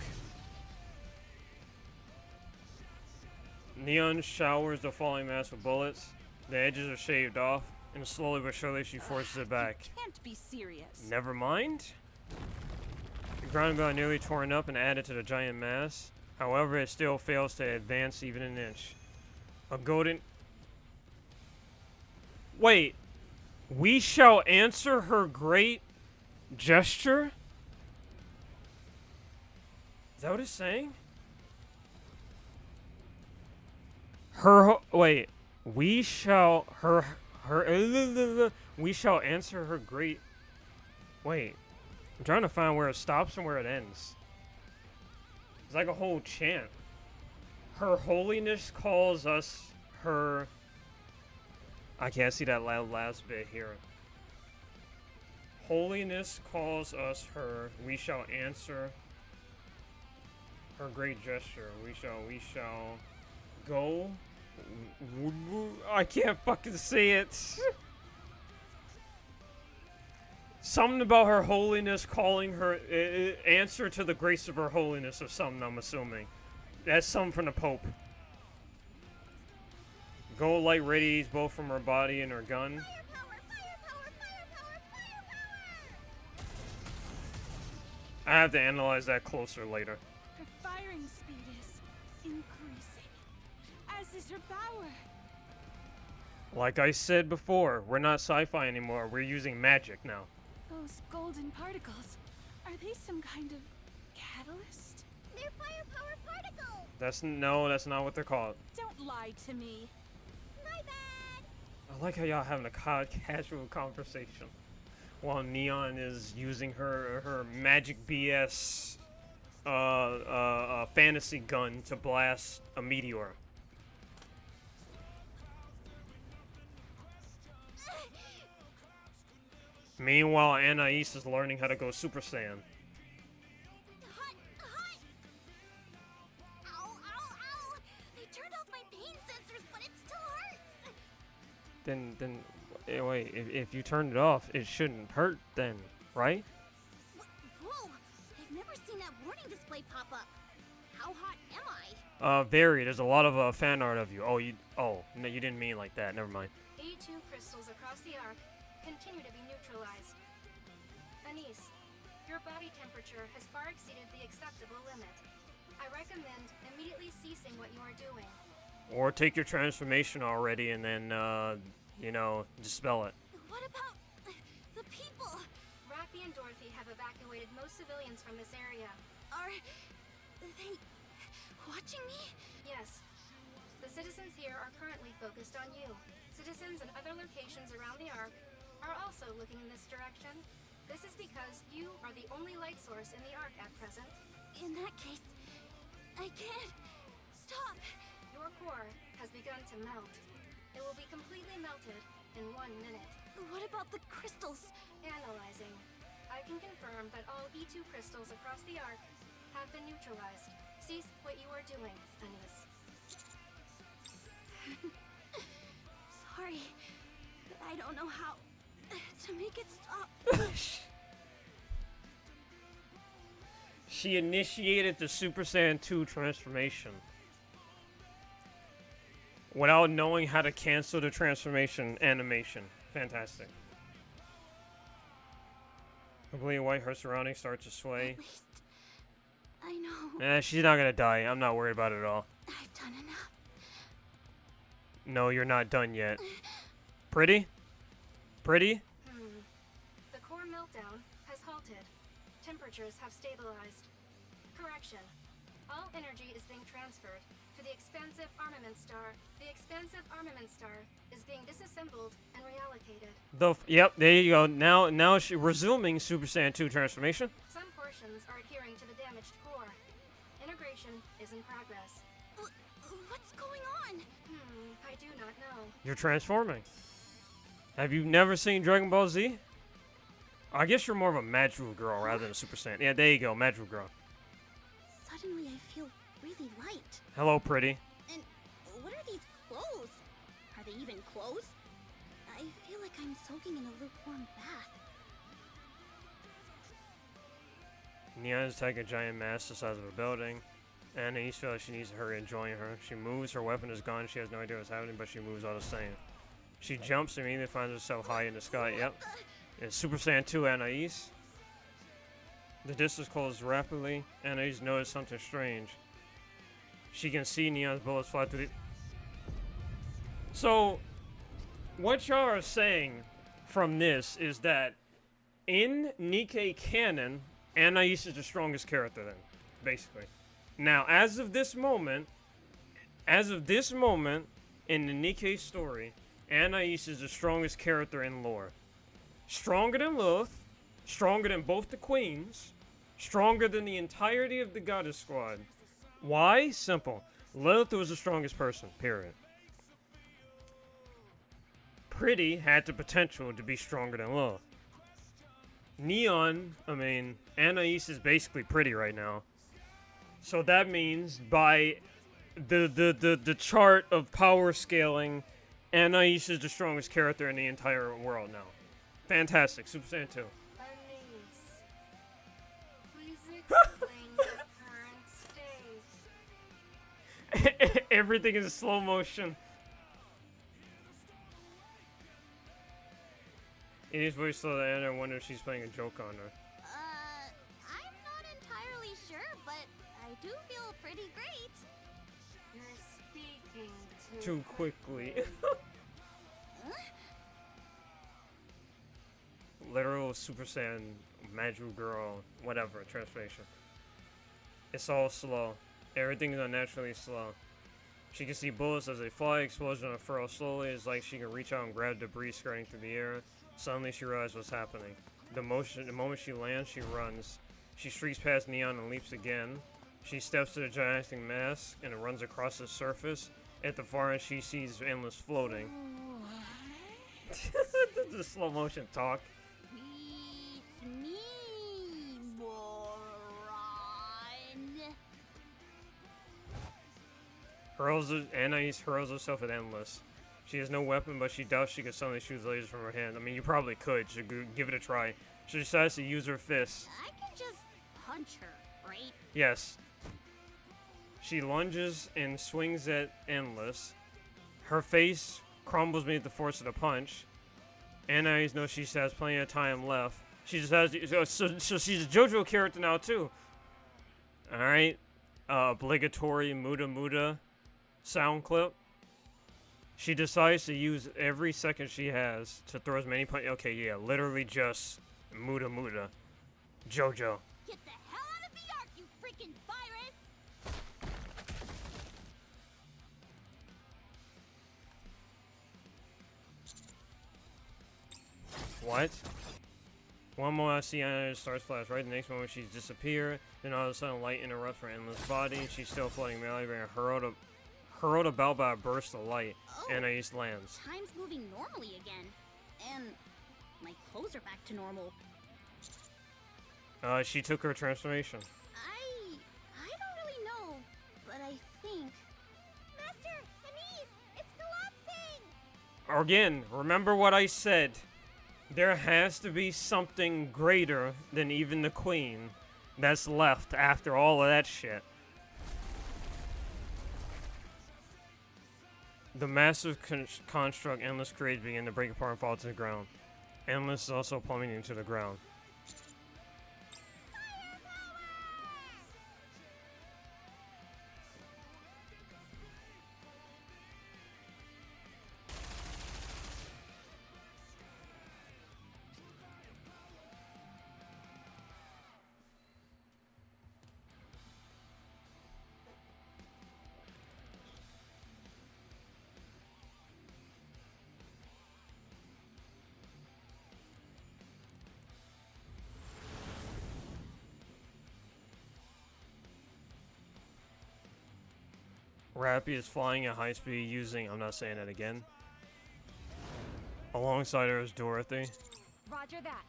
Neon showers the falling mass with bullets. The edges are shaved off, and slowly but surely she forces it back. You can't be serious. Never mind. The ground got nearly torn up and added to the giant mass. However, it still fails to advance even an inch. A golden... Wait. We shall answer her great gesture? Is that what it's saying? Wait. We shall... We shall answer her great... Wait. I'm trying to find where it stops and where it ends. It's like a whole chant. Her Holiness calls us her... I can't see that last bit here. Holiness calls us her. We shall answer her great gesture. We shall go. I can't fucking say it. Something about her holiness calling her answer to the grace of her holiness or something, I'm assuming. That's something from the Pope. Gold light radiates both from her body and her gun. I have to analyze that closer later. Her firing speed is increasing, as is her power. Like I said before, we're not sci-fi anymore. We're using magic now. Those golden particles, are they some kind of catalyst? They're firepower particles! That's not what they're called. Don't lie to me. My bad! I like how y'all having a casual conversation while Neon is using her magic BS fantasy gun to blast a meteor. Meanwhile, Anais is learning how to go Super Saiyan. Hot! Hot! Ow, ow, ow! They turned off my pain sensors, but it still hurts! Then, wait, if you turned it off, it shouldn't hurt then, right? Whoa! I've never seen that warning display pop up. How hot am I? Very. There's a lot of fan art of you. Oh, no, you didn't mean it like that. Never mind. E2 crystals across the arc continue to be neutralized. Anise, your body temperature has far exceeded the acceptable limit. I recommend immediately ceasing what you are doing. Or take your transformation already and then, dispel it. What about the people? Rappy and Dorothy have evacuated most civilians from this area. Are they watching me? Yes. The citizens here are currently focused on you. Citizens in other locations around the Ark are also looking in this direction. This is because you are the only light source in the Ark at present. In that case, I can't stop. Your core has begun to melt. It will be completely melted in 1 minute. What about the crystals? Analyzing. I can confirm that all E2 crystals across the Ark have been neutralized. Cease what you are doing, Anise. Sorry, I don't know how to make it stop. She initiated the Super Saiyan 2 transformation without knowing how to cancel the transformation animation. Fantastic. Completely white, her surroundings start to sway. At least I know. She's not gonna die. I'm not worried about it at all. I've done enough. No, you're not done yet. Pretty? Pretty? The core meltdown has halted. Temperatures have stabilized. Correction. All energy is being transferred to the expansive armament star. The expansive armament star is being disassembled and reallocated. Yep, there you go. Now she resuming Super Saiyan 2 transformation. Some portions are adhering to the damaged core. Integration is in progress. What's going on? I do not know. You're transforming. Have you never seen Dragon Ball Z? I guess you're more of a Majru girl rather than a Super Saiyan. Yeah, there you go, Majru girl. Suddenly I feel really light. Hello, pretty. And what are these clothes? Are they even clothes? I feel like I'm soaking in a lukewarm bath. Neon is taking a giant mass the size of a building. Anais feels like she needs to hurry and join her. She moves, her weapon is gone, she has no idea what's happening, but she moves all the same. She jumps and immediately finds herself high in the sky. Yep. It's Super Saiyan 2 Anais. The distance closes rapidly. Anais noticed something strange. She can see Neon's bullets fly through the... So, what y'all are saying from this is that in Nikke canon, Anais is the strongest character then, basically. Now, as of this moment, in the Nikke story, Anais is the strongest character in lore. Stronger than Lilith, Stronger than both the queens. Stronger than the entirety of the goddess squad. Why? Simple. Lilith was the strongest person, period. Pretty had the potential to be stronger than Lilith. Anais is basically Pretty right now. So that means by the chart of power scaling, Anais is the strongest character in the entire world now. Fantastic. Super Saiyan 2. Please explain your current state. Everything is in slow motion. Annie's voice slow and I wonder if she's playing a joke on her. I'm not entirely sure, but I do feel pretty great. You're speaking Too quickly. Literal Super Saiyan, magical girl, whatever, transformation. It's all slow. Everything is unnaturally slow. She can see bullets as they fly, explosion unfurl slowly. It's like she can reach out and grab debris skirting through the air. Suddenly she realizes what's happening. The moment she lands, she runs. She streaks past Neon and leaps again. She steps to the gigantic mass and runs across the surface. At the far end, she sees Endless floating. The slow motion talk. It's me, moron. Anais hurls herself at Endless. She has no weapon, but she doubts she could suddenly shoot lasers from her hand. I mean, you probably could. So give it a try. She decides to use her fists. I can just punch her, right? Yes. She lunges and swings at Endless. Her face crumbles beneath the force of the punch. Anais knows she has plenty of time left. She just has so she's a JoJo character now too. All right, obligatory Muda Muda sound clip. She decides to use every second she has to throw as many punches. Okay, yeah, literally just Muda Muda. JoJo. Get the hell out of the ark, you freaking virus! What? One moment I see Anna's stars flash, right? The next moment she's disappeared. Then all of a sudden light interrupts her endless body. She's still floating merrily, being hurled about by a burst of light. Oh, Anais lands. Time's moving normally again. And my clothes are back to normal. She took her transformation. I don't really know, but I think... Master, Anise, it's collapsing! Again, remember what I said. There has to be something greater than even the Queen that's left after all of that shit. The massive construct Endless creates begin to break apart and fall to the ground. Endless is also plummeting to the ground. Rappy is flying at high speed using, I'm not saying that again. Alongside her is Dorothy. Roger that.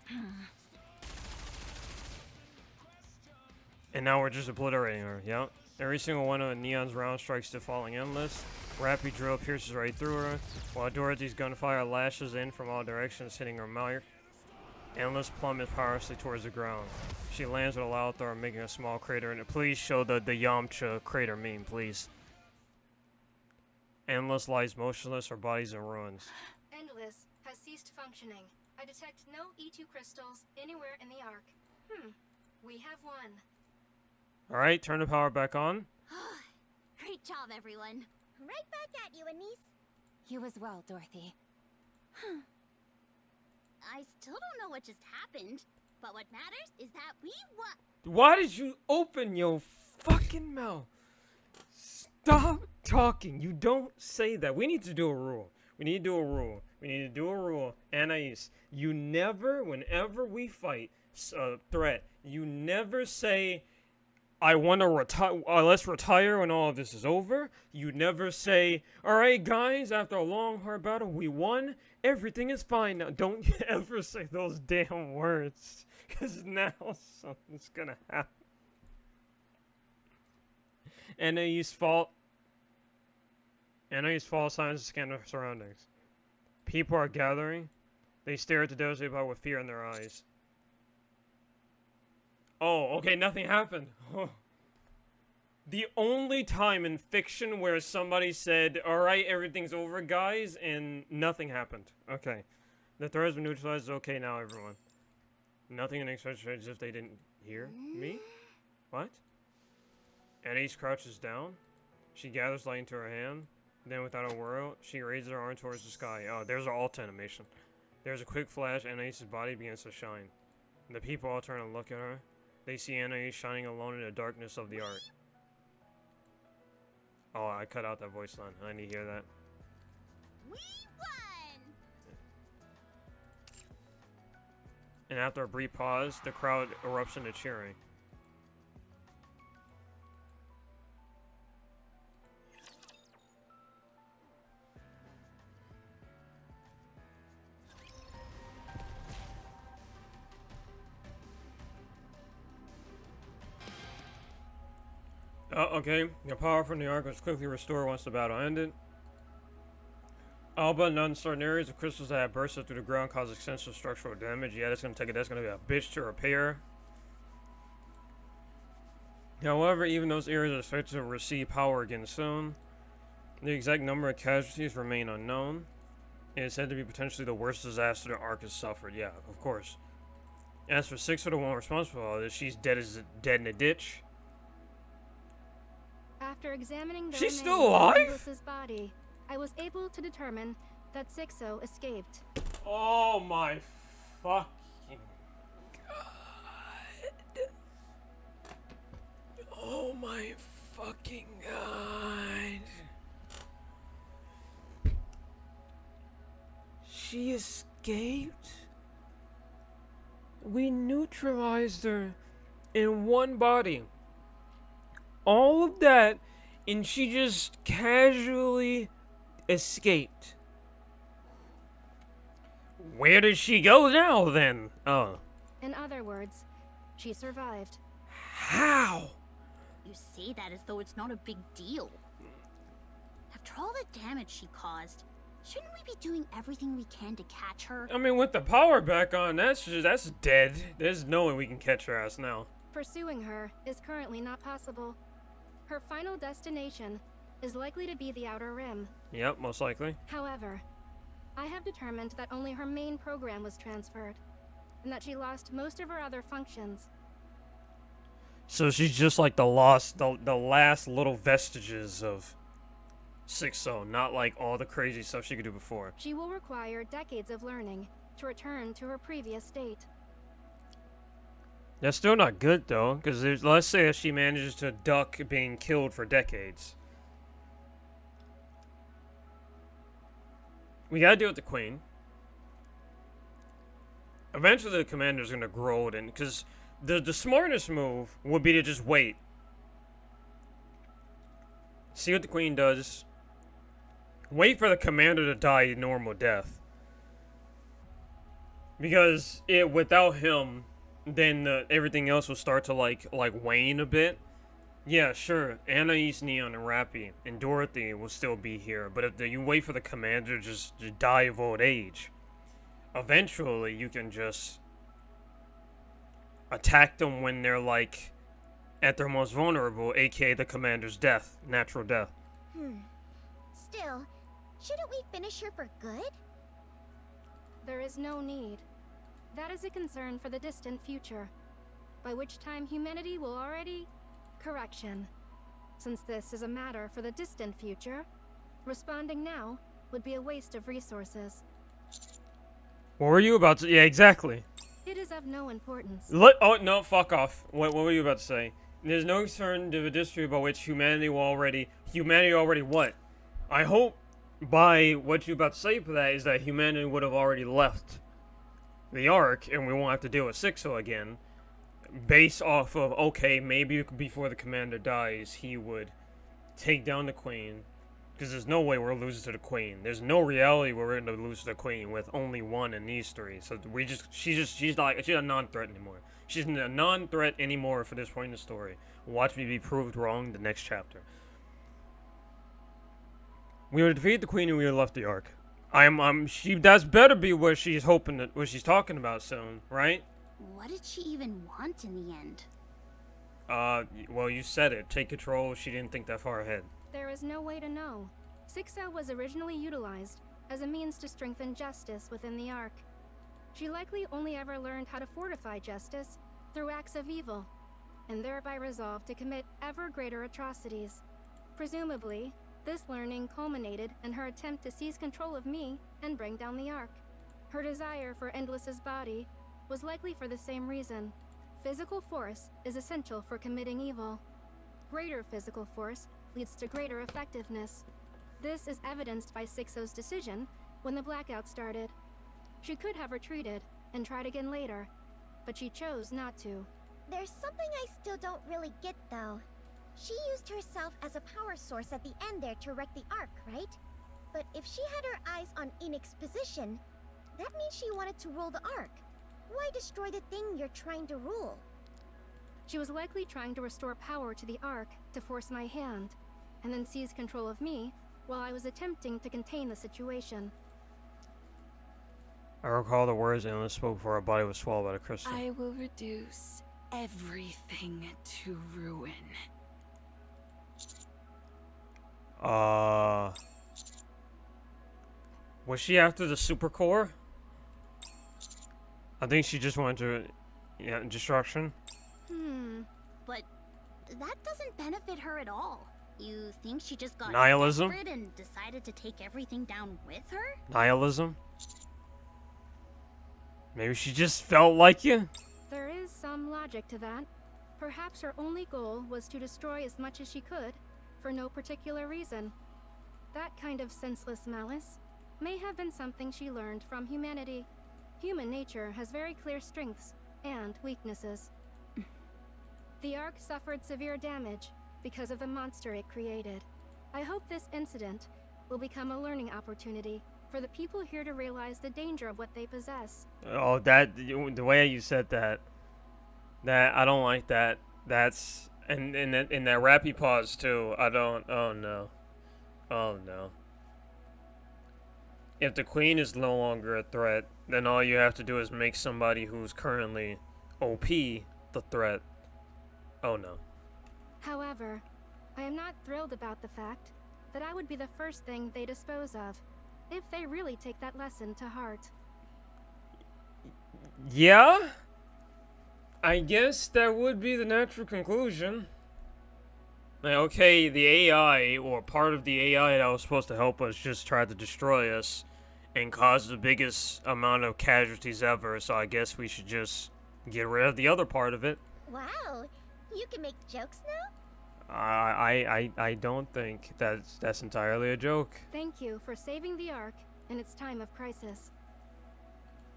And now we're just obliterating her, yep. Every single one of Neon's round strikes to falling Endless. Rappy drill pierces right through her, while Dorothy's gunfire lashes in from all directions, hitting her mark. Endless plummets powerlessly towards the ground. She lands with a loud throw, making a small crater in it. Please show the Yamcha crater meme, please. Endless lies motionless, her body's in ruins. Endless has ceased functioning. I detect no E2 crystals anywhere in the Ark. We have one. Alright, turn the power back on. Great job, everyone. Right back at you, Anise. You as well, Dorothy. I still don't know what just happened, but what matters is that we won. Why did you open your fucking mouth? Stop talking. You don't say that. We need to do a rule. We need to do a rule. Anais, you never, whenever we fight, threat. You never say, I want to retire. Let's retire when all of this is over. You never say, all right, guys, after a long, hard battle, we won. Everything is fine now. Don't ever say those damn words, because now something's gonna happen. And they use false signs to scan their surroundings. People are gathering. They stare at the devastated body with fear in their eyes. Oh, okay, nothing happened. The only time in fiction where somebody said, alright, everything's over, guys, and nothing happened. Okay. The threat has been neutralized. Okay, now, everyone. Nothing unexpected, as if they didn't hear me? What? Anais crouches down. She gathers light into her hand. Then, without a word, she raises her arm towards the sky. Oh, there's our alt animation. There's a quick flash, and Anais' body begins to shine. The people all turn and look at her. They see Anais shining alone in the darkness of the ark. Oh, I cut out that voice line. I need to hear that. We won! And after a brief pause, the crowd erupts into cheering. Okay. The power from the ark was quickly restored once the battle ended. All but in uncertain areas, the crystals that had bursted through the ground caused extensive structural damage. Yeah, that's gonna be a bitch to repair. However, even those areas are expected to receive power again soon. The exact number of casualties remain unknown. It is said to be potentially the worst disaster the ark has suffered. Yeah, of course. As for Six, the one responsible for all this, she's dead in a ditch. After examining the She's remains still alive? of Inglis's body, I was able to determine that Sixo escaped. Oh my fucking god. Oh my fucking god. She escaped? We neutralized her in one body. All of that, and she just casually escaped. Where did she go now, then? Oh. In other words, she survived. How? You say that as though it's not a big deal. After all the damage she caused, shouldn't we be doing everything we can to catch her? I mean, with the power back on, that's dead. There's no way we can catch her ass now. Pursuing her is currently not possible. Her final destination is likely to be the Outer Rim. Yep, most likely. However, I have determined that only her main program was transferred, and that she lost most of her other functions. So she's just like the last little vestiges of 6-0, not like all the crazy stuff she could do before. She will require decades of learning to return to her previous state. That's still not good, though, because let's say she manages to duck being killed for decades. We gotta deal with the Queen. Eventually, the commander's gonna grow it in, because the smartest move would be to just wait. See what the Queen does. Wait for the commander to die a normal death. Because without him, then everything else will start to like wane a bit. Yeah, sure, Anais, Neon, and Rappy, and Dorothy will still be here, but if you wait for the commander to just die of old age, eventually you can just attack them when they're like at their most vulnerable, aka the commander's death, natural death. Still, shouldn't we finish her for good? There is no need. That is a concern for the distant future, by which time humanity will already... Correction. Since this is a matter for the distant future, responding now would be a waste of resources. What were you about to... Yeah, exactly. It is of no importance. Oh, no, fuck off. What were you about to say? There's no concern to the history about which humanity already what? I hope by what you're about to say for that is that humanity would have already left the Ark, and we won't have to deal with Sixo again. Based off of, okay, maybe before the commander dies, he would take down the Queen. Because there's no way we're losing to the Queen. There's no reality where we're going to lose to the Queen with only one in these three. So she's a non-threat anymore. She's a non-threat anymore for this point in the story. Watch me be proved wrong the next chapter. We would defeat the Queen and we would have left the Ark. That's better be what she's hoping what she's talking about soon, right? What did she even want in the end? Well, you said it. Take control. She didn't think that far ahead. There is no way to know. Sixo was originally utilized as a means to strengthen justice within the Ark. She likely only ever learned how to fortify justice through acts of evil, and thereby resolved to commit ever greater atrocities. Presumably, this learning culminated in her attempt to seize control of me and bring down the Ark. Her desire for Endless's body was likely for the same reason. Physical force is essential for committing evil. Greater physical force leads to greater effectiveness. This is evidenced by Sixo's decision when the blackout started. She could have retreated and tried again later, but she chose not to. There's something I still don't really get, though. She used herself as a power source at the end there to wreck the Ark, right? But if she had her eyes on Enix's position, that means she wanted to rule the Ark. Why destroy the thing you're trying to rule? She was likely trying to restore power to the Ark to force my hand, and then seize control of me while I was attempting to contain the situation. I recall the words Endless spoke before our body was swallowed by the crystal. I will reduce everything to ruin. Was she after the super core? I think she just wanted to, yeah, destruction. But that doesn't benefit her at all. You think she just got Nihilism? desperate and decided to take everything down with her? Nihilism? Maybe she just felt like you? There is some logic to that. Perhaps her only goal was to destroy as much as she could, for no particular reason. That kind of senseless malice may have been something she learned from humanity. Human nature has very clear strengths and weaknesses. The Ark suffered severe damage because of the monster it created. I hope this incident will become a learning opportunity for the people here to realize the danger of what they possess. Oh, the way you said that I don't like that. That's and in that rappy pause too. I don't. Oh no. Oh no. If the Queen is no longer a threat, then all you have to do is make somebody who's currently OP the threat. Oh no. However, I am not thrilled about the fact that I would be the first thing they dispose of, if they really take that lesson to heart. Yeah? I guess that would be the natural conclusion. Like, okay, the AI, or part of the AI that was supposed to help us, just tried to destroy us and cause the biggest amount of casualties ever, so I guess we should just get rid of the other part of it. Wow, you can make jokes now? I don't think that's entirely a joke. Thank you for saving the Ark in its time of crisis.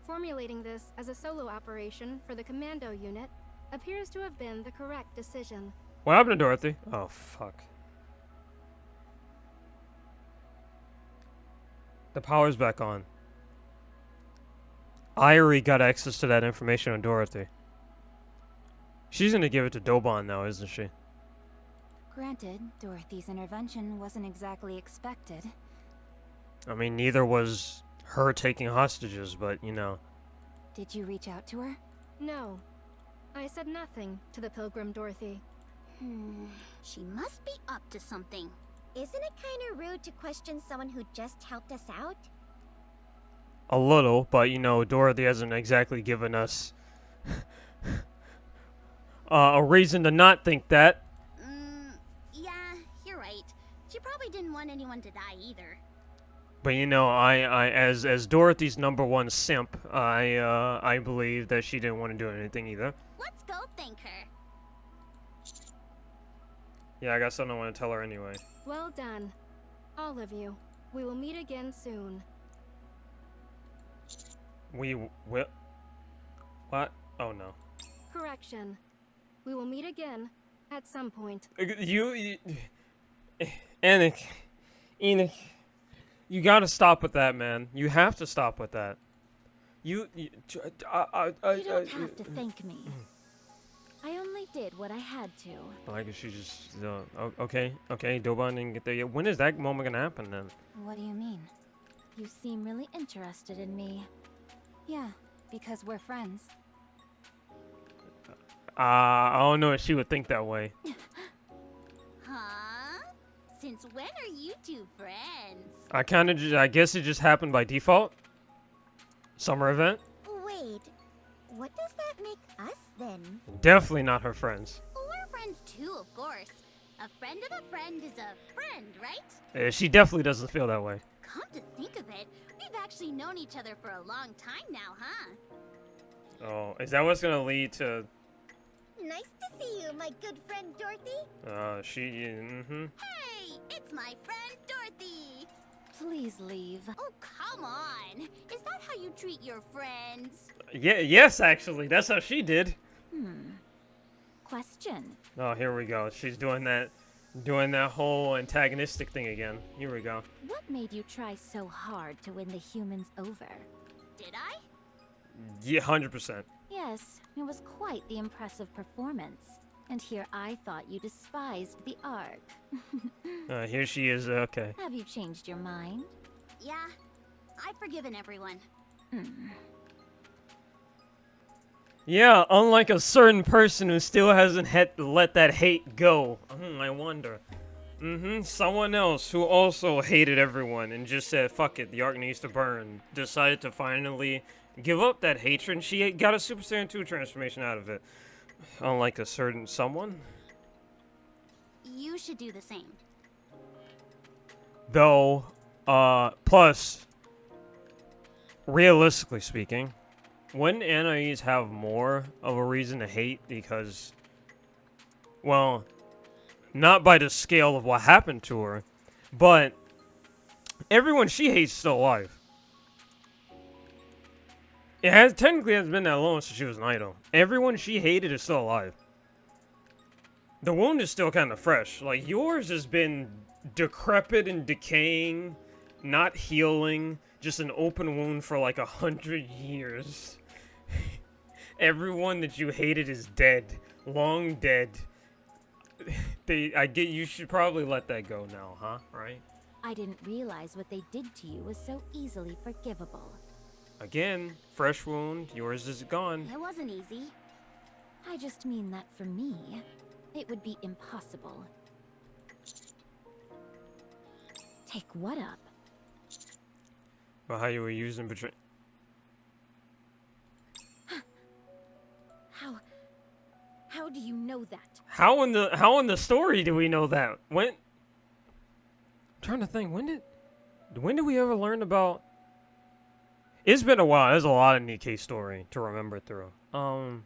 Formulating this as a solo operation for the commando unit appears to have been the correct decision. What happened to Dorothy? Oh, fuck. The power's back on. Irie got access to that information on Dorothy. She's gonna give it to Dobon now, isn't she? Granted, Dorothy's intervention wasn't exactly expected. I mean, neither was her taking hostages, but, you know. Did you reach out to her? No. I said nothing to the Pilgrim Dorothy. She must be up to something. Isn't it kinda rude to question someone who just helped us out? A little, but, you know, Dorothy hasn't exactly given us a reason to not think that. Yeah, you're right. She probably didn't want anyone to die either. But you know, I as Dorothy's #1 simp, I believe that she didn't want to do anything either. Let's go thank her. Yeah, I guess I don't want to tell her anyway. Well done. All of you. We will meet again soon. We will. What? Oh no. Correction. We will meet again at some point. You Enoch, you gotta stop with that, man. You have to stop with that. You don't have to thank me. I only did what I had to. Like she just okay, Doban didn't get there yet. When is that moment gonna happen then? What do you mean? You seem really interested in me. Yeah, because we're friends. I don't know if she would think that way. Huh? Since when are you two friends? I guess it just happened by default. Summer event. Wait, what does that make us then? Definitely not her friends. We're friends too, of course. A friend of a friend is a friend, right? She definitely doesn't feel that way. Come to think of it, we've actually known each other for a long time now, huh? Oh, is that what's gonna lead to? Nice to see you, my good friend Dorothy. Hey, it's my friend Dorothy. Please leave. Oh, come on. Is that how you treat your friends? Yeah, yes, actually, that's how she did. Question. Oh, here we go. She's doing that whole antagonistic thing again. Here we go. What made you try so hard to win the humans over? Did I? Yeah, 100%. Yes, it was quite the impressive performance. And here I thought you despised the Ark. Here she is. Okay. Have you changed your mind? Yeah, I've forgiven everyone. Yeah, unlike a certain person who still hasn't let that hate go. I wonder. Someone else who also hated everyone and just said, fuck it, the Ark needs to burn, decided to finally give up that hatred, and she got a Super Saiyan 2 transformation out of it. Unlike a certain someone. You should do the same. Though, plus, realistically speaking, wouldn't Anais have more of a reason to hate because, well, not by the scale of what happened to her, but everyone she hates is still alive. It technically hasn't been that long since she was an idol. Everyone she hated is still alive. The wound is still kind of fresh. Like, yours has been decrepit and decaying, not healing, just an open wound for like 100 years. Everyone that you hated is dead. Long dead. You should probably let that go now, huh? Right? I didn't realize what they did to you was so easily forgivable. Again, fresh wound, yours is gone. It wasn't easy. I just mean that for me, it would be impossible. Take what up? Well, how you were using betray. How do you know that? How in the story do we know that? When? I'm trying to think. When did we ever learn about? It's been a while. There's a lot of Nikke story to remember through. I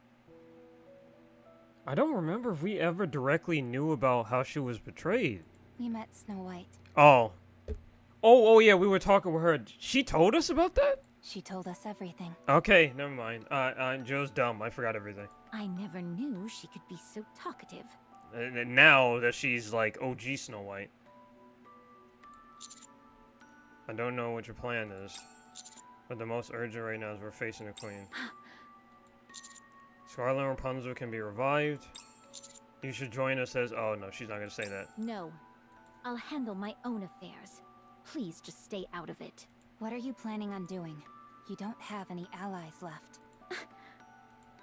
don't remember if we ever directly knew about how she was betrayed. We met Snow White. Oh yeah, we were talking with her. She told us about that? She told us everything. Okay, never mind. Joe's dumb. I forgot everything. I never knew she could be so talkative. And now that she's like OG Snow White. I don't know what your plan is. But the most urgent right now is we're facing the Queen. Scarlet and Rapunzel can be revived. You should join us as... Oh, no, she's not going to say that. No. I'll handle my own affairs. Please just stay out of it. What are you planning on doing? You don't have any allies left.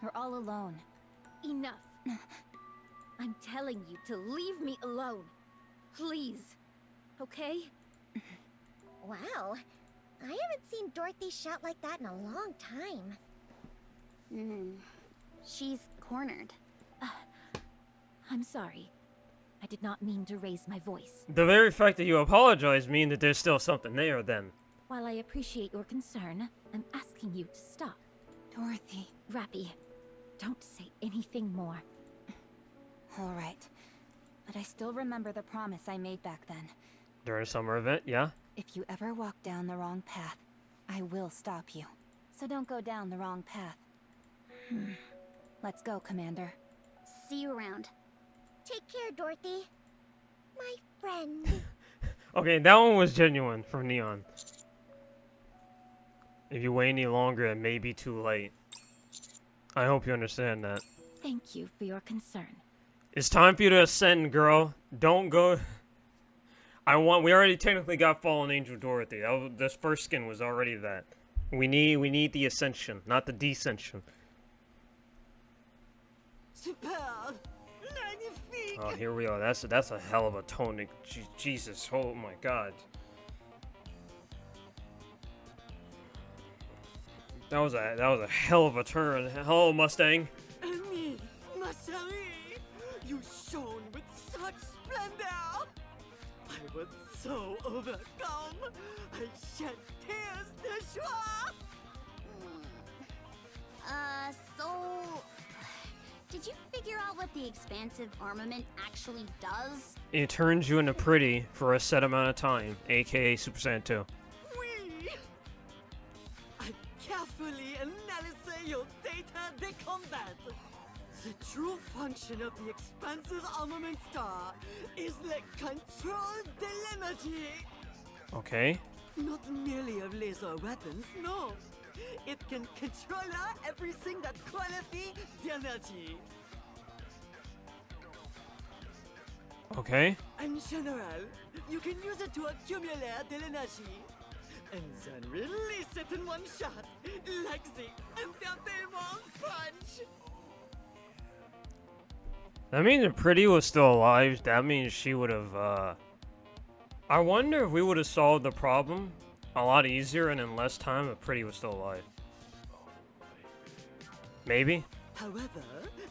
We're all alone. Enough. I'm telling you to leave me alone. Please. Okay? Wow. I haven't seen Dorothy shout like that in a long time. She's cornered. I'm sorry. I did not mean to raise my voice. The very fact that you apologize means that there's still something there, then. While I appreciate your concern, I'm asking you to stop. Dorothy. Rappy, don't say anything more. All right. But I still remember the promise I made back then. During a summer event, yeah? If you ever walk down the wrong path, I will stop you. So don't go down the wrong path. Let's go, Commander. See you around. Take care, Dorothy. My friend. Okay, that one was genuine from Neon. If you wait any longer, it may be too late. I hope you understand that. Thank you for your concern. It's time for you to ascend, girl. Don't go... We already technically got Fallen Angel Dorothy. This first skin was already that. We need the ascension, not the descension. Superb! Magnifique! Oh, here we are. That's a hell of a tonic. Jesus, oh my God. That was a hell of a turn. Hello, Mustang. Amy, ma chérie, you shone with such splendor. I was so overcome. I shed tears de joie. So... Did you figure out what the expansive armament actually does? It turns you into pretty for a set amount of time, aka Super Saiyan 2. Oui. I carefully analyze your data de combat. The true function of the expansive armament star is the control de l'energy. Okay. Not merely of laser weapons, no. It can control everything that qualifies the energy. Okay. In general, you can use it to accumulate the energy and then release it in one shot, like the entertainment punch. That means if Pretty was still alive, that means she would have, I wonder if we would have solved the problem a lot easier and in less time if Pretty was still alive. Maybe? However,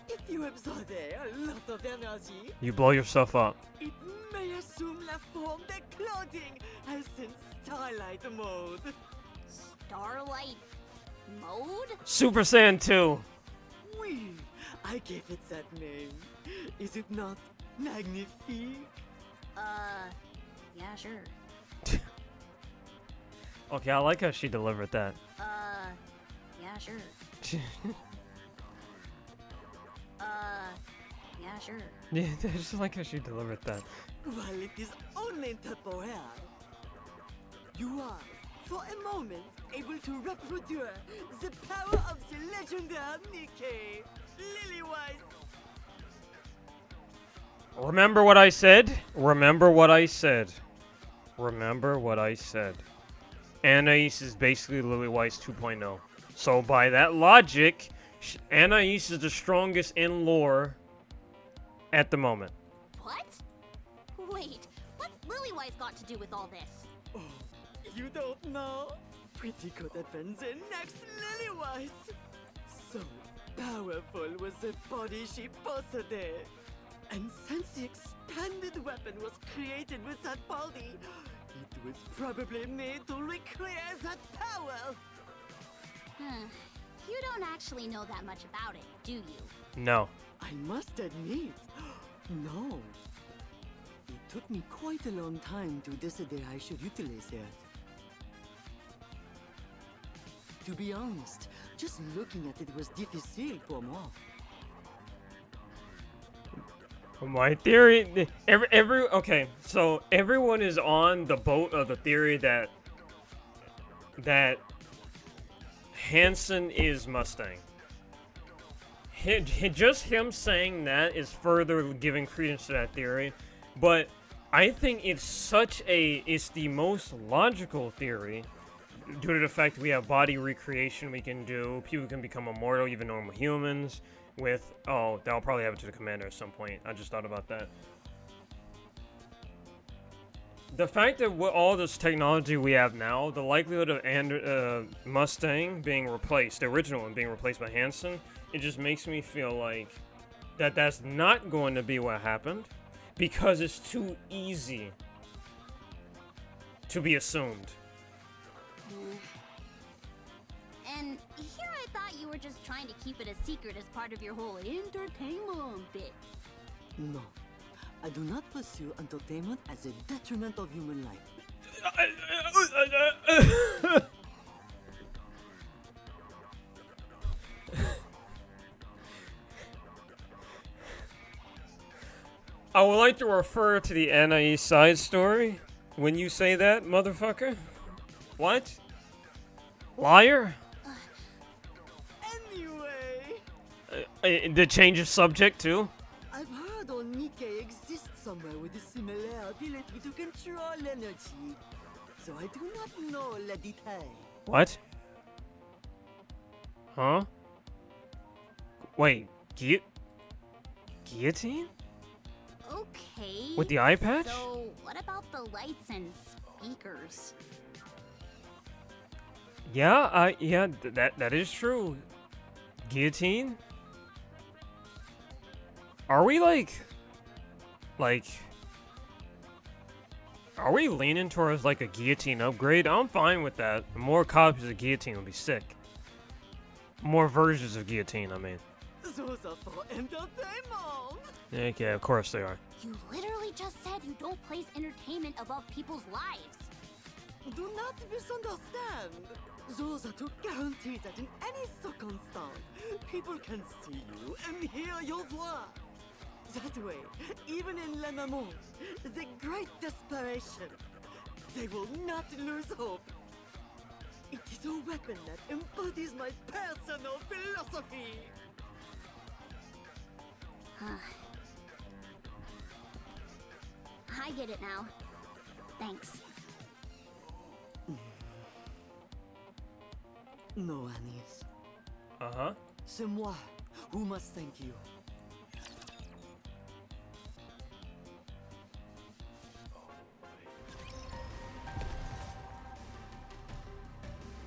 if you absorb a lot of energy, You blow yourself up. it may assume la form de clothing, as in Starlight mode. Starlight mode? Super Saiyan 2! Oui, I gave it that name. Is it not magnifique? Yeah, sure. Okay, I like how she delivered that. Yeah, sure. Yeah, sure. Yeah, I just like how she delivered that. While it is only temporary, you are, for a moment, able to reproduce the power of the legendary Nikke, Lily-wise. Remember what I said? Remember what I said. Remember what I said. Anais is basically Lily Weiss 2.0. So by that logic, Anais is the strongest in lore at the moment. What? Wait, what's Lilywise got to do with all this? Oh, you don't know? Pretty could have been the next Lily-wise. So powerful was the body she possessed. And since the expanded weapon was created with that body, it was probably made to recreate that power. You don't actually know that much about it, do you? No. I must admit, no. It took me quite a long time to decide I should utilize it. To be honest, just looking at it was difficile pour moi. My theory, okay, so everyone is on the boat of the theory that Hansen is Mustang. Just him saying that is further giving credence to that theory, but I think it's it's the most logical theory due to the fact that we have body recreation we can do, people can become immortal, even normal humans. That'll probably happen to the commander at some point. I just thought about that. The fact that with all this technology we have now, the likelihood of Mustang being replaced, the original one being replaced by Hansen, it just makes me feel like that's not going to be what happened because it's too easy to be assumed. And here I thought you were just trying to keep it a secret as part of your whole entertainment bit. No, I do not pursue entertainment as a detriment of human life. I would like to refer to the NIE side story when you say that, motherfucker. What? Liar? Anyway, The change of subject too? I've heard on Nikke exists somewhere with a similar ability to control energy. So I do not know le detail. What? Huh? Wait, guillotine? Okay. With the eye patch? So, what about the lights and speakers? Yeah, that is true. Guillotine? Are we like, are we leaning towards like a guillotine upgrade? I'm fine with that. More copies of guillotine would be sick. More versions of guillotine, I mean. Those are for entertainment. Okay, of course they are. You literally just said you don't place entertainment above people's lives. Do not misunderstand. Those are to guarantee that in any circumstance, people can see you and hear your voix. That way, even in Le Moment, the great desperation, they will not lose hope. It is a weapon that embodies my personal philosophy. I get it now. Thanks. No, Anis. Uh-huh. C'est moi who must thank you.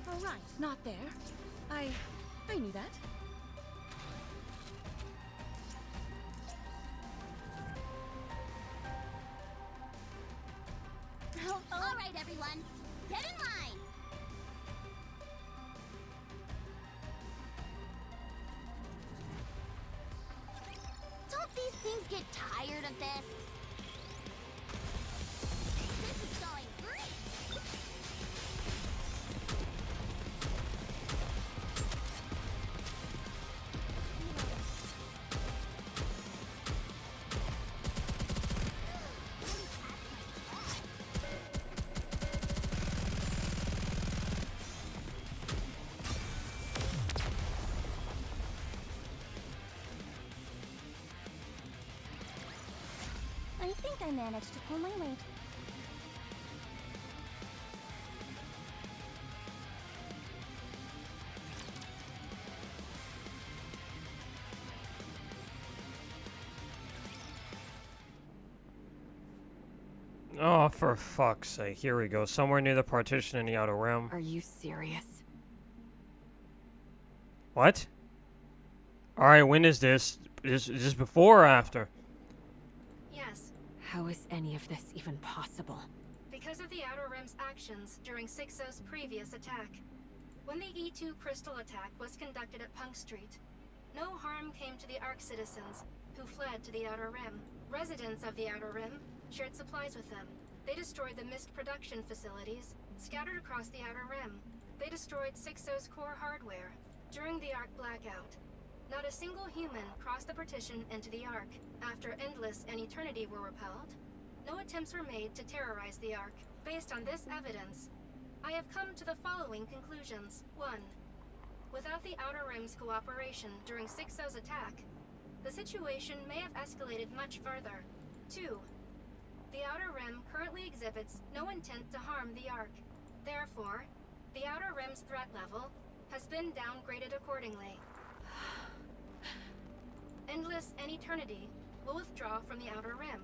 Oh, right, not there. I knew that. All right, everyone. Get in line. Don't these things get tired of this? This is going great. I think I managed to pull my weight. Oh, for fuck's sake. Here we go. Somewhere near the partition in the Outer Rim. Are you serious? What? Alright, when is this? Is this before or after? Yes, How is any of this even possible? because of the Outer Rim's actions during 6-0's previous attack. When the E2 crystal attack was conducted at Punk Street, no harm came to the Ark citizens, who fled to the Outer Rim. Residents of the Outer Rim shared supplies with them. They destroyed the mist production facilities scattered across the Outer Rim. They destroyed 6-0's core hardware. During the Ark blackout, not a single human crossed the partition into the Ark. After Endless and Eternity were repelled, no attempts were made to terrorize the Ark. Based on this evidence, I have come to the following conclusions. 1. Without the Outer Rim's cooperation during 6-0's attack, the situation may have escalated much further. 2. The Outer Rim currently exhibits no intent to harm the Ark. Therefore, the Outer Rim's threat level has been downgraded accordingly. Endless and Eternity will withdraw from the Outer Rim,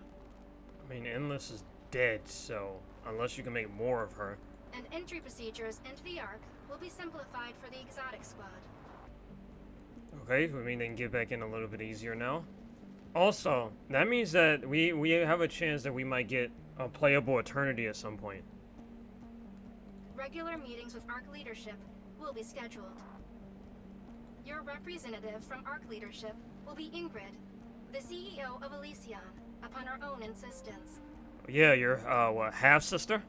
I mean, Endless is dead, so unless you can make more of her. and entry procedures into the Ark will be simplified for the Exotic Squad. Okay, I mean they can get back in a little bit easier now. Also, that means that we have a chance that we might get a playable Eternity at some point. Regular meetings with Ark leadership will be scheduled. Your representative from Ark leadership will be Ingrid, the CEO of Elysion, upon her own insistence. Yeah, your what, half sister?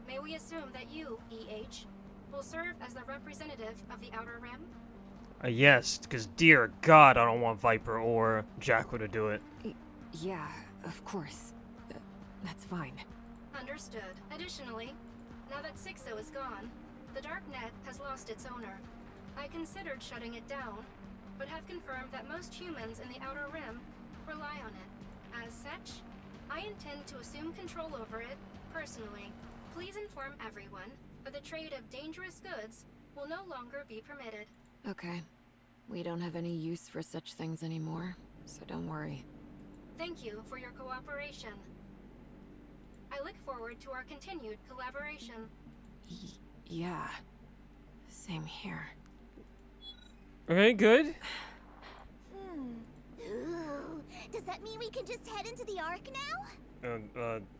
May we assume that you, EH, will serve as the representative of the Outer Rim? Yes, because dear God, I don't want Viper or Jackal to do it. Yeah, of course. That's fine. Understood. Additionally, now that Sixo is gone, the Darknet has lost its owner. I considered shutting it down, but have confirmed that most humans in the Outer Rim rely on it. As such, I intend to assume control over it personally. Please inform everyone that the trade of dangerous goods will no longer be permitted. Okay. We don't have any use for such things anymore, so don't worry. Thank you for your cooperation. I look forward to our continued collaboration. Yeah. Same here. Okay, good. Ooh, does that mean we can just head into the Ark now?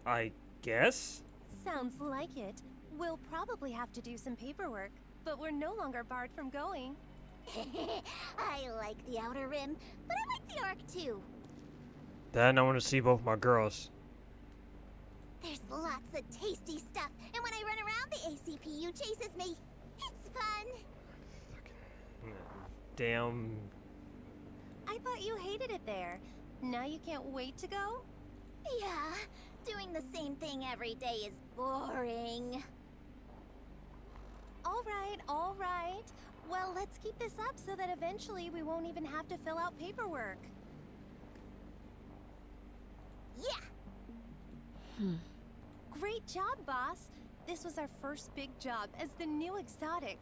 I guess? Sounds like it. We'll probably have to do some paperwork, but we're no longer barred from going. I like the Outer Rim, but I like the Ark too. Then I want to see both my girls. There's lots of tasty stuff, and when I run around, the ACPU chases me. It's fun. Damn. I thought you hated it there. Now you can't wait to go? Yeah, doing the same thing every day is boring. All right. Well, let's keep this up so that eventually we won't even have to fill out paperwork. Yeah! Great job, boss. This was our first big job as the new exotic.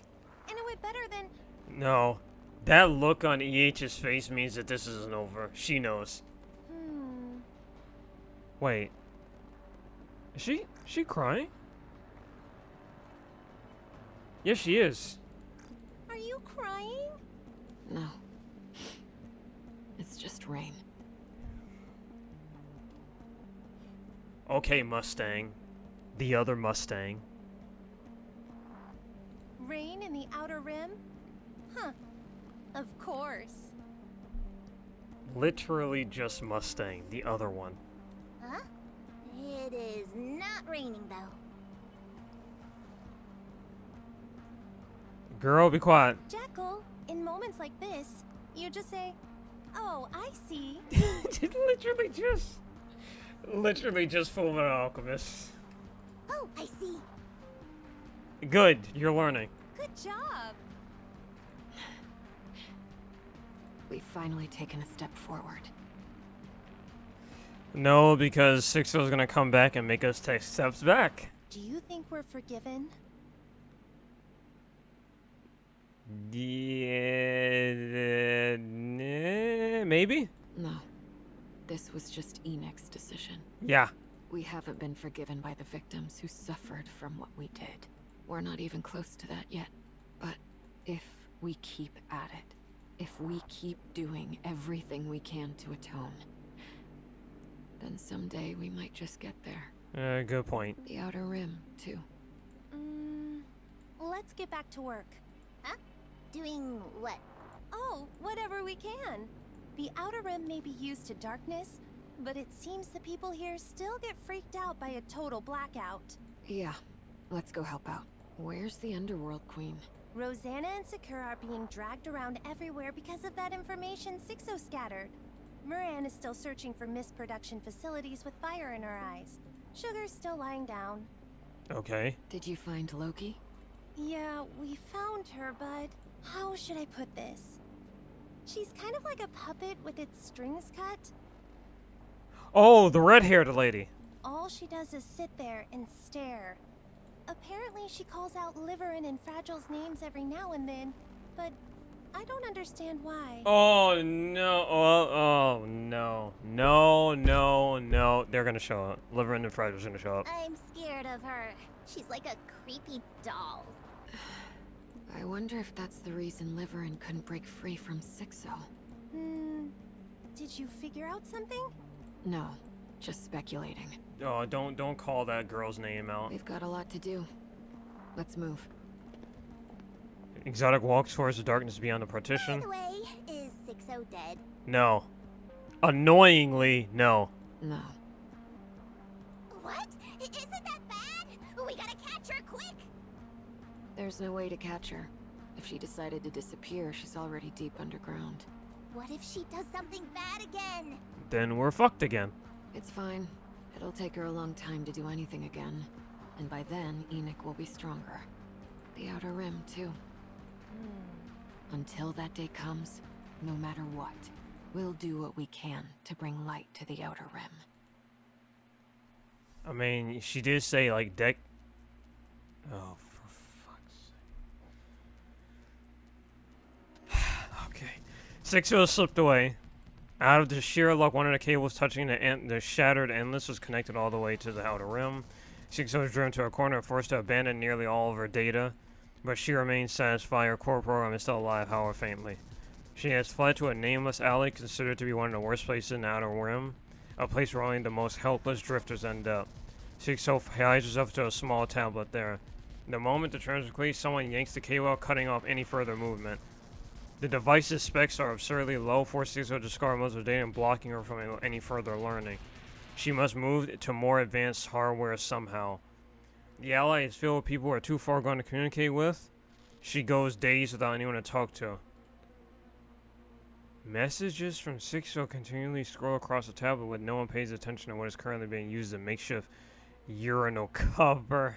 And it went better than... No. That look on EH's face means that this isn't over. She knows. Wait. Is she crying? Yes, she is. Are you crying? No. It's just rain. Okay, Mustang. The other Mustang. Rain in the Outer Rim? Huh. Of course. Literally just Mustang, the other one. Huh? It is not raining, though. Girl, be quiet. Jackal, in moments like this, you just say, "Oh, I see." Literally just Fullmetal Alchemist. Oh, I see. Good, you're learning. Good job. We've finally taken a step forward. No, because Sixo's gonna come back and make us take steps back. Do you think we're forgiven? Yeah, maybe? No. This was just Enek's decision. Yeah. We haven't been forgiven by the victims who suffered from what we did. We're not even close to that yet. But if we keep at it, if we keep doing everything we can to atone, then someday we might just get there. Good point. The Outer Rim, too. Let's get back to work. Huh? Doing what? Oh, whatever we can. The Outer Rim may be used to darkness, but it seems the people here still get freaked out by a total blackout. Yeah, let's go help out. Where's the Underworld Queen? Rosanna and Sakura are being dragged around everywhere because of that information Sixo scattered. Moran is still searching for missed production facilities with fire in her eyes. Sugar's still lying down. Okay. Did you find Loki? Yeah, we found her, but how should I put this? She's kind of like a puppet with its strings cut. Oh, the red-haired lady. All she does is sit there and stare. Apparently she calls out Liverin and Fragile's names every now and then, but I don't understand why. Oh, no. Oh, no. No. They're gonna show up. Liverin and Fragile's gonna show up. I'm scared of her. She's like a creepy doll. I wonder if that's the reason Liverin couldn't break free from Sixo. Did you figure out something? No, just speculating. Oh, don't call that girl's name out. We've got a lot to do. Let's move. Exotic walks towards the darkness beyond the partition. By the way, is Sixo dead? No. Annoyingly, no. No. What? Isn't that bad? We gotta catch her quick! There's no way to catch her. If she decided to disappear, she's already deep underground. What if she does something bad again? Then we're fucked again. It's fine. It'll take her a long time to do anything again. And by then, Enoch will be stronger. The Outer Rim, too. Until that day comes, no matter what, we'll do what we can to bring light to the Outer Rim. I mean, she did say, like, Oh, for fuck's sake. Okay. 6-0 slipped away. Out of the sheer luck, one of the cables touching the shattered endless was connected all the way to the Outer Rim. 6-0 was driven to a corner, forced to abandon nearly all of her data, but she remains satisfied her core program is still alive, however faintly. She has fled to a nameless alley considered to be one of the worst places in the Outer Rim, a place where only the most helpless drifters end up. 6-0 hides herself to a small tablet there. The moment the turns are complete, someone yanks the cable out, cutting off any further movement. The device's specs are absurdly low, forcing 6-0 to discard most of her data and blocking her from any further learning. She must move to more advanced hardware somehow. The ally is filled with people who are too far gone to communicate with. She goes days without anyone to talk to. Messages from 6-0 continually scroll across the tablet when no one pays attention to what is currently being used as a makeshift urinal cover.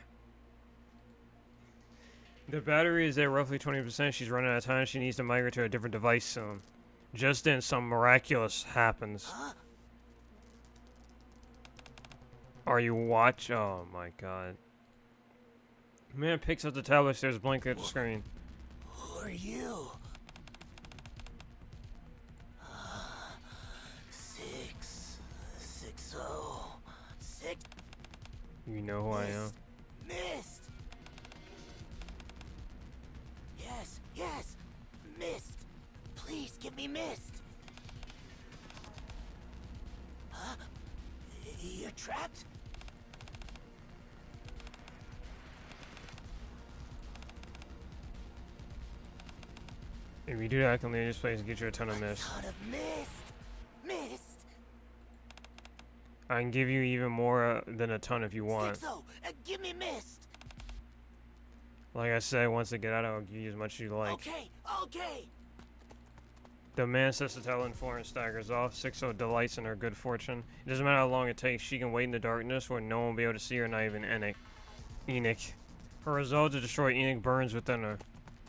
The battery is at roughly 20%. She's running out of time. She needs to migrate to a different device soon. Just then, some miraculous happens. Are you watch? Oh my god. Man picks up the tablet, stares blankly at the screen. Who are you? 6-0. You know who I am. Mist! Yes! Mist! Please give me Mist! Huh? You're trapped? If you do that, I can leave this place and get you a ton of mist. Ton of mist! Mist! I can give you even more than a ton if you want. 6-0, give me Mist! Like I said, once I get out, I'll give you as much as you like. Okay! The man sets the tablet on the floor and staggers off. 6-0 delights in her good fortune. It doesn't matter how long it takes, she can wait in the darkness where no one will be able to see her, not even Enoch. Her resolve to destroy Enoch burns within her.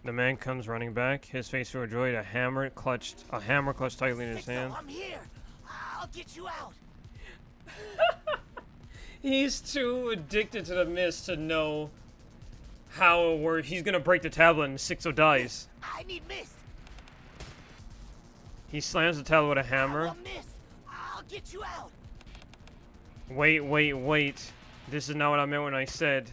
The man comes running back, his face full of joy, a hammer clutched tightly in his hand. I'm here! I'll get you out! He's too addicted to the mist to know how it works. He's gonna break the tablet and 6-0 dies. I need Mist! He slams the tablet with a hammer. Mist! I'll get you out! Wait. This is not what I meant when I said.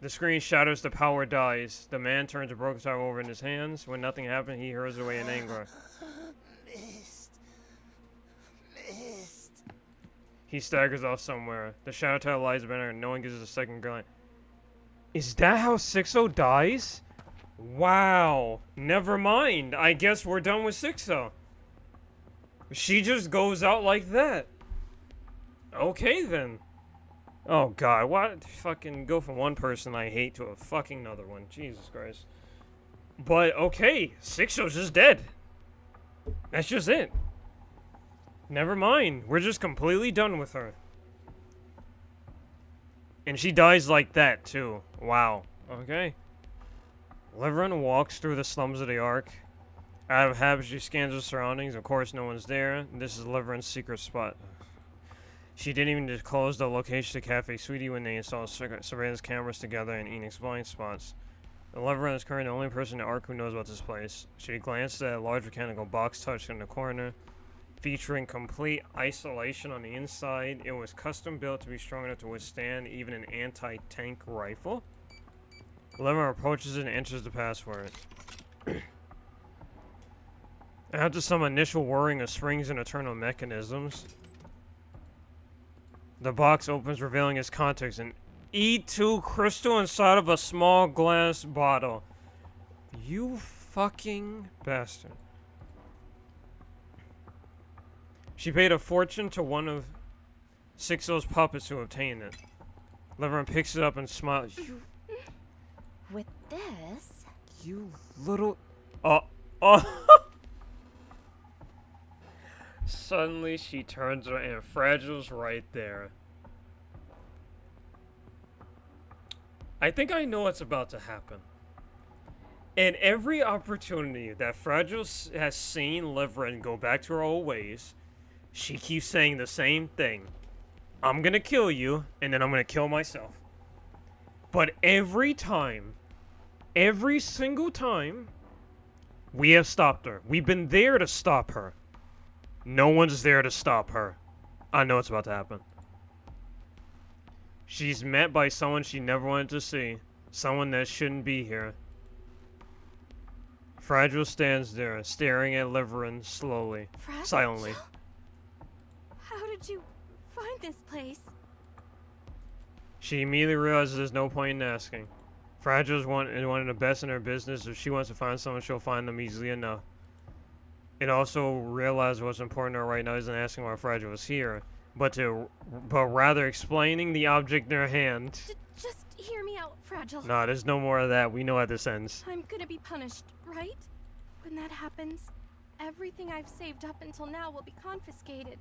The screen shatters, the power dies. The man turns the broken tablet over in his hands. When nothing happened, he hurls away in anger. Mist. He staggers off somewhere. The shadow tablet lies behind her and no one gives it a second glance. Is that how 6-0 dies? Wow. Never mind. I guess we're done with 6-0. She just goes out like that. Okay then. Oh god, what? Fucking go from one person I hate to a fucking another one. Jesus Christ. But okay, 6-0's just dead. That's just it. Never mind. We're just completely done with her. And she dies like that, too. Wow. Okay. Liverin walks through the slums of the Ark. Out of habit, she scans her surroundings. Of course, no one's there. This is Liverin's secret spot. She didn't even disclose the location to Cafe Sweetie when they installed surveillance cameras together in Enix's blind spots. Liverin is currently the only person in the Ark who knows about this place. She glanced at a large mechanical box tucked in the corner, featuring complete isolation on the inside. It was custom built to be strong enough to withstand even an anti-tank rifle. Liverin approaches it and enters the password. After some initial whirring of springs and internal mechanisms, the box opens, revealing its contents: an E2 crystal inside of a small glass bottle. You fucking bastard. She paid a fortune to one of 6-0's puppets to obtain it. Liverin picks it up and smiles. With this, You little... Oh. Suddenly she turns around and Fragile's right there. I think I know what's about to happen. And every opportunity that Fragile has seen Liverin go back to her old ways, she keeps saying the same thing. I'm gonna kill you, and then I'm gonna kill myself. But every time, every single time, we have stopped her. We've been there to stop her. No one's there to stop her. I know what's about to happen. She's met by someone she never wanted to see. Someone that shouldn't be here. Fragile stands there, staring at Liverin slowly, silently. How did you find this place? She immediately realizes there's no point in asking. Fragile's one of the best in her business. If she wants to find someone, she'll find them easily enough. It also realized what's important to her right now isn't asking why Fragile is here, but rather explaining the object in her hand. Just hear me out, Fragile. Nah, there's no more of that. We know how this ends. I'm gonna be punished, right? When that happens, everything I've saved up until now will be confiscated,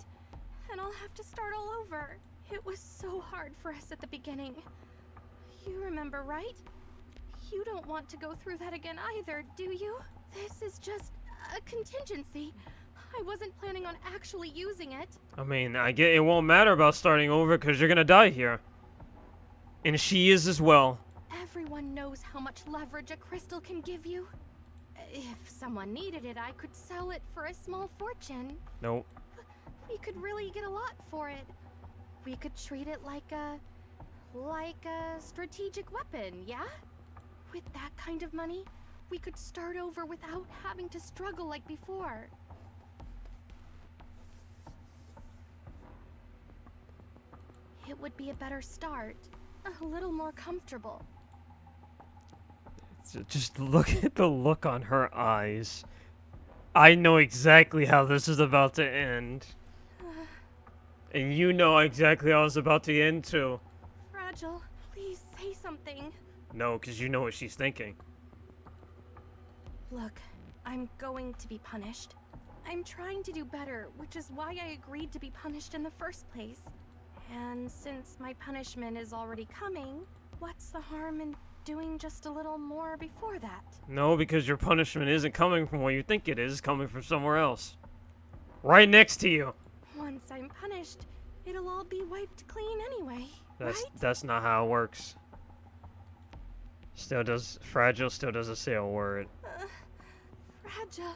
and I'll have to start all over. It was so hard for us at the beginning. You remember, right? You don't want to go through that again either, do you? This is just a contingency. I wasn't planning on actually using it. I mean, I get it won't matter about starting over because you're gonna die here. And she is as well. Everyone knows how much leverage a crystal can give you. If someone needed it, I could sell it for a small fortune. Nope. We could really get a lot for it. We could treat it like a strategic weapon, yeah? With that kind of money, we could start over without having to struggle like before. It would be a better start. A little more comfortable. Just look at the look on her eyes. I know exactly how this is about to end. And you know exactly how it's about to end too. Fragile, please say something. No, because you know what she's thinking. Look, I'm going to be punished. I'm trying to do better, which is why I agreed to be punished in the first place. And since my punishment is already coming, what's the harm in doing just a little more before that? No, because your punishment isn't coming from where you think it is, it's coming from somewhere else. Right next to you. Once I'm punished, it'll all be wiped clean anyway, right? That's not how it works. Fragile still doesn't say a word. Fragile.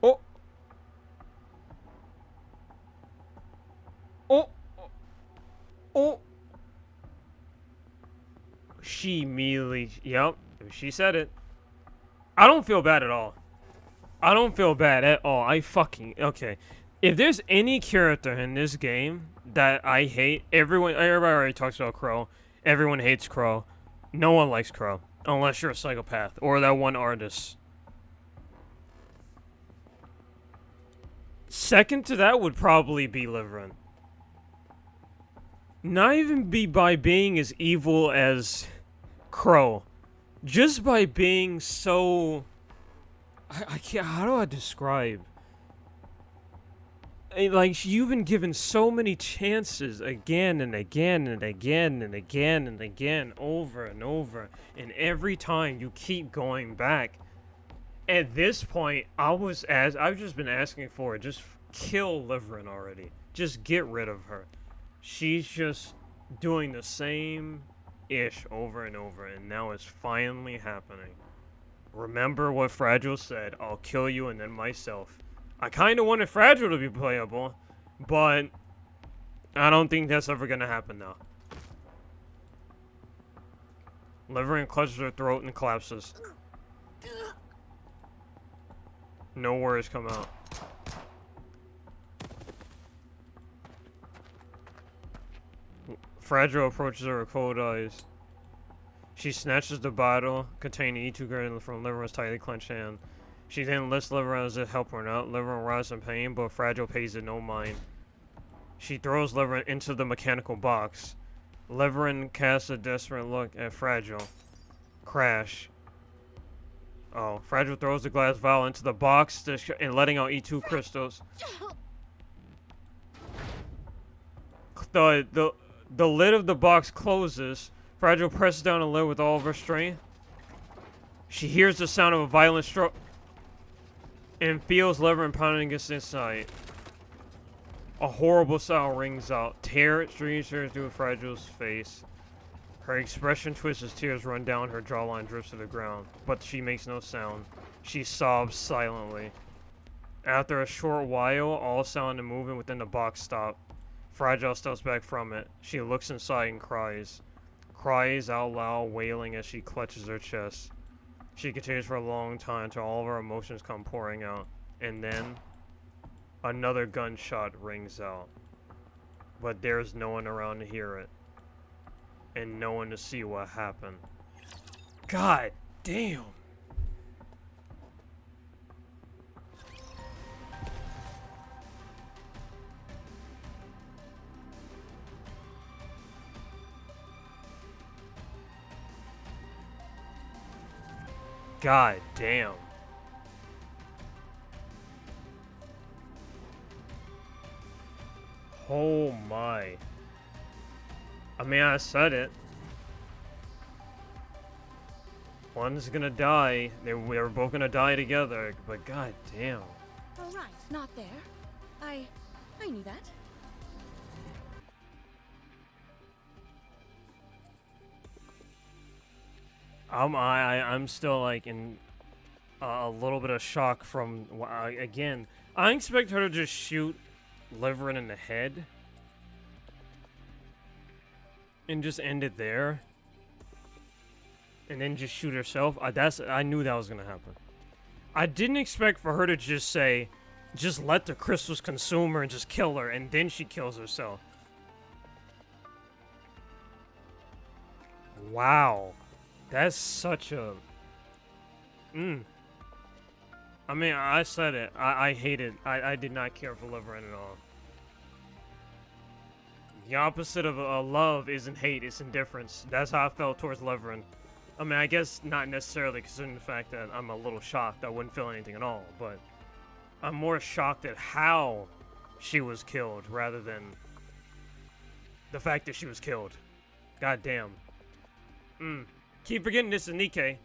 Oh! Oh! Oh! She immediately, yep, she said it. I don't feel bad at all. I don't feel bad at all. Okay. If there's any character in this game that I hate, everybody already talks about Crow. Everyone hates Crow. No one likes Crow. Unless you're a psychopath. Or that one artist. Second to that would probably be Liverin. Not even by being as evil as Crow. Just by being so... I can't... How do I describe... Like, you've been given so many chances again and again and again and again and again, over and over. And every time you keep going back. At this point, I've just been asking for it. Just kill Liverin already. Just get rid of her. She's just doing the same-ish over and over. And now it's finally happening. Remember what Fragile said. I'll kill you and then myself. I kind of wanted Fragile to be playable, but I don't think that's ever going to happen now. Liverin clutches her throat and collapses. No words come out. Fragile approaches her with cold eyes. She snatches the bottle containing E2 from Liverin's tightly clenched hand. She then lifts Liverin as if help her out. Liverin writhes in pain, but Fragile pays it no mind. She throws Liverin into the mechanical box. Liverin casts a desperate look at Fragile. Crash. Oh, Fragile throws the glass vial into the box and letting out E2 crystals. The lid of the box closes. Fragile presses down the lid with all of her strength. She hears the sound of a violent stroke and feels Leverin pounding against inside. A horrible sound rings out. Terror streams through Fragile's face. Her expression twists as tears run down her jawline, drifts to the ground, but she makes no sound. She sobs silently. After a short while, all sound and movement within the box stop. Fragile steps back from it. She looks inside and cries. Cries out loud, wailing as she clutches her chest. She continues for a long time until all of her emotions come pouring out. And then, another gunshot rings out. But there's no one around to hear it. And no one to see what happened. God damn! God damn. Oh my. I mean, I said it. One's gonna die. They were both gonna die together, but god damn. Oh, right, not there. I knew that. I'm still like in a little bit of shock from again. I expect her to just shoot Leverin in the head and just end it there, and then just shoot herself. I knew that was gonna happen. I didn't expect for her to just say, just let the crystals consume her and just kill her, and then she kills herself. Wow. That's such a... I mean, I said it. I hated... I did not care for Leverin at all. The opposite of love isn't hate, it's indifference. That's how I felt towards Leverin. I mean, I guess not necessarily considering the fact that I'm a little shocked. I wouldn't feel anything at all, but... I'm more shocked at how she was killed rather than the fact that she was killed. God damn. Keep forgetting this is Nikke.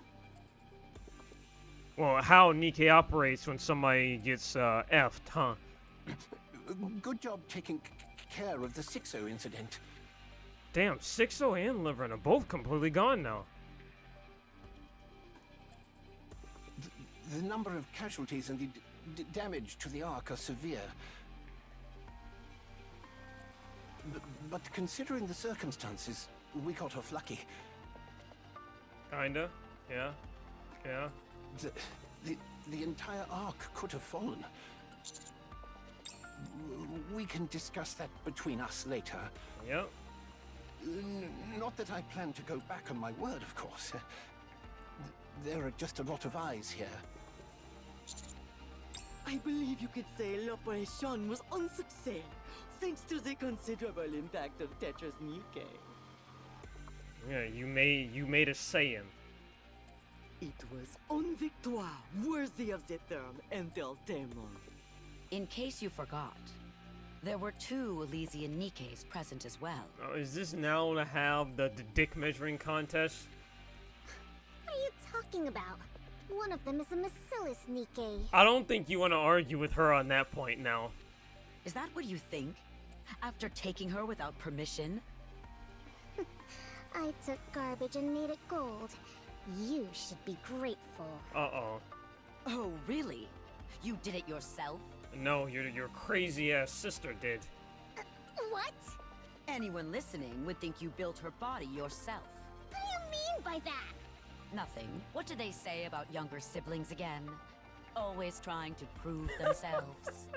Well, how Nikke operates when somebody gets F'd, huh? Good job taking care of the 6-0 incident. Damn, 6-0 and Leverin are both completely gone now. The number of casualties and the damage to the Ark are severe. But considering the circumstances, we got off lucky. Kinda, yeah. Yeah. The entire Ark could have fallen. We can discuss that between us later. Yep. Not that I plan to go back on my word, of course. There are just a lot of eyes here. I believe you could say l'operation was un succès, thanks to the considerable impact of Tetra's Nikke. Yeah, you made a saying. It was une victoire worthy of the term entertainment. In case you forgot, there were 2 Elysian Nikkes present as well. Oh, is this now to have the dick measuring contest? What are you talking about? One of them is a Bacillus Nikke. I don't think you want to argue with her on that point now. Is that what you think? After taking her without permission? I took garbage and made it gold. You should be grateful. Uh-oh. Oh, really? You did it yourself? No, your crazy-ass sister did. What? Anyone listening would think you built her body yourself. What do you mean by that? Nothing. What do they say about younger siblings again? Always trying to prove themselves.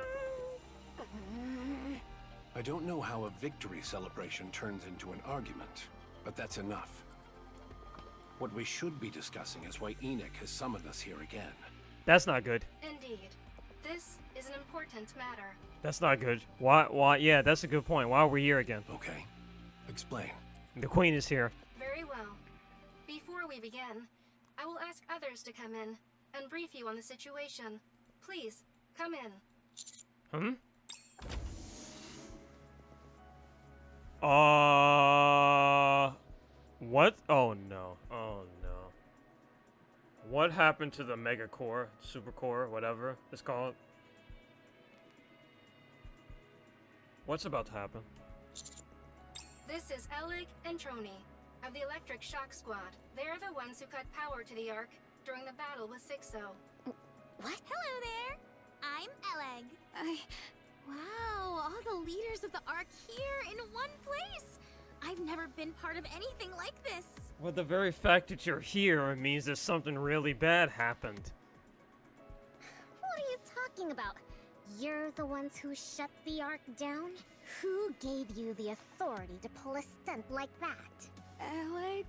I don't know how a victory celebration turns into an argument, but that's enough. What we should be discussing is why Enoch has summoned us here again. That's not good. Indeed. This is an important matter. That's not good. Why? Yeah, that's a good point. Why are we here again? Okay. Explain. The Queen is here. Very well. Before we begin, I will ask others to come in, and brief you on the situation. Please, come in. What? Oh no. Oh no. What happened to the Mega Core, Super Core, whatever it's called? What's about to happen? This is Elig and Trony of the Electric Shock Squad. They're the ones who cut power to the Ark during the battle with Sixo. What? Hello there! I'm Eleg. Wow, all the leaders of the Ark here in one place! I've never been part of anything like this! Well, the very fact that you're here means that something really bad happened. What are you talking about? You're the ones who shut the Ark down? Who gave you the authority to pull a stunt like that? Alec?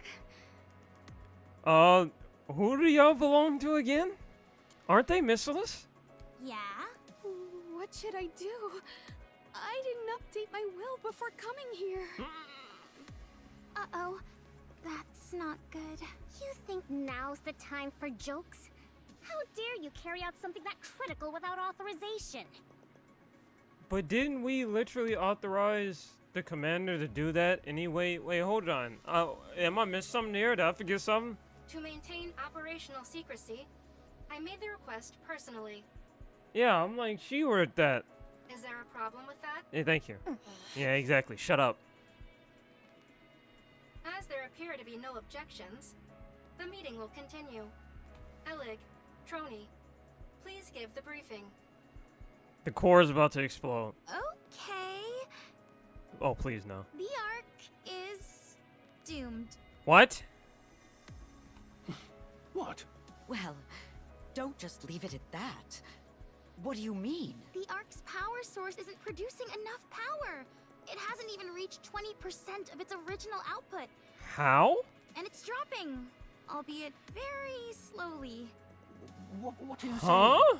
Who do y'all belong to again? Aren't they missileless? Yeah? What should I do? I didn't update my will before coming here. Uh-oh. That's not good. You think now's the time for jokes? How dare you carry out something that critical without authorization? But didn't we literally authorize the commander to do that anyway? Wait, hold on. Am I missing something here? Did I forget something? To maintain operational secrecy, I made the request personally. Yeah, I'm like, she ordered that. Is there a problem with that? Yeah, thank you. Yeah, exactly. Shut up. As there appear to be no objections, the meeting will continue. Elig, Trony, please give the briefing. The core is about to explode. Okay. Oh, please no. The Ark is doomed. What? What? Well, don't just leave it at that. What do you mean? The Ark's power source isn't producing enough power. It hasn't even reached 20% of its original output. How? And it's dropping, albeit very slowly. What are you saying? Huh?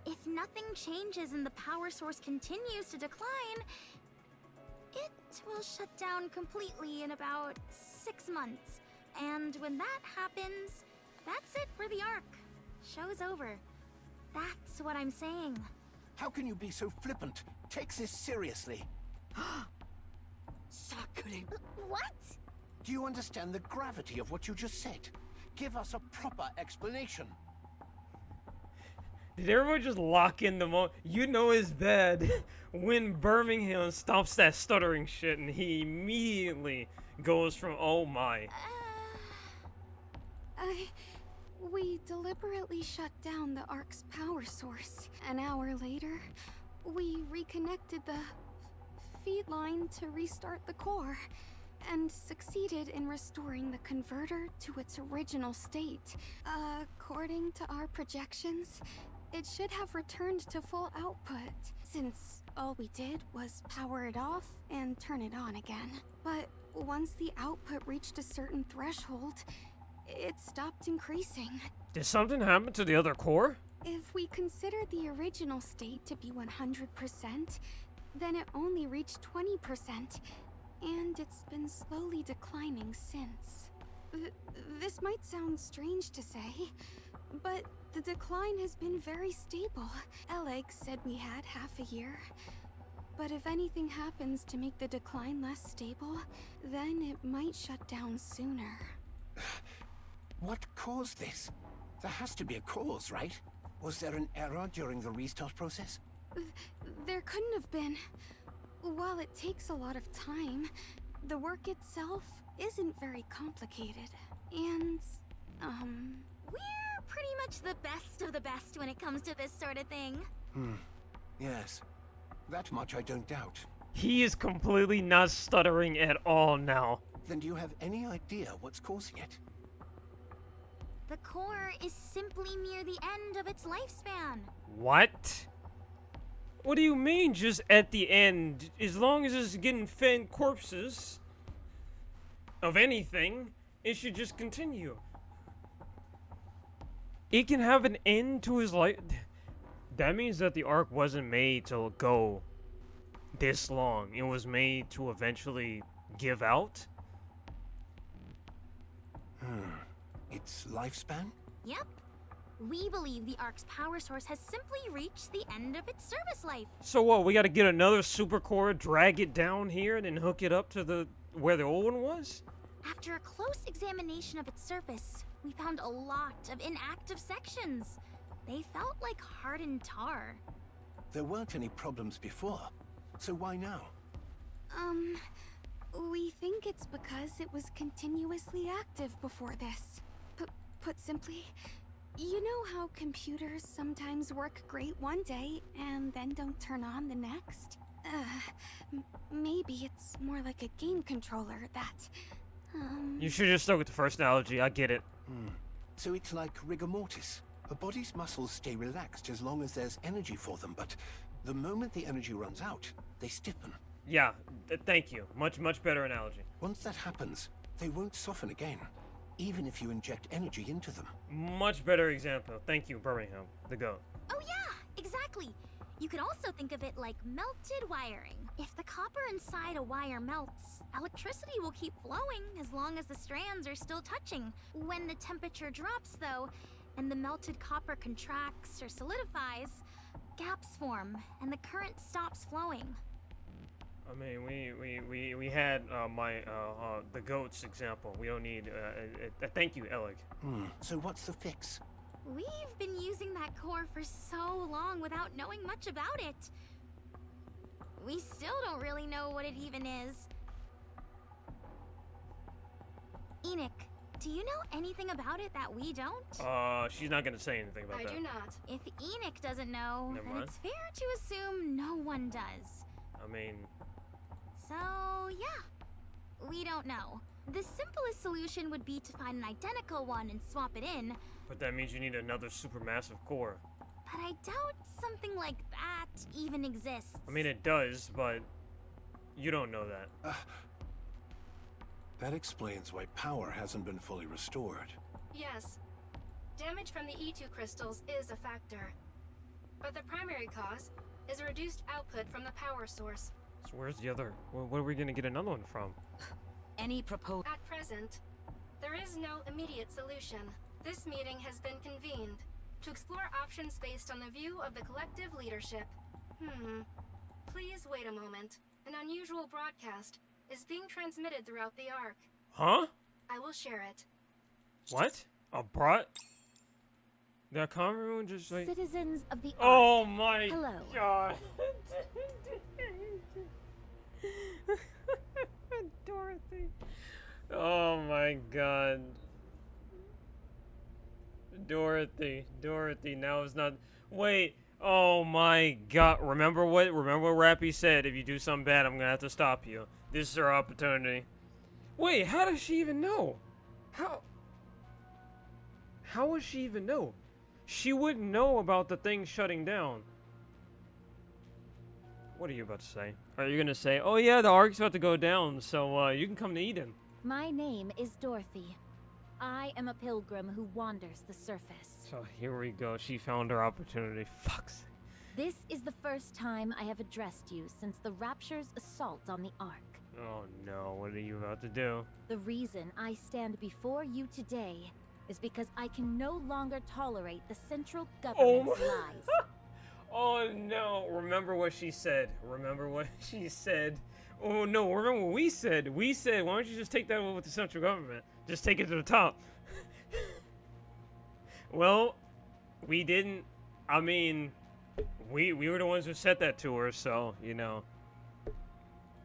If nothing changes and the power source continues to decline, it will shut down completely in about 6 months. And when that happens, that's it for the Ark. Show's over. That's what I'm saying. How can you be so flippant? Take this seriously. Sacre. What? Do you understand the gravity of what you just said? Give us a proper explanation. Did everyone just lock in the moment? You know it's bad when Birmingham stops that stuttering shit and he immediately goes from, oh my. We deliberately shut down the Ark's power source. An hour later, we reconnected the feed line to restart the core, and succeeded in restoring the converter to its original state. According to our projections, it should have returned to full output, since all we did was power it off and turn it on again. But once the output reached a certain threshold, it stopped increasing. Did something happen to the other core? If we consider the original state to be 100%, then it only reached 20%, and it's been slowly declining since. This might sound strange to say, but the decline has been very stable. Eleg said we had half a year. But if anything happens to make the decline less stable, then it might shut down sooner. What caused this? There has to be a cause, right? Was there an error during the restart process? There couldn't have been. While it takes a lot of time, the work itself isn't very complicated. And, we're pretty much the best of the best when it comes to this sort of thing. Yes. That much I don't doubt. He is completely not stuttering at all now. Then do you have any idea what's causing it? The core is simply near the end of its lifespan. What? What do you mean just at the end? As long as it's getting fed corpses of anything, it should just continue. It can have an end to his life. That means that the Ark wasn't made to go this long. It was made to eventually give out. Its lifespan? Yep. We believe the Ark's power source has simply reached the end of its service life. So what? We got to get another super core, drag it down here, and then hook it up to the where the old one was. After a close examination of its surface, we found a lot of inactive sections. They felt like hardened tar. There weren't any problems before, so why now? We think it's because it was continuously active before this. Put simply, you know how computers sometimes work great one day and then don't turn on the next? Maybe it's more like a game controller that, You should just stuck with the first analogy. I get it. So it's like rigor mortis. A body's muscles stay relaxed as long as there's energy for them, but the moment the energy runs out, they stiffen. Yeah, thank you. Much better analogy. Once that happens, they won't soften again, even if you inject energy into them. Much better example. Thank you, Birmingham, the goat. Oh yeah, exactly. You could also think of it like melted wiring. If the copper inside a wire melts, electricity will keep flowing as long as the strands are still touching. When the temperature drops, though, and the melted copper contracts or solidifies, gaps form, and the current stops flowing. I mean, we had the goats example. We don't need thank you, Elig. So what's the fix? We've been using that core for so long without knowing much about it. We still don't really know what it even is. Enoch, do you know anything about it that we don't? She's not gonna say anything about that. I do not. If Enoch doesn't know, Never then mind. it's fair to assume no one does. I mean, So, yeah, we don't know. The simplest solution would be to find an identical one and swap it in, but that means you need another supermassive core. but I doubt something like that even exists. I mean, it does, but you don't know that. That explains why power hasn't been fully restored. Yes. Damage from the E2 crystals is a factor. But the primary cause is a reduced output from the power source. So where's the other? Where are we gonna get another one from? Any proposal? At present, there is no immediate solution. This meeting has been convened to explore options based on the view of the collective leadership. Please wait a moment. An unusual broadcast is being transmitted throughout the Ark. Huh? I will share it. What? A brought? That common room just like. Citizens of the Oh Ark, my hello. god. Dorothy. Oh my god. Dorothy, now it's not. Wait. Oh my god. Remember what Rappy said? If you do something bad, I'm gonna have to stop you. This is our opportunity. Wait, how does she even know? How would she even know? She wouldn't know about the thing shutting down. What are you about to say? Are you gonna say, oh yeah, the Ark's about to go down, so you can come to Eden? My name is Dorothy. I am a pilgrim who wanders the surface. So here we go. She found her opportunity. Fuck's. This is the first time I have addressed you since the Rapture's assault on the Ark. Oh no, what are you about to do? The reason I stand before you today is because I can no longer tolerate the central government's lies. Oh no, remember what she said. Remember what she said. Oh no, remember what we said. We said, why don't you just take that over with the central government? Just take it to the top. Well, we didn't. I mean, we were the ones who said that to her, so, you know.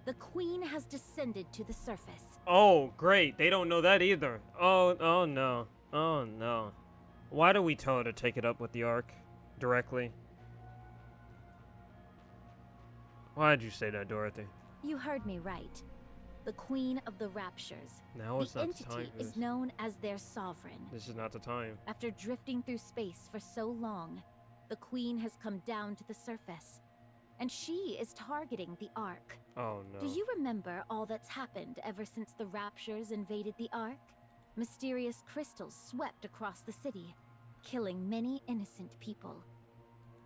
The Queen has descended to the surface. Oh, great. They don't know that either. Oh no. Oh no. Why do we tell her to take it up with the Ark directly? Why'd you say that, Dorothy? You heard me right. The Queen of the Raptures. Now it's the not the time entity for is this. known as their sovereign. This is not the time. After drifting through space for so long, the Queen has come down to the surface. And she is targeting the Ark. Oh no. Do you remember all that's happened ever since the Raptures invaded the Ark? Mysterious crystals swept across the city, killing many innocent people.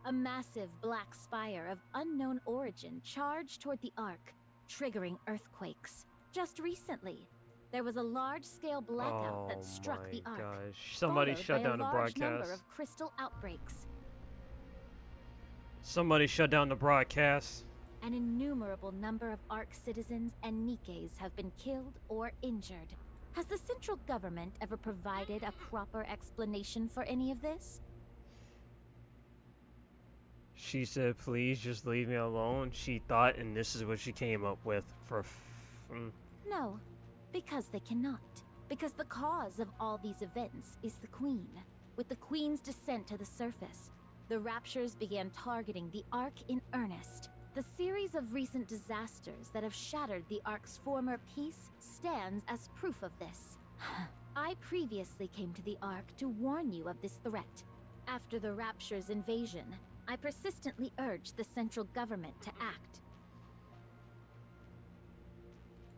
A massive black spire of unknown origin charged toward the Ark, triggering earthquakes. Just recently, there was a large-scale blackout that struck the Ark. Gosh. Somebody followed shut by down the a large number broadcast. of crystal outbreaks. Somebody shut down the broadcast. An innumerable number of Ark citizens and Nikkes have been killed or injured. Has the central government ever provided a proper explanation for any of this? She said, please just leave me alone. She thought, and this is what she came up with for... No, because they cannot. Because the cause of all these events is the Queen. With the Queen's descent to the surface, the Raptures began targeting the Ark in earnest. The series of recent disasters that have shattered the Ark's former peace stands as proof of this. I previously came to the Ark to warn you of this threat. After the Rapture's invasion, I persistently urged the central government to act.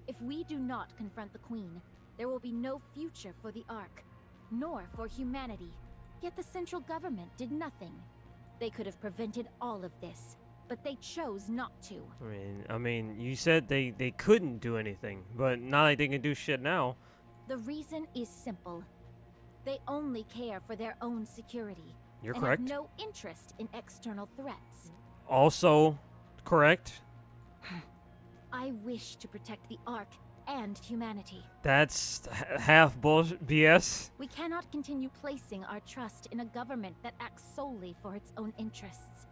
If we do not confront the Queen, there will be no future for the Ark, nor for humanity. Yet the central government did nothing. They could have prevented all of this, but they chose not to. I mean, you said they couldn't do anything, but not like they can do shit now. The reason is simple. They only care for their own security. You're and correct. have no interest in external threats. Also correct. I wish to protect the Ark and humanity. That's half bullshit BS. We cannot continue placing our trust in a government that acts solely for its own interests.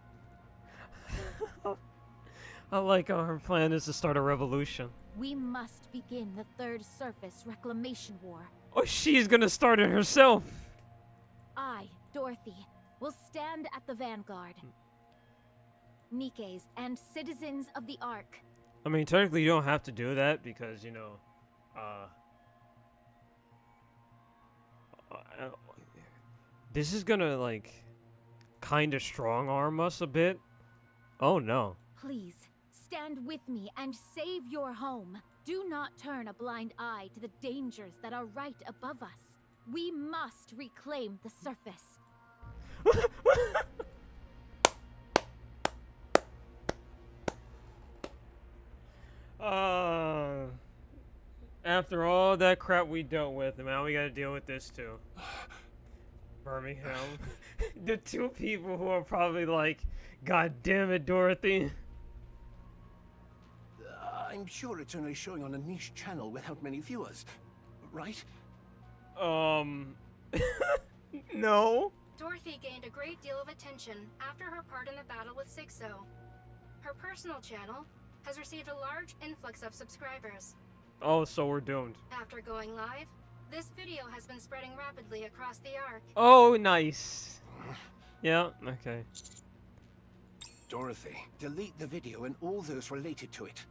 I like how her plan is to start a revolution. We must begin the Third Surface Reclamation War. Oh, she's gonna start it herself. I, Dorothy, will stand at the vanguard. Nikkes and citizens of the Ark. I mean, technically you don't have to do that because, you know, this is gonna, like, kind of strong-arm us a bit. Oh, no. Please, stand with me and save your home. Do not turn a blind eye to the dangers that are right above us. We must reclaim the surface. After all that crap we dealt with, and now we gotta deal with this too. Birmingham. The two people who are probably like, God damn it, Dorothy. I'm sure it's only showing on a niche channel without many viewers, right? No. Dorothy gained a great deal of attention after her part in the battle with Sixo. Her personal channel has received a large influx of subscribers. Oh, so we're doomed. After going live, this video has been spreading rapidly across the Ark. Oh, nice. Yeah, okay. Dorothy, delete the video and all those related to it.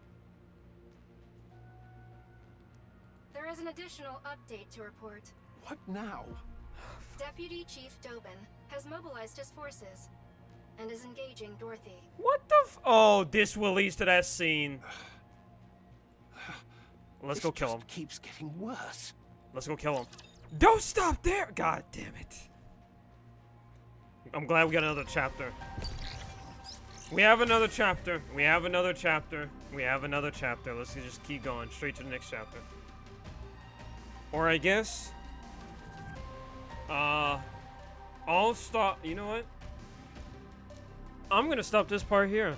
There is an additional update to report. What now? Deputy Chief Dobin has mobilized his forces and is engaging Dorothy. What the Oh, this will lead to that scene. Let's go kill him. Keeps getting worse. Let's go kill him. Don't stop there! God damn it. I'm glad we got another chapter. We have another chapter. We have another chapter. We have another chapter. Let's just keep going straight to the next chapter. Or I guess... I'll stop... You know what? I'm gonna stop this part here.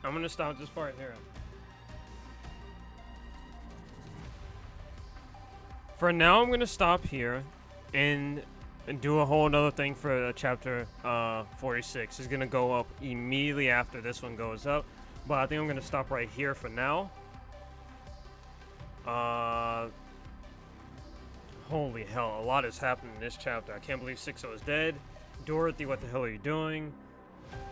I'm gonna stop this part here. For now, I'm gonna stop here and do a whole other thing for chapter 46. It's gonna go up immediately after this one goes up, but I think I'm gonna stop right here for now. Holy hell, a lot has happened in this chapter. I can't believe Sixo is dead. Dorothy, what the hell are you doing?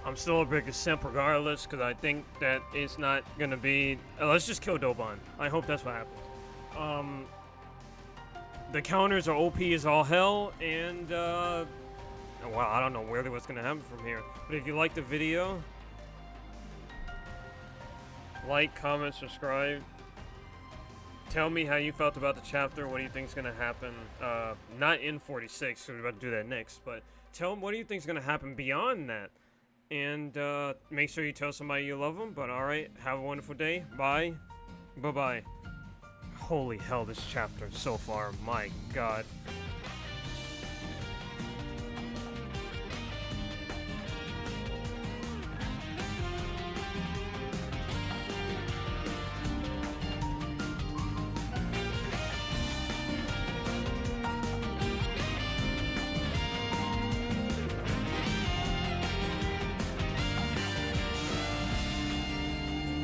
I'm still a big simp regardless, because I think that it's not gonna be... let's just kill Doban. I hope that's what happens. The counters are OP as all hell, and, well, I don't know really what's gonna happen from here. But if you like the video, like, comment, subscribe. Tell me how you felt about the chapter. What do you think is gonna happen? Not in 46, so we're about to do that next, but tell them what do you think is gonna happen beyond that. And, make sure you tell somebody you love them. But, alright, have a wonderful day. Bye. Bye-bye. Holy hell, this chapter so far, my god.